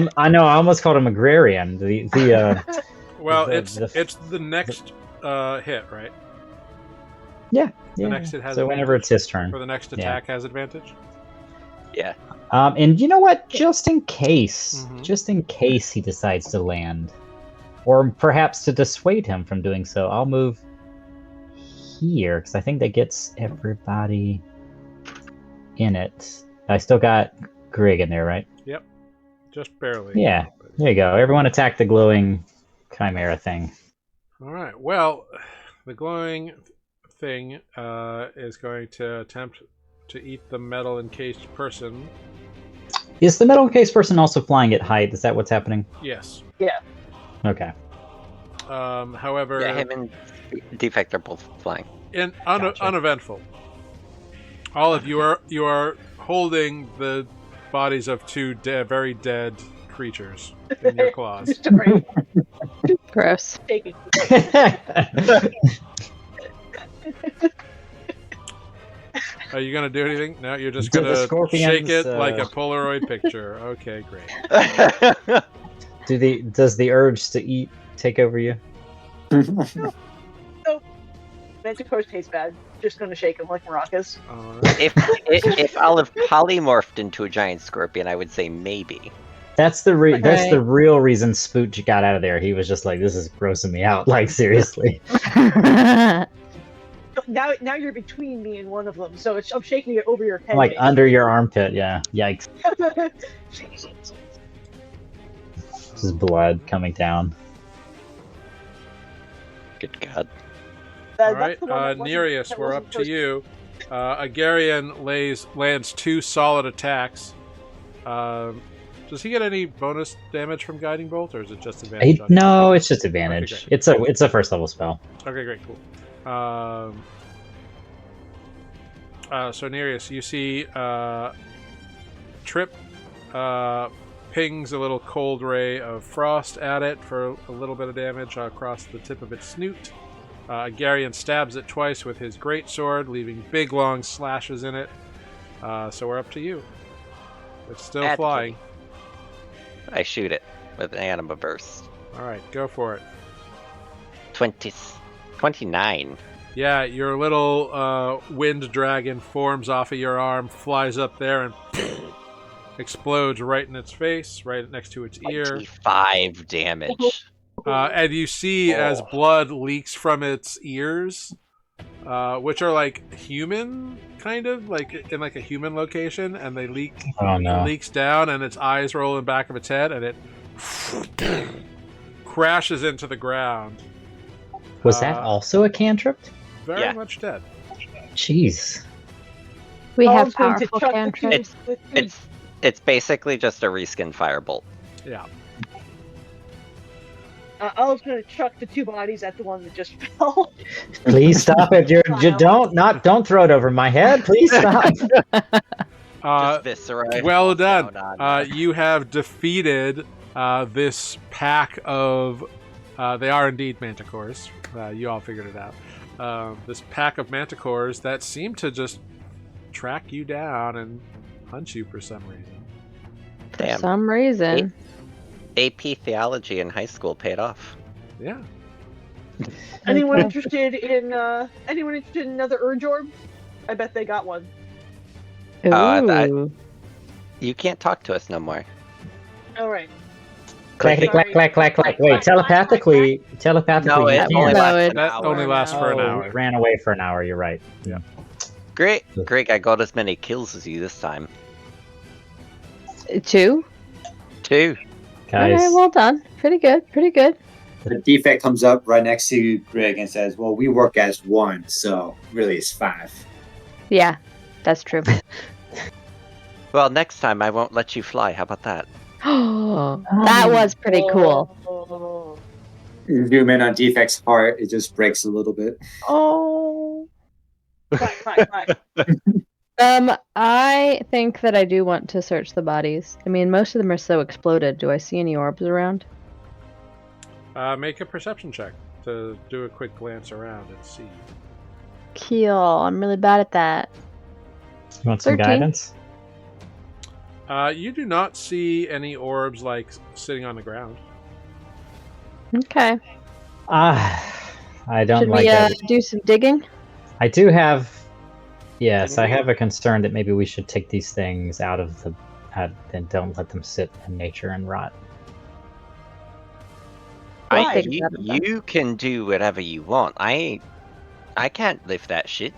him agrarian. Well, the- it's the next hit, right? Yeah. next it has so whenever advantage. it's his turn. For the next attack has advantage. Yeah. And you know what? Just in case Mhm. he decides to land, or perhaps to dissuade him from doing so, I'll move here because I think that gets everybody in it. I still got Grig in there, right? Just barely. Yeah. There you go. Everyone attack the glowing chimera thing. All right. Well, the glowing thing is going to attempt to eat the metal encased person. Is the metal case person also flying at height? Is that what's happening? Yes. Okay. However, Yeah, him and Defect are both flying. Gotcha. uneventful. All of you are holding the bodies of two very dead creatures in your claws. Just a break. Gross. Take it. Are you gonna do anything? No, you're just Do the gonna scorpions, shake it like a Polaroid picture. Okay, great. Does the urge to eat take over you? Manticores taste bad. Just gonna shake them like maracas. All right. if Olive polymorphed into a giant scorpion, I would say maybe. That's the that's Right. the real reason Spooch got out of there. He was just like, "This is grossing me out." Like seriously. Now you're between me and one of them, so I'm shaking it over your head. Like under your armpit. Yeah. Yikes. This is blood coming down. Good God. All right, Nereus, we're up to you. Agarian lands 2 solid attacks. Does he get any bonus damage from Guiding Bolt, or is it just advantage? on No, it's just advantage. Okay, It's a first level spell. Okay, great, cool. So Nereus, you see Trip pings a little cold ray of frost at it for a little bit of damage across the tip of its snoot. Agarian stabs it twice with his greatsword, leaving big long slashes in it. So we're up to you. It's still Advocate. flying. I shoot it with an anima burst. All right, go for it. 29. Yeah, your little wind dragon forms off of your arm, flies up there, and explodes right in its face, right next to its ear. 25 damage. And you see as blood leaks from its ears, which are like human, kind of like in like a human location, and they leak. Oh It no. leaks down, and its eyes roll in the back of its head, and it crashes into the ground. Was that also a cantrip? Very Yeah. much dead. Jeez. We have Olive's going to powerful chuck the cantrips. It's basically just a reskin firebolt. Yeah. Olive's going to chuck the 2 bodies at the one that just fell. Please stop it. Don't throw it over my head. Please stop. Uh, Just viscera. well done. down on- You have defeated this pack of. They are indeed manticores. You all figured it out. this pack of manticores that seem to just track you down and hunt you for some reason. For Damn. some reason. AP theology in high school paid off. Yeah. Anyone interested in another urge orb? I bet they got one. Ooh. You can't talk to us no more. All right. Clack, clack, clack, clack, clack. Wait, telepathically. No, you it can't. only No, lasts it- an That hour. only lasts for an Oh, hour. it ran away for an hour. You're right. Yeah. Great, I got as many kills as you this time. 2? 2. Guys, Okay, well done. Pretty good. Pretty good. The defect comes up right next to Greg and says, "Well, we work as one, so really it's 5." Yeah, that's true. Well, next time I won't let you fly. How about that? That was pretty cool. Oh. You zoom in on defect's heart, it just breaks a little bit. Oh. Quack. I think that I do want to search the bodies. I mean, most of them are so exploded. Do I see any orbs around? Make a perception check to do a quick glance around and see. Cool. I'm really bad at that. you want some 13. guidance? You do not see any orbs like sitting on the ground. Okay. I don't Should like we that. do some digging? I do have. Yes, Didn't I we- have a concern that maybe we should take these things out of the. And don't let them sit in nature and rot. Why? You can do whatever you want. I can't lift that shit.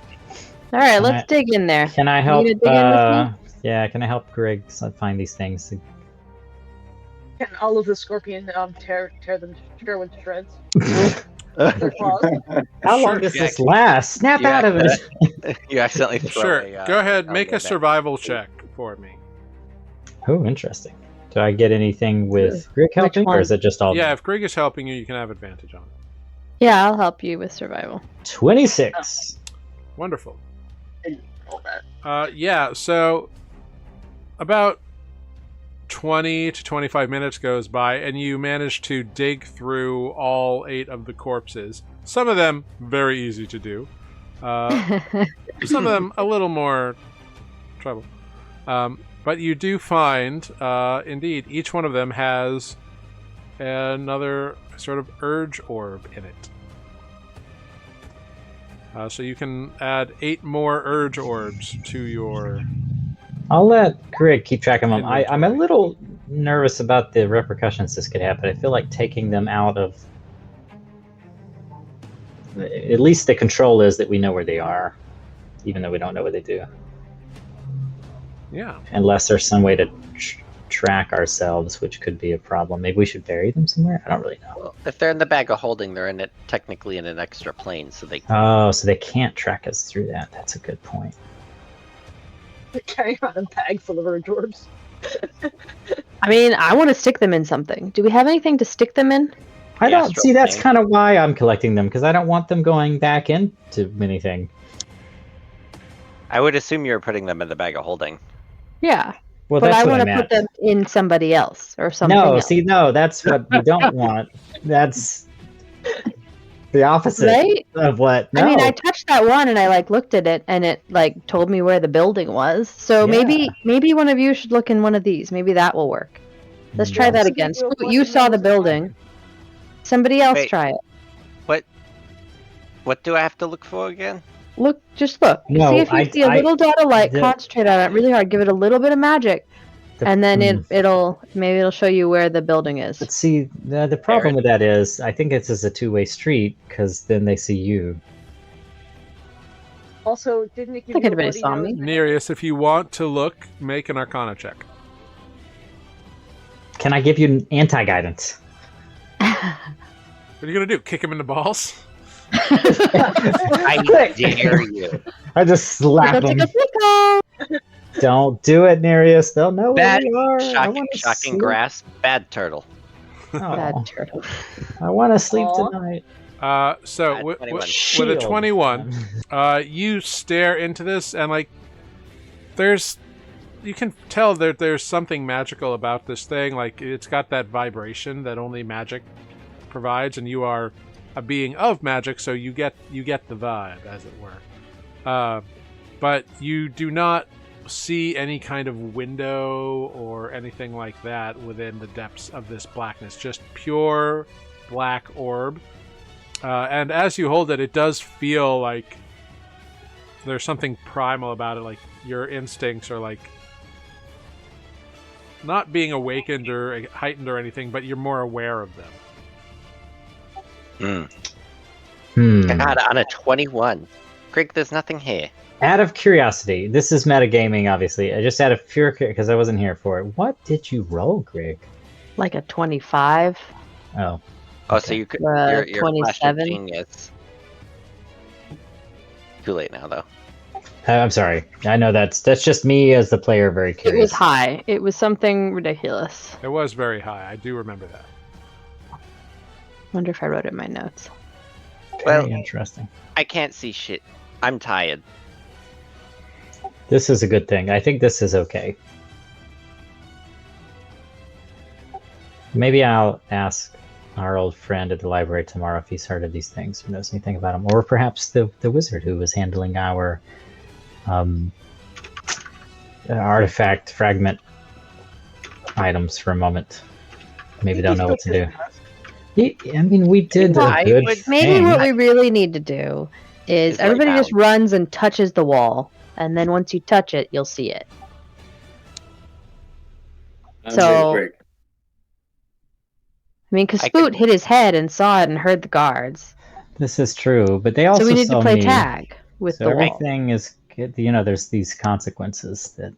All right, Can let's I- dig in there. Can I You help? gonna dig in with Yeah, can I help Greg find these things? Can all of the scorpion tear them to shreds? Their claws? How Sure, long does yeah, this last? Snap yeah, out of it! You accidentally throw Sure. a, Go ahead. a Make a limit. survival check for me. Oh, interesting. Do I get anything with Greg helping, or one? is it just all? Yeah, if Greg is helping you, you can have advantage on it. Yeah, I'll help you with survival. 26. Wonderful. All that. Yeah, so about 20 to 25 minutes goes by, and you manage to dig through all 8 of the corpses. Some of them very easy to do. Some of them a little more trouble. But you do find, indeed, each one of them has another sort of urge orb in it. So you can add 8 more urge orbs to your... I'll let Greg keep track of them. I'm a Inventory. little nervous about the repercussions this could have, but I feel like taking them out of. At least the control is that we know where they are, even though we don't know what they do. Yeah. Unless there's some way to track ourselves, which could be a problem. Maybe we should bury them somewhere? I don't really know. Well, if they're in the bag of holding, they're in it technically in an extra plane, so they. Oh, so they can't track us through that. That's a good point. Carrying around a bag full of urge orbs. I mean, I want to stick them in something. Do we have anything to stick them in? I The don't astral see. That's plane. kind of why I'm collecting them, because I don't want them going back into anything. I would assume you're putting them in the bag of holding. Yeah, Well, but that's I what want I to meant. put them in somebody else or something No, else. see, no, that's what we don't want. That's the opposite Right? of what. No, I mean, I touched that one and I looked at it and it told me where the building was. So Yeah. maybe one of you should look in one of these. Maybe that will work. Let's try that Yeah. again. Speaking of Scoot, you what saw the members of building. Somebody else Wait. try it. What do I have to look for again? Look, just look. No, See if you see a little dot of light. the- Concentrate on it really hard. Give it a little bit of magic, and then it'll show you where the building is. But see, the problem with that is, I think it's a two-way street, because then they see you. Also, didn't it give think you a anybody bloody saw nose? me. Nereus, if you want to look, make an Arcana check. Can I give you anti-guidance? What are you going to do? Kick him in the balls? I Quick. dare you. I just slap Go them. take a pickle. Don't do it, Nereus. They'll know where Bad, we are. I shocking, want to shocking sleep. grass, bad turtle. Bad Oh, turtle. I want to sleep Aw. tonight. So, 21. with a Shield. 21, you stare into this, and you can tell that there's something magical about this thing. Like, it's got that vibration that only magic provides, and you are a being of magic, so you get the vibe, as it were. But you do not see any kind of window or anything like that within the depths of this blackness. Just pure black orb. And as you hold it, it does feel like there's something primal about it. Like your instincts are like not being awakened or heightened or anything, but you're more aware of them. God, on a 21. Greg, there's nothing here. Out of curiosity, this is metagaming, obviously. Just out of pure because I wasn't here for it. What did you roll, Greg? Like a 25. Oh. Oh, so you could. You're flash of 27. genius. Too late now, though. I'm sorry. I know that's just me as the player, very It curious. was high. It was something ridiculous. It was very high. I do remember that. Wonder if I wrote it in my notes. Very interesting. I can't see shit. I'm tired. This is a good thing. I think this is okay. Maybe I'll ask our old friend at the library tomorrow if he's heard of these things or knows anything about them. Or perhaps the wizard who was handling our artifact fragment items for a moment. Maybe don't know what to do. I mean, we did a good Maybe thing. what we really need to do is Is lay everybody just down. runs and touches the wall, and then once you touch it, you'll see it. So- Greg. I mean, because I Spoot hit his head and saw it and heard the guards. This is true, but they also So we need saw to play me. tag with So the wall. everything is, there's these consequences that.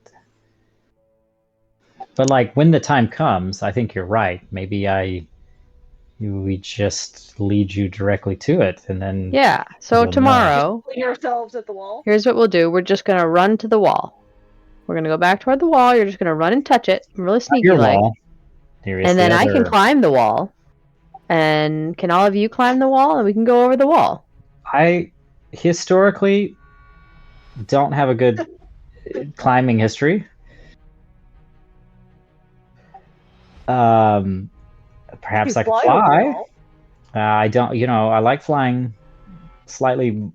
But like when the time comes, I think you're right. Maybe we just lead you directly to it, and then Yeah, so You'll know. tomorrow, Clean ourselves at the wall. here's what we'll do. We're just going to run to the wall. We're going to go back toward the wall. You're just going to run and touch it, really sneaky your like. wall. Here is And the then I can other- climb the wall. And can all of you climb the wall? And we can go over the wall. I historically don't have a good climbing history. Perhaps I You could over the fly. wall. I don't. I like flying slightly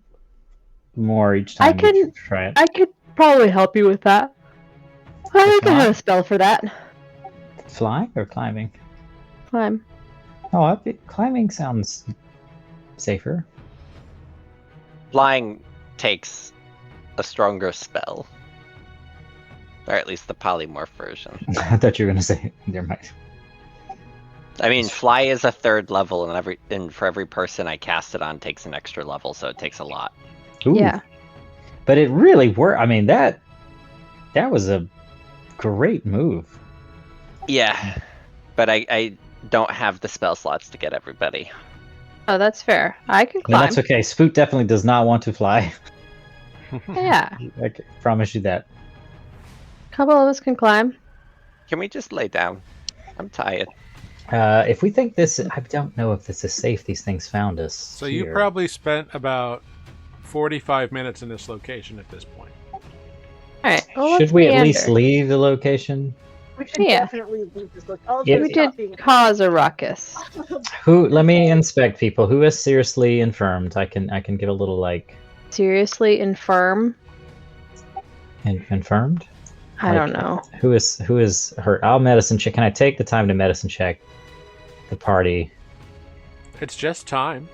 more each time. I can- we try it. I could probably help you with that. I think I have a not- spell for that. Flying or climbing? Climb. Oh, climbing sounds safer. Flying takes a stronger spell. Or at least the polymorph version. I thought you were gonna say never mind. I mean, fly is a 3rd level, and for every person I cast it on takes an extra level, so it takes a lot. Ooh. Yeah. But it really worked. I mean, that was a great move. Yeah, but I don't have the spell slots to get everybody. Oh, that's fair. I can No, climb. that's okay. Spoot definitely does not want to fly. Yeah. I can promise you that. A couple of us can climb. Can we just lay down? I'm tired. If we think this, I don't know if this is safe. These things found us. So you here. probably spent about 45 minutes in this location at this point. Alright. Well, Should let's we at meander. least leave the location? We should Yeah. definitely leave this look. Oh, Yeah. We stop did being- cause a ruckus. Let me inspect people. Who is seriously infirmed? I can give a little like Seriously infirm? infirmed. I don't know. Who is hurt? I'll medicine check. Can I take the time to medicine check the party? It's just time.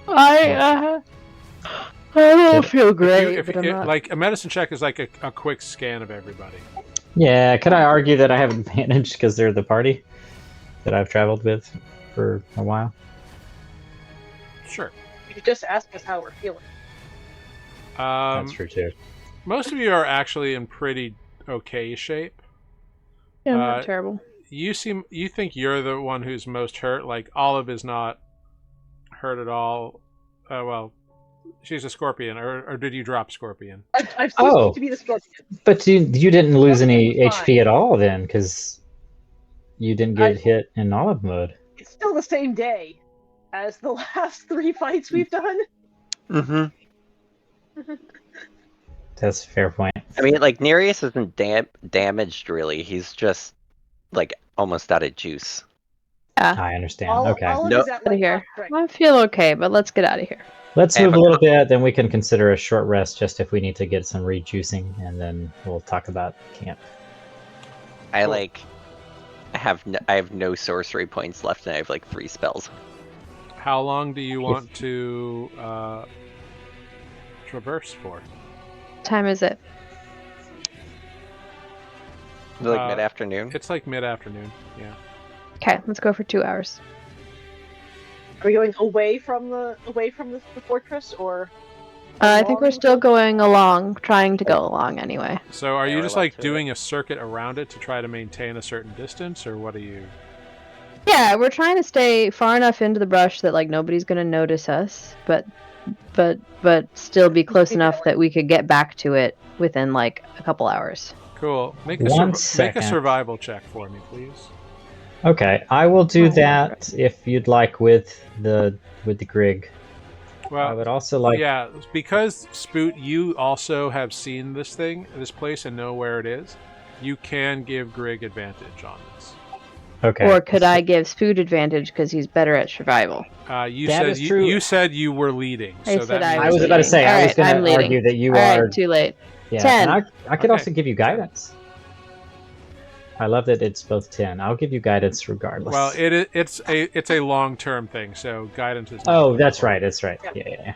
I don't feel great, If but I'm not. like a medicine check is like a quick scan of everybody. Yeah, could I argue that I have advantage because they're the party that I've traveled with for a while? Sure. You could just ask us how we're feeling. That's true too. Most of you are actually in pretty okay shape. Yeah, I'm not uh, terrible. You think you're the one who's most hurt. Like Olive is not hurt at all. Well, she's a scorpion, or did you drop scorpion? I've Oh. ceased to be the scorpion. But you didn't lose any Fine. HP at all then, because you didn't get I- hit in olive mode. It's still the same day as the last 3 fights we've done. Mm-hmm. That's a fair point. I mean, like, Nereus isn't damaged, really. He's just, like, almost out of juice. I understand. Okay. All of Nope. is at Out of like here. strength. I feel okay, but let's get out of here. Let's I have move a a little bit, then we can consider a short rest just if we need to get some rejuicing, and then we'll talk about camp. I Cool. like. I have no sorcery points left, and I have like 3 spells. How long do you want to traverse for? What time is it? Like mid-afternoon. It's like mid-afternoon. Yeah. Okay, let's go for 2 hours. Are we going away from the fortress, or? I think we're still going along, trying to go along anyway. So are Yeah, you we're just allowed like to. doing a circuit around it to try to maintain a certain distance, or what are you? Yeah, we're trying to stay far enough into the brush that like nobody's gonna notice us, but still be close enough that we could get back to it within like a couple hours. Cool. Make a One make a second. survival check for me, please. Okay, I will do Well, that if you'd like with the Grig. I Well, would also like. yeah, because Spoot, you also have seen this place, and know where it is. You can give Grig advantage on this. Okay. Or could I give Spoot advantage because he's better at survival? You That said is true. you said you were leading. I So said that I means was that about to you- say, I was Alright, going I'm to argue leading. that you All are. right, too late. Yeah, 10. and I could Okay. also give you guidance. I love that it's both 10. I'll give you guidance regardless. Well, it's a long-term thing, so guidance is. not Oh, that's applicable. right. That's right. Yeah.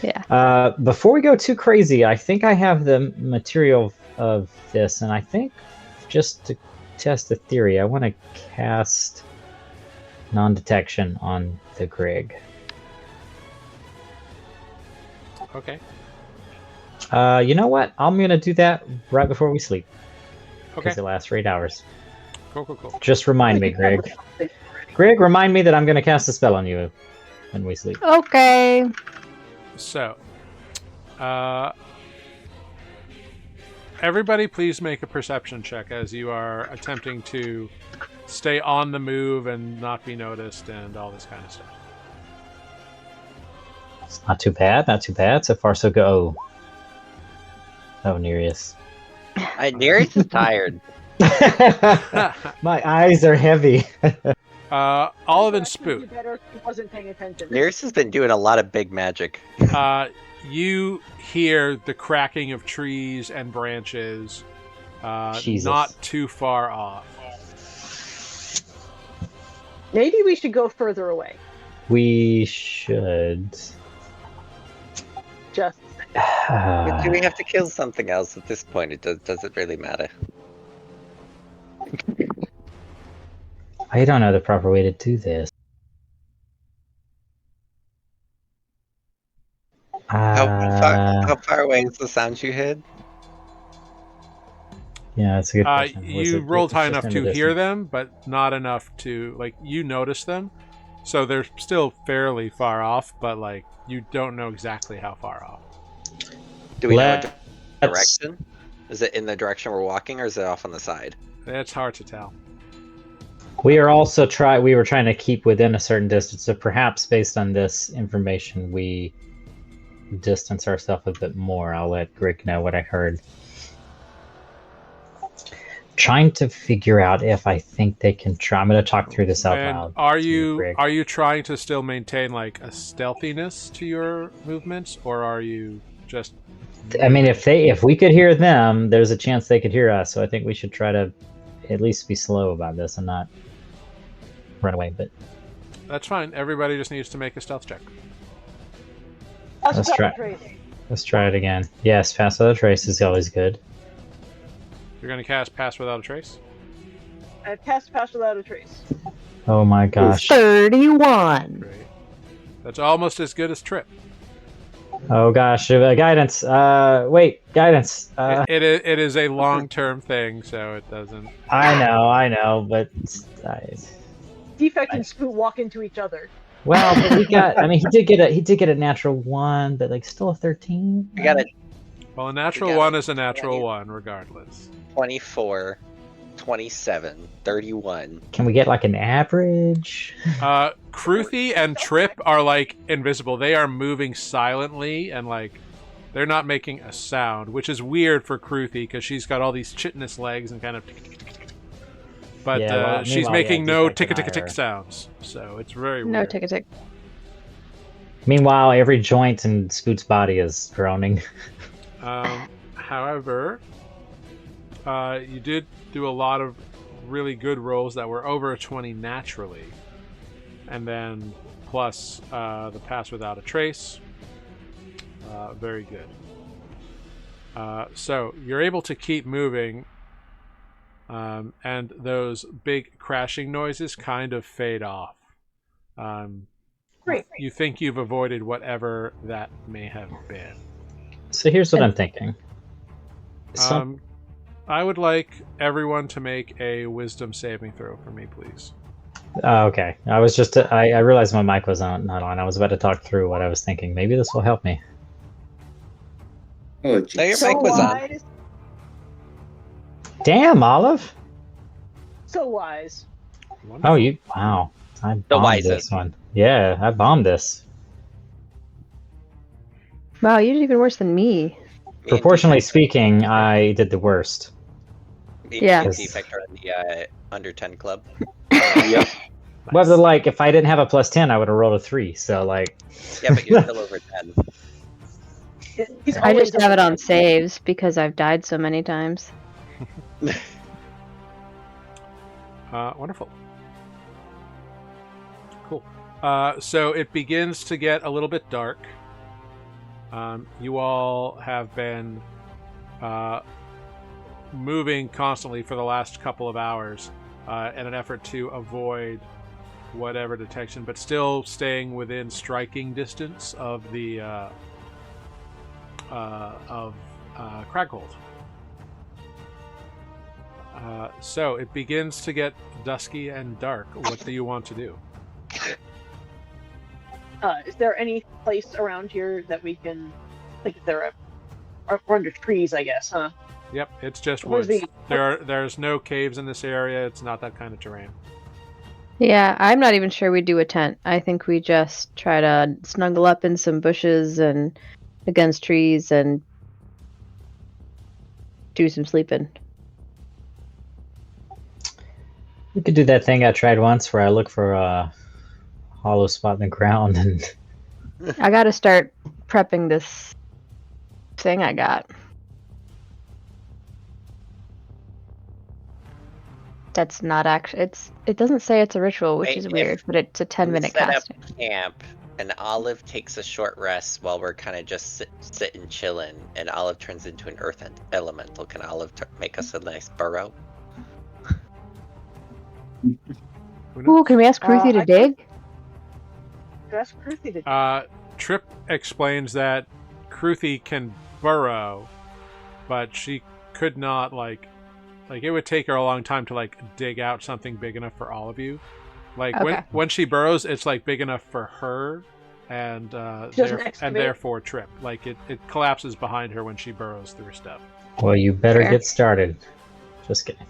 Yeah. Before we go too crazy, I think I have the material of this, and I think just to test the theory, I want to cast non-detection on the Grig. Okay. You know what? I'm gonna do that right before we sleep Okay. because it lasts for 8 hours. Cool. Just remind me, Greg. Greg, remind me that I'm gonna cast a spell on you when we sleep. Okay. So, everybody, please make a perception check as you are attempting to stay on the move and not be noticed and all this kind of stuff. It's not too bad. Not too bad. So far, so good. Oh, Nereus. Nereus is tired. My eyes are heavy. Olive and Actually, Spoot. better if he wasn't paying attention. Nereus has been doing a lot of big magic. You hear the cracking of trees and branches, Jesus. not too far off. Maybe we should go further away. We should. Just But do we have to kill something else at this point? Does it really matter? I don't know the proper way to do this. How far away is the sound you heard? Yeah, that's a good question. Was You it rolled high just enough in to the hear distance? them, but not enough to, like, you notice them. So they're still fairly far off, but, like, you don't know exactly how far off. Do we know Let's- a direction? Is it in the direction we're walking, or is it off on the side? It's hard to tell. We are also we were trying to keep within a certain distance, so perhaps based on this information, we distance ourselves a bit more. I'll let Grig know what I heard. Trying to figure out if I think they can try. I'm going to talk through this out And loud. are to you Grig. trying to still maintain, like, a stealthiness to your movements, or are you just... I mean, if we could hear them, there's a chance they could hear us. So I think we should try to at least be slow about this and not run away. But That's fine. Everybody just needs to make a stealth check. Let's try. Let's try it again. Yes, pass without a trace is always good. You're going to cast Pass Without a Trace? I cast Pass Without a Trace. Oh my gosh. 31. Great. That's almost as good as Trip. Oh gosh. Guidance. Wait. Guidance. It is a long-term thing, so it doesn't... I know, but Defect and Spoot walk into each other. well, but we got. I mean, he did get a natural 1, but like still a 13. We got a Well, a natural got 1 it. is a natural 1, regardless. 24, 27, 31. Can we get like an average? Kruthy and Trip are, like, invisible. They are moving silently, and, like, they're not making a sound, which is weird for Kruthy, because she's got all these chitinous legs and kind of... But Yeah, well, she's meanwhile, making yeah, no Defect and I tick-a-tick-a-tick are- sounds, so it's very No weird. tick a tick. Meanwhile, every joint in Scoot's body is groaning. However, you did do a lot of really good rolls that were over a 20 naturally, and then plus the pass without a trace. Very good. So you're able to keep moving, and those big crashing noises kind of fade off. Great. You think you've avoided whatever that may have been. So here's what I'm thinking. I would like everyone to make a wisdom saving throw for me, please. Okay. I was just I realized my mic was not on. I was about to talk through what I was thinking. Maybe this will help me. Oh, No, your jeez. mic was on. wise. Damn, Olive. So wise. Oh, you wow. I bombed wisest. this one. Yeah, I bombed this. Wow, you did even worse than me. Me and Proportionally Defect- speaking, I did the worst. me Yeah. and Defect are in the under 10 club. Yep. Well, but, like, if I didn't have a +10, I would have rolled a 3. So, like, Yeah, but you're still over 10. He's I always just have it on over saves because I've died so many times. Wonderful. Cool. So it begins to get a little bit dark. You all have been moving constantly for the last couple of hours in an effort to avoid whatever detection, but still staying within striking distance of the Craghold. So it begins to get dusky and dark. What do you want to do? Is there any place around here that we can, like, if there are under trees, I guess, huh? Yep, it's just Where's woods. the- There's no caves in this area. It's not that kind of terrain. Yeah, I'm not even sure we do a tent. I think we just try to snuggle up in some bushes and against trees and do some sleeping. we could do that thing I tried once where I look for a hollow spot in the ground and I gotta start prepping this thing I got. That's not actually. It doesn't say it's a ritual, which Wait, is if weird, but it's a 10-minute Set up casting. camp, and Olive takes a short rest while we're kind of just sitting chilling, and Olive turns into an earth elemental. Can Olive make us a nice burrow? Who knows? Ooh, can we ask Kruthi to I- dig? That's Kruthi to Trip explains that Kruthi can burrow, but she could not like it would take her a long time to like dig out something big enough for all of you. Like Okay. when she burrows, it's like big enough for her and She doesn't excavate? therefore Trip. Like it collapses behind her when she burrows through stuff. well, you better Fair. get started. Just kidding.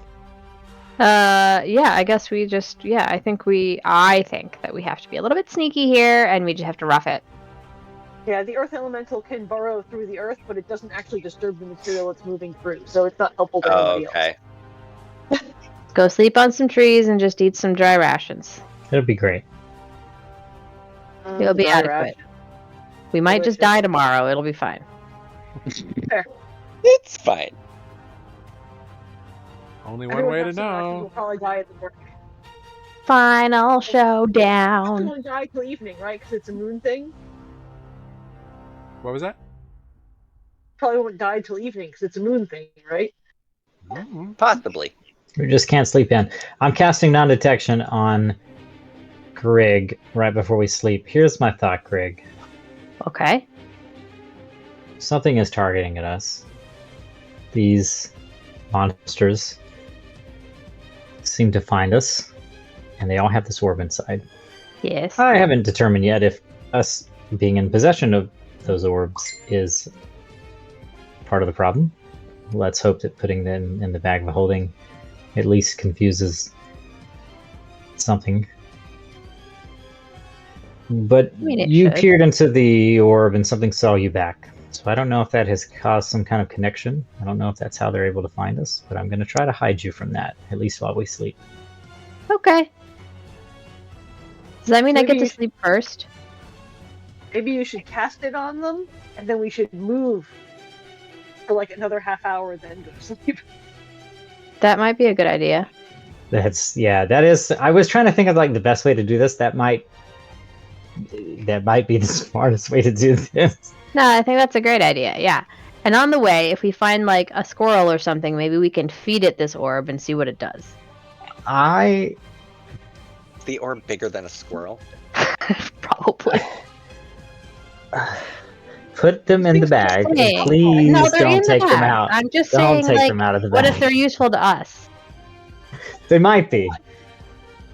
Yeah, I guess we just, I think that we have to be a little bit sneaky here, and we just have to rough it. Yeah, the earth elemental can burrow through the earth, but it doesn't actually disturb the material it's moving through, so it's not helpful to Oh, anybody else. okay. Go sleep on some trees and just eat some dry rations. It'll be great. It'll be Dry adequate. We might just Delicious. die tomorrow. It'll be fine. It's fine. Only one Everyone way to has some rations, know. We'll probably die at the morning. Final We showdown. won't die till evening, right? Because it's a moon thing. What was that? Probably won't die till evening because it's a moon thing, right? Mm-hmm. Possibly. We just can't sleep in. I'm casting non-detection on Grig right before we sleep. Here's my thought, Grig. Okay. Something is targeting at us. These monsters seem to find us, and they all have this orb inside. Yes. I haven't determined yet if us being in possession of those orbs is part of the problem. Let's hope that putting them in the bag of holding at least confuses something. But I mean, it you should. peered into the orb and something saw you back. So I don't know if that has caused some kind of connection. I don't know if that's how they're able to find us, but I'm going to try to hide you from that, at least while we sleep. Okay. Does that mean I Maybe get to you should- sleep first? Maybe you should cast it on them, and then we should move for like another half hour, then go to sleep. That might be a good idea. That is. I was trying to think of like the best way to do this. That might be the smartest way to do this. No, I think that's a great idea. Yeah. And on the way, if we find like a squirrel or something, maybe we can feed it this orb and see what it does. I Is the orb bigger than a squirrel? Probably. put them in the bag. And Saying. please No, they're in don't the take them bag. out. I'm just Don't saying, take like, them out of the what bag. if they're useful to us? They might be.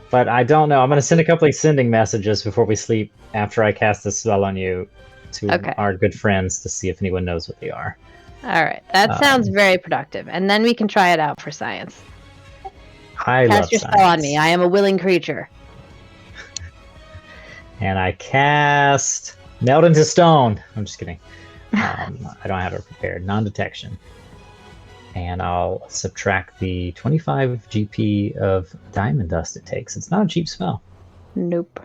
But I don't know. I'm going to send a couple of sending messages before we sleep after I cast this spell on you to Okay. our good friends to see if anyone knows what they are. All right, that sounds very productive. And then we can try it out for science. I love Cast your spell on me. I am a willing creature. And I cast Melt into Stone. I'm just kidding. I don't have it prepared. Non-detection. And I'll subtract the 25 GP of diamond dust it takes. It's not a cheap spell. Nope.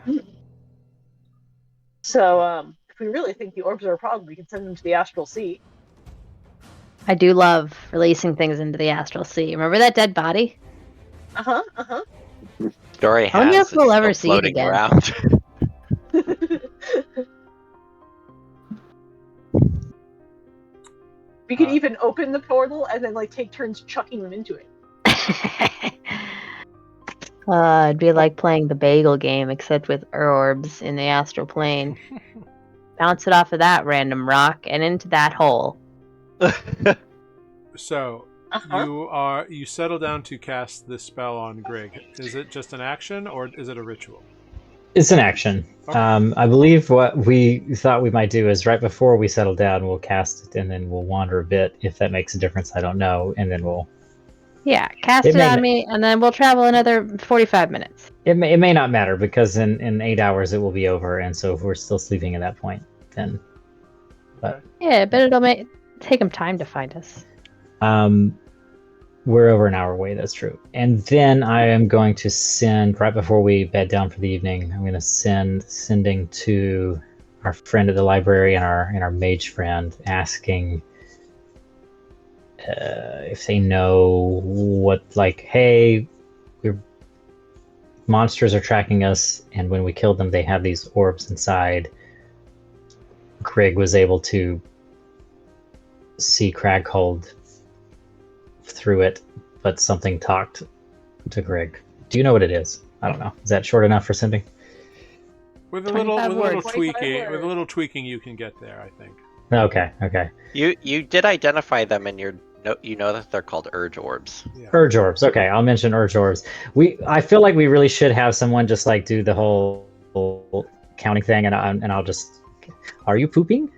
So, if we really think the orbs are a problem, we can send them to the astral sea. I do love releasing things into the astral sea. Remember that dead body? Story I wonder has if we'll it's ever still see it floating again. around. We could even open the portal and then like take turns chucking them into it. It'd be like playing the bagel game, except with orbs in the astral plane. Bounce it off of that random rock and into that hole. So you settle down to cast this spell on Greg. Is it just an action or is it a ritual? It's an action. Okay. I believe what we thought we might do is right before we settle down, we'll cast it and then we'll wander a bit. If that makes a difference, I don't know. And then we'll... Yeah, cast It it may on ma- me, and then we'll travel another 45 minutes. It may not matter because in 8 hours it will be over. And so if we're still sleeping at that point, then... Yeah, but it'll take them time to find us. We're over an hour away, that's true. And then I am going to send, right before we bed down for the evening, I'm going to sending to our friend at the library and our mage friend, asking if they know what, like, hey, monsters are tracking us, and when we kill them, they have these orbs inside. Greg was able to see Craghold through it, but something talked to Greg. Do you know what it is? I don't know. Is that short enough for sending? With a little 25 words. tweaking, you can get there. I think. Okay. You did identify them in your note. You know that they're called urge orbs. Yeah. Urge orbs. Okay, I'll mention urge orbs. I feel like we really should have someone just like do the whole counting thing, and I'll just. Are you pooping?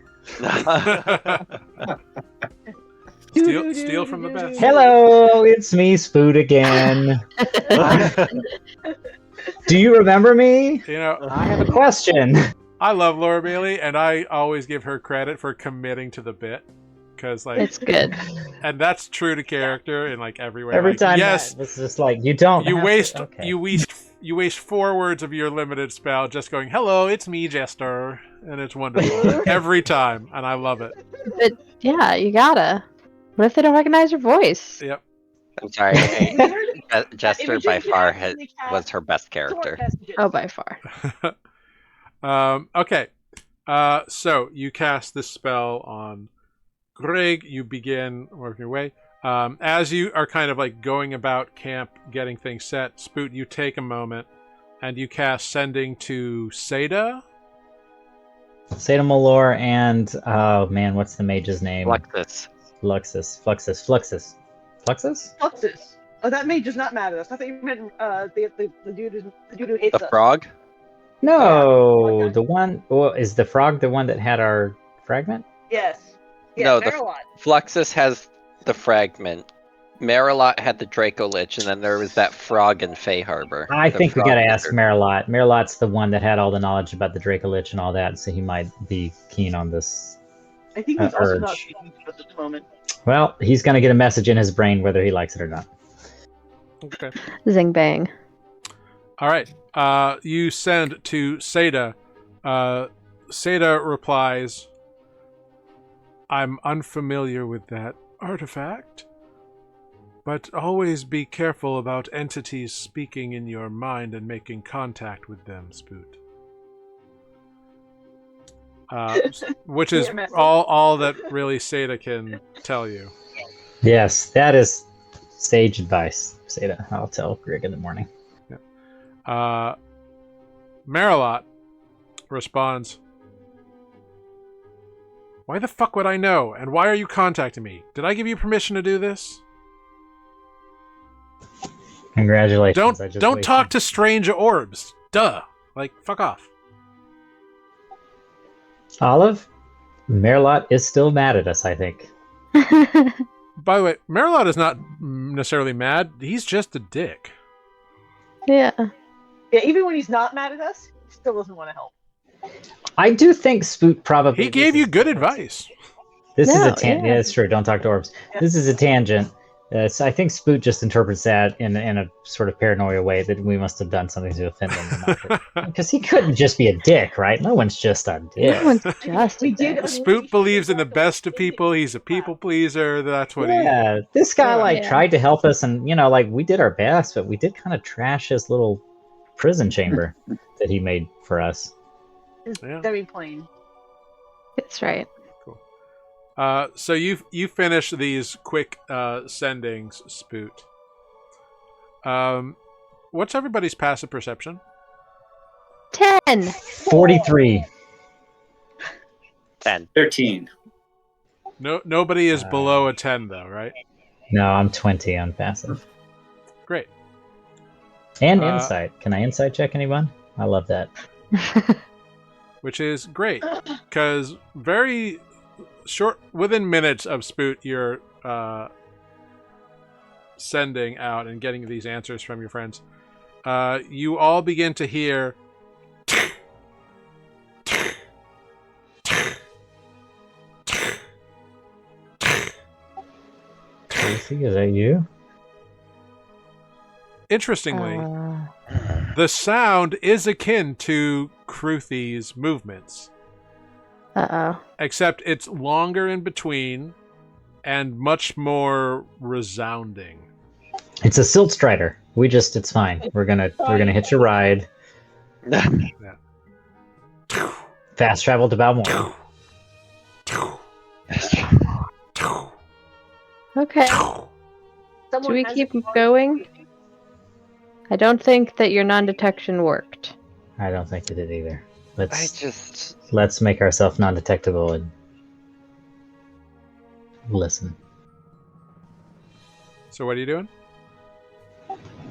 Steal from the best. Hello, it's me, Spoot again. Do you remember me? You know, I have a question. I love Laura Bailey, and I always give her credit for committing to the bit, because like It's good. and that's true to character in like every way. Every Like, time, yes, it's just like you don't. you have waste to, okay. you waste 4 words of your limited spell just going, "Hello, it's me, Jester," and it's wonderful every time, and I love it. But yeah, you gotta. What if they don't recognize your voice? Yep. I'm sorry. Jester by far was her best character. Oh, by far. Okay. So you cast this spell on Greg. You begin working your way. As you are kind of like going about camp, getting things set, Spoot, you take a moment and you cast Sending to Seda. Seda Malor and oh man, what's the mage's name? Fluxus. Fluxus. Fluxus. Oh, that mage does not matter. I thought you meant the dude who hates The us. frog? No, Okay. the one. Well, is the frog the one that had our fragment? Yes. Yeah, No, Marilot. Fluxus has the fragment. Marilot had the Draco Lich, and then there was that frog in Fey Harbor. I The think we frog gotta ask lizard. Marilot. Marilot's the one that had all the knowledge about the Draco Lich and all that, so he might be keen on this I think he's also not urge. speaking to us at the moment. Well, he's going to get a message in his brain whether he likes it or not. Okay. Zing bang. All right. You send to Seda. Seda replies, I'm unfamiliar with that artifact, but always be careful about entities speaking in your mind and making contact with them, Spoot. Which is all that really Seda can tell you. Yes, that is sage advice, Seda. I'll tell Greg in the morning. Marilot responds, why the fuck would I know? And why are you contacting me? Did I give you permission to do this? Congratulations. Don't talk to strange orbs. Duh. Like, fuck off. Olive, Merlot is still mad at us, I think. By the way, Marilot is not necessarily mad. He's just a dick. Yeah. Yeah, even when he's not mad at us, he still doesn't want to help. I do think Spoot probably... He gave you good advice. This is No, a tangent. Yeah, it's true. Don't talk to orbs. Yeah. This is a tangent. So I think Spoot just interprets that in a sort of paranoia way that we must have done something to offend him. Because he couldn't just be a dick, right? No one's just a dick. No one's just We a did. dick. Spoot believes in the best of people. He's a people pleaser. That's what Yeah, this guy Yeah. tried to help us, and we did our best, but we did kind of trash his little prison chamber that he made for us. It's Yeah. very plain. That's right. So you finish these quick sendings, Spoot. What's everybody's passive perception? 10. 43. 10. 13. Nobody is below a 10 though, right? No, I'm 20 on passive. Great. And insight. Can I insight check anyone? I love that. Which is great, because very short, within minutes of Spoot, you're sending out and getting these answers from your friends. You all begin to hear Casey, is that you? interestingly, the sound is akin to Kruthi's movements. Uh-oh. Except it's longer in between and much more resounding. It's a silt strider. It's fine. We're gonna hitch a ride. Fast travel to Balmore. Okay. Should we keep going? I don't think that your non-detection worked. I don't think it did either. Let's make ourselves non-detectable and listen. So what are you doing?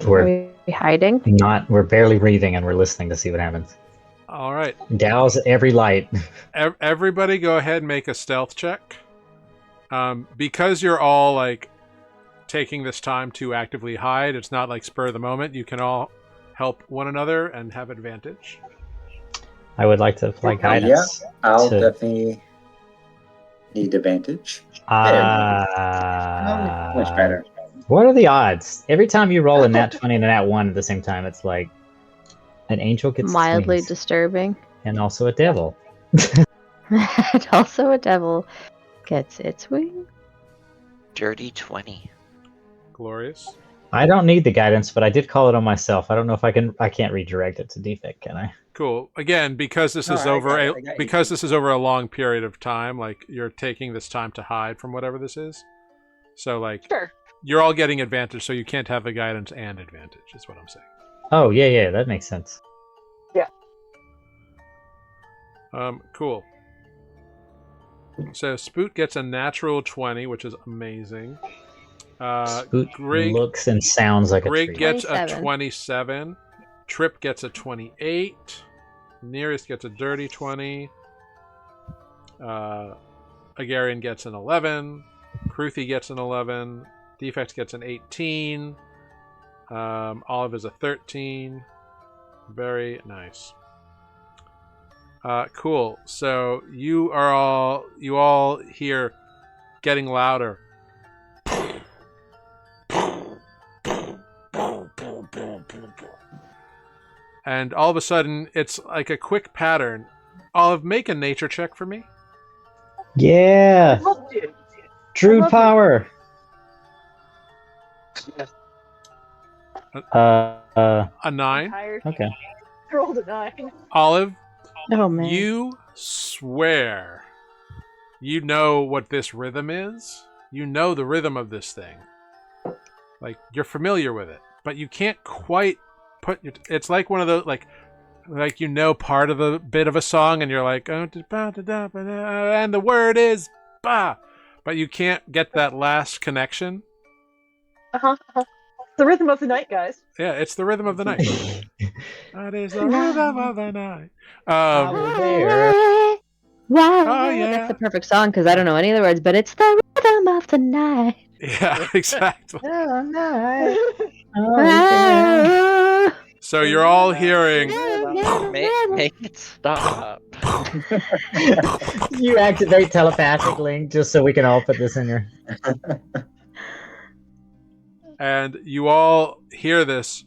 We're Are we hiding? we're barely breathing and we're listening to see what happens. All right. Douse every light. Everybody go ahead and make a stealth check. Because you're all taking this time to actively hide, it's not like spur of the moment. You can all help one another and have advantage. I would like to apply guidance. Yeah, I'll definitely need advantage. Much better. What are the odds? Every time you roll a nat 20 and a nat 1 at the same time, it's like an angel gets Mildly wings, disturbing. and also a devil. And also a devil gets its wing. Dirty 20. Glorious. I don't need the guidance, but I did call it on myself. I don't know if I can't redirect it to defect, can I? Cool. Again, because this is over a long period of time, you're taking this time to hide from whatever this is. So Sure. you're all getting advantage, so you can't have the guidance and advantage, is what I'm saying. Oh, yeah, that makes sense. Cool. So Spoot gets a natural 20, which is amazing. Spoot Grig looks and sounds like a Grig tree. gets a 27. 27. Trip gets a 28. Nearest gets a dirty 20. Agarian gets an 11. Kruthi gets an 11. Defect gets an 18. Olive is a 13. Very nice. Cool. So you all hear getting louder. And all of a sudden, it's like a quick pattern. Olive, make a nature check for me. Yeah. Love to. Druid love it. power. A 9. Tired. Okay. Rolled a 9. Olive, Oh man. you swear you know what this rhythm is. You know the rhythm of this thing. Like, you're familiar with it, but you can't quite put your... It's like one of those, like you know part of a bit of a song, and you're like, oh, and the word is ba, but you can't get that last connection. The rhythm of the night, guys. Yeah, it's the rhythm of the night. That is the rhythm of the night. I was there. Wow. Oh, yeah. That's the perfect song because I don't know any of the words, but it's the rhythm of the night. Yeah, exactly. Oh, nice. Oh, yeah. So you're all hearing... Make it stop. You activate telepathic link just so we can all put this in your... And you all hear this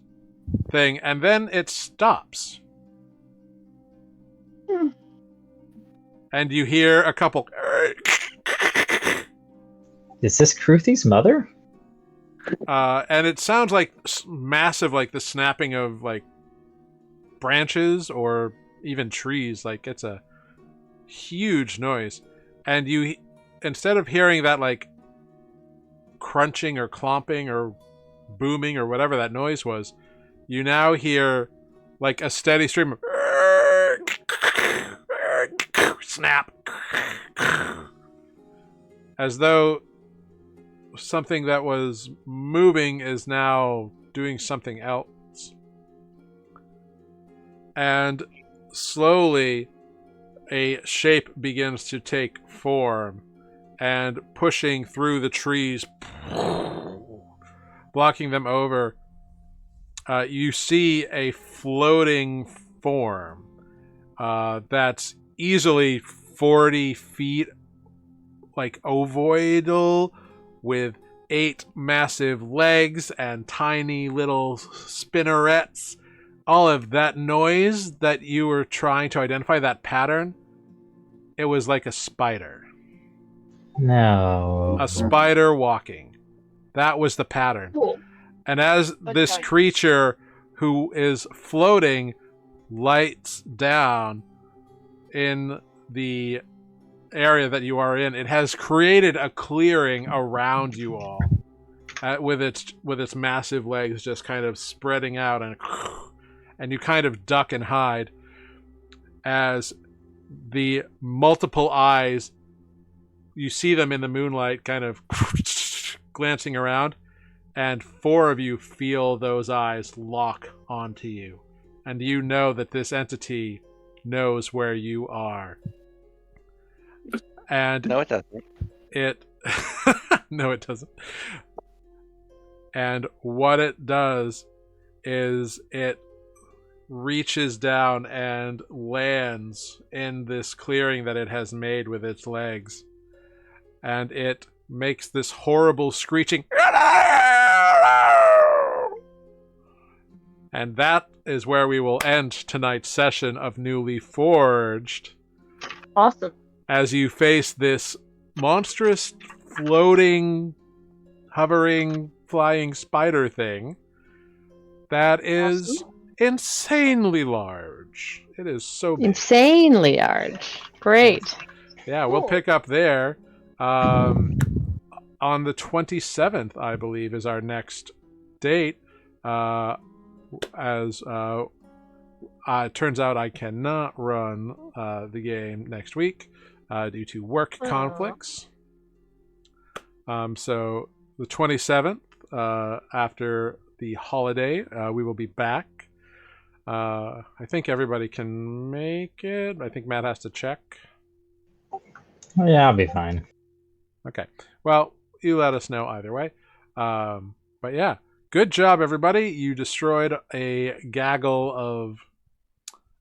thing, and then it stops. And you hear a couple... Is this Kruthi's mother? and it sounds like massive, like the snapping of like branches or even trees. Like, it's a huge noise. And you, instead of hearing that like crunching or clomping or booming or whatever that noise was, you now hear like a steady stream of snap, as though something that was moving is now doing something else. And slowly a shape begins to take form, and pushing through the trees, blocking them over, you see a floating form that's easily 40 feet, like ovoidal, with 8 massive legs and tiny little spinnerets. All of that noise that you were trying to identify, that pattern, it was like a spider. No. A spider walking. That was the pattern. Cool. And as this Okay. creature who is floating lights down in the area that you are in, it has created a clearing around you all, with its massive legs just kind of spreading out, and you kind of duck and hide as the multiple eyes, you see them in the moonlight kind of glancing around, and 4 of you feel those eyes lock onto you, and you know that this entity knows where you are. And No, it doesn't. it no, it doesn't. And what it does is it reaches down and lands in this clearing that it has made with its legs, and it makes this horrible screeching, and that is where we will end tonight's session of Nuuli Forged, Awesome. as you face this monstrous floating, hovering, flying spider thing that is Awesome. insanely large. It is so big. Insanely large. Great. Yeah, we'll Cool. pick up there. On the 27th, I believe, is our next date. As it turns out, I cannot run the game next week due to work Aw. conflicts. So the 27th, after the holiday, we will be back. I think everybody can make it. I think Matt has to check. Oh, yeah, I'll be fine. Okay. Well, you let us know either way. But yeah, good job, everybody. You destroyed a gaggle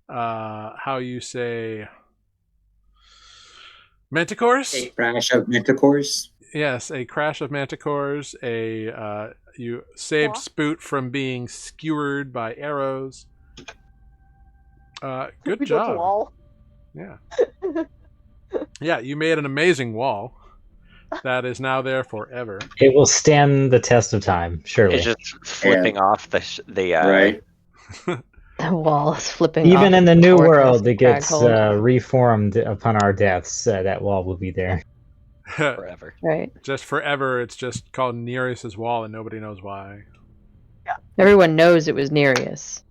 how you say manticores. A crash of manticores. Yes, a crash of manticores. You saved What? Spoot from being skewered by arrows. Good We built a job. wall. Yeah. Yeah, you made an amazing wall that is now there forever. It will stand the test of time, surely. It's just flipping off the Right. The wall is flipping Even off in the its new tortoise world, it gets draghold. reformed upon our deaths. That wall will be there. forever. Right. Just forever, it's just called Nereus's wall, and nobody knows why. Everyone knows it was Nereus.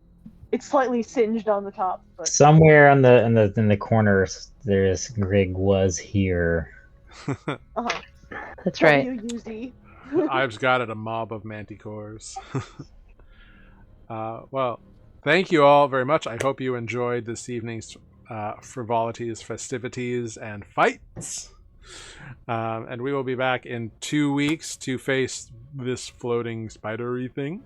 It's slightly singed on the top, but Somewhere in the corners, there's Grig was here. uh-huh. That's right. WUZ. I've got it, a mob of manticores. Well, thank you all very much. I hope you enjoyed this evening's frivolities, festivities, and fights. And we will be back in 2 weeks to face this floating spidery thing.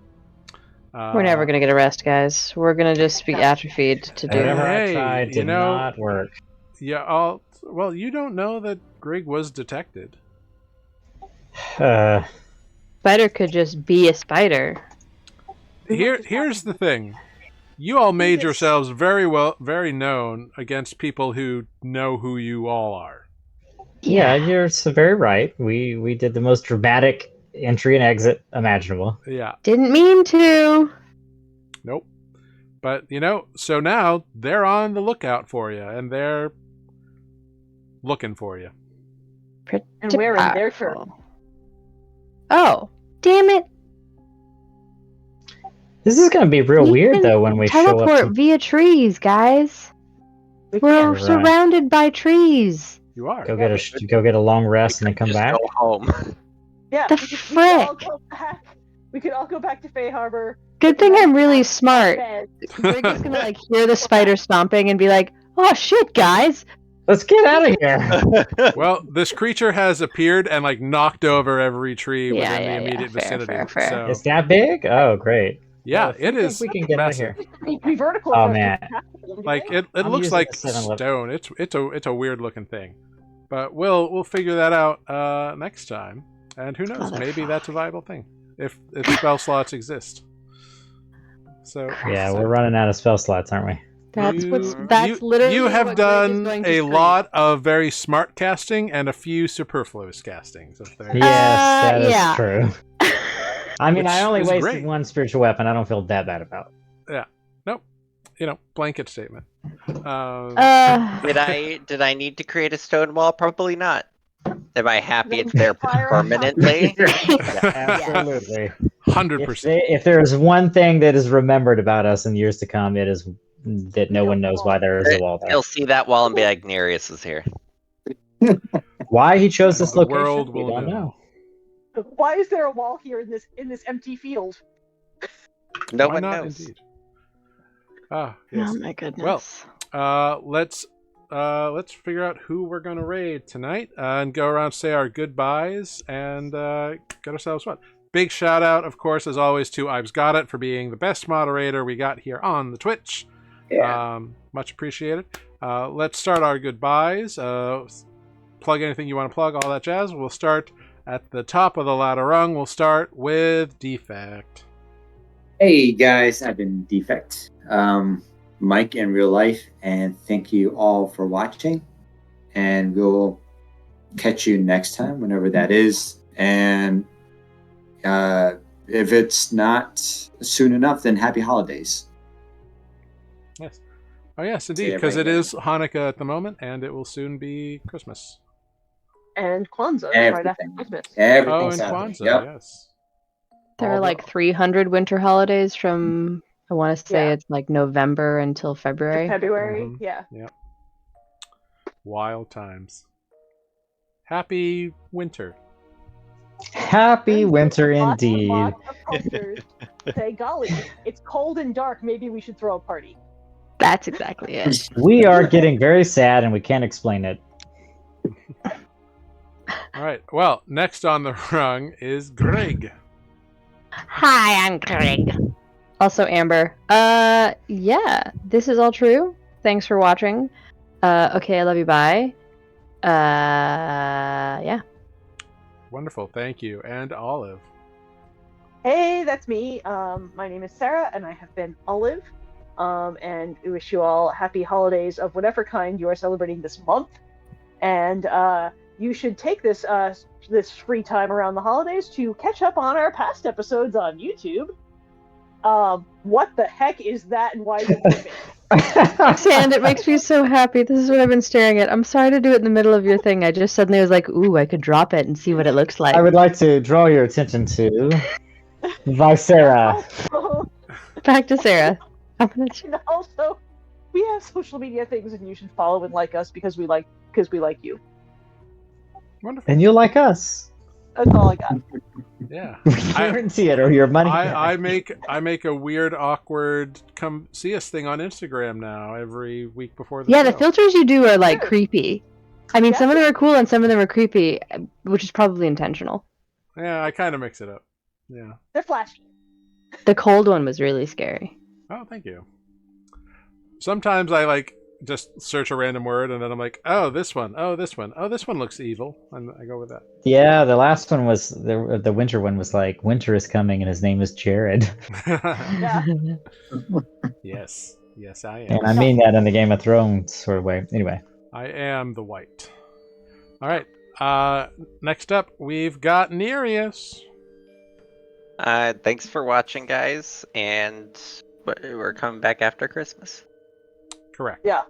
We're never gonna get a rest, guys. We're gonna just be atrophied to do Whatever it. Hey, I tried you did know- not work. Yeah, well, you don't know that Grig was detected. Spider could just be a spider. Here's the thing. You all made Yes. yourselves very known against people who know who you all are. Yeah, you're so very right. We did the most dramatic entry and exit imaginable. Yeah, Didn't mean to. nope. But, so now they're on the lookout for you, and they're looking for you. Pretty And we're in their powerful. turn. Oh, damn it. This is going to be real We weird, can though, when we show teleport up. via trees, guys. We We're Right. surrounded by trees. You are. Go get a long rest and then come Just back. go home. Yeah, The we could all frick? go back. We could all go back to Fey Harbor. Good thing I'm really smart. Bed. Grig is gonna hear the spider stomping and be like, "Oh shit, guys!" Let's get out of here. Well, this creature has appeared and knocked over every tree Yeah, within yeah, the immediate fair, vicinity. fair. So, It's that big? Oh, great. yeah, Well, if it you think is. we can get out of massive. here. We vertical. Oh, jumped man. past them, Like didn't it I'm looks using like the 7-Eleven. stone. It's a weird looking thing, but we'll figure that out next time. And who knows? Maybe that's a viable thing if spell slots exist. So Yeah, we're running out of spell slots, aren't we? That's you literally you what have Grig is done going to a scream. lot of very smart casting and a few superfluous castings. If there- Yes, that is yeah. true. I mean, Which I only is wasted great. one spiritual weapon. I don't feel that bad about it. Nope. Blanket statement. Did I need to create a stone wall? Probably not. Am I happy it's there Fire on top of permanently? Absolutely. 100%. If there is one thing that is remembered about us in years to come, it is that no one knows why there is a wall there. He'll see that wall and be like, Nereus is here. Why he chose this The location, world we will don't know. know. Why is there a wall here in this empty field? No Why one not, knows. indeed? Ah, yes. Oh my goodness. Let's figure out who we're gonna raid tonight and go around, say our goodbyes, and get ourselves one. Big shout out, of course, as always, to I've Got It for being the best moderator we got here on the Twitch. Yeah. Much appreciated. Let's start our goodbyes. Plug anything you want to plug, all that jazz. We'll start at the top of the ladder rung. We'll start with Defect. Hey guys, I've been Defect, Mike in real life, and thank you all for watching. And we'll catch you next time, whenever that is. And if it's not soon enough, then happy holidays. Yes. Oh, yes, indeed, Yeah, because right it there. is Hanukkah at the moment, and it will soon be Christmas. And Kwanzaa right Everything. after Christmas. Oh, Everything's and happening. Kwanzaa, Yep. yes. There All are the- like 300 winter holidays from, I want to say Yeah. it's like November until February. February, Mhm. yeah. Wild times. Happy winter. Happy winter Lots and indeed. lots of cultures say, golly, it's cold and dark, maybe we should throw a party. That's exactly it. We are getting very sad and we can't explain it. All right. Well, next on the rung is Greg. Hi, I'm Craig. Also Amber. Yeah, this is all true. Thanks for watching. Okay, I love you. Bye. Yeah. Wonderful. Thank you. And Olive. Hey, that's me. My name is Sarah, and I have been Olive. And we wish you all happy holidays of whatever kind you are celebrating this month. And you should take this this free time around the holidays to catch up on our past episodes on YouTube. What the heck is that, and why is it moving? Sand, it makes me so happy. This is what I've been staring at. I'm sorry to do it in the middle of your thing. I just suddenly was like, ooh, I could drop it and see what it looks like. I would like to draw your attention to Visera. Also, Back to Sarah. I'm gonna... and also, we have social media things, and you should follow and like us because we like you. Wonderful. And you like us. That's all I got. Yeah. We guarantee it, or your money. I make a weird, awkward come see us thing on Instagram now every week before the Yeah, show. the filters you do are like Sure. creepy. I mean, Yeah. some of them are cool and some of them are creepy, which is probably intentional. Yeah, I kind of mix it up. Yeah. They're flashy. The cold one was really scary. Oh, thank you. Sometimes I like just search a random word and then I'm like, oh, this one. Oh, this one. Oh, this one looks evil, and I go with that. Yeah, the last one was the winter one was like winter is coming and his name is Jared. Yeah. Yes, I am. And I mean that in the Game of Thrones sort of way. Anyway. I am the white. All right. Next up, we've got Nereus. Thanks for watching, guys, and we're coming back after Christmas. Correct. Yeah.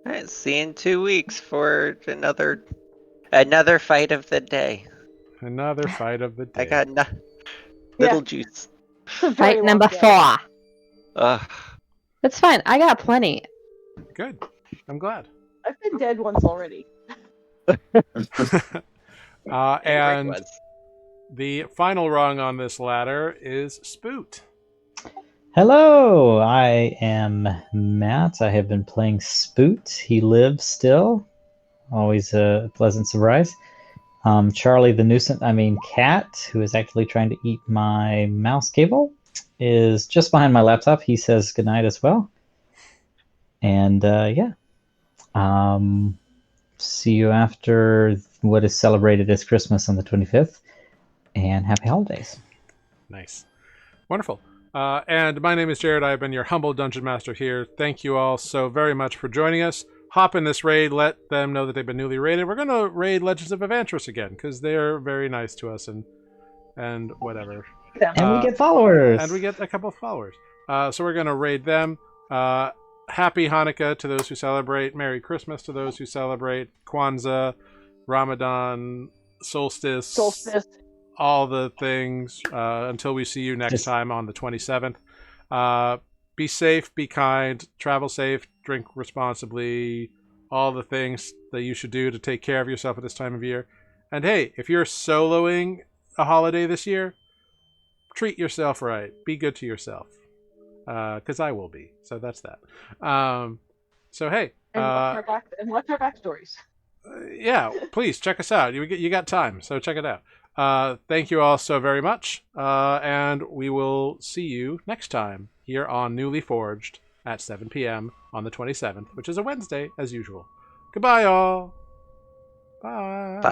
All right, see you in 2 weeks for another fight of the day. Another fight of the day. I got little juice. It's a very Fight long number day. 4. Ugh. That's fine. I got plenty. Good. I'm glad. I've been dead once already. And Rick was. the final rung on this ladder is Spoot. Hello, I am Matt. I have been playing Spoot. He lives still. Always a pleasant surprise. Charlie the cat, who is actually trying to eat my mouse cable, is just behind my laptop. He says goodnight as well. And yeah. See you after what is celebrated as Christmas on the 25th. And happy holidays. Nice. Wonderful. And my name is Jared. I've been your humble dungeon master here. Thank you all so very much for joining us. Hop in this raid. Let them know that they've been newly raided. We're going to raid Legends of Evantris again because they're very nice to us and whatever. And we get followers. And we get a couple of followers. So we're going to raid them. Happy Hanukkah to those who celebrate. Merry Christmas to those who celebrate. Kwanzaa, Ramadan, Solstice. All the things until we see you next time on the 27th. Be safe, be kind, travel safe, drink responsibly, all the things that you should do to take care of yourself at this time of year. And hey, if you're soloing a holiday this year, treat yourself right. Be good to yourself. Because I will be. So that's that. So hey. And watch our backstories. Yeah, please check us out. You got time, so check it out. Thank you all so very much, and we will see you next time here on Nuuli Forged at 7 p.m. on the 27th, which is a Wednesday, as usual. Goodbye, all. Bye. Bye.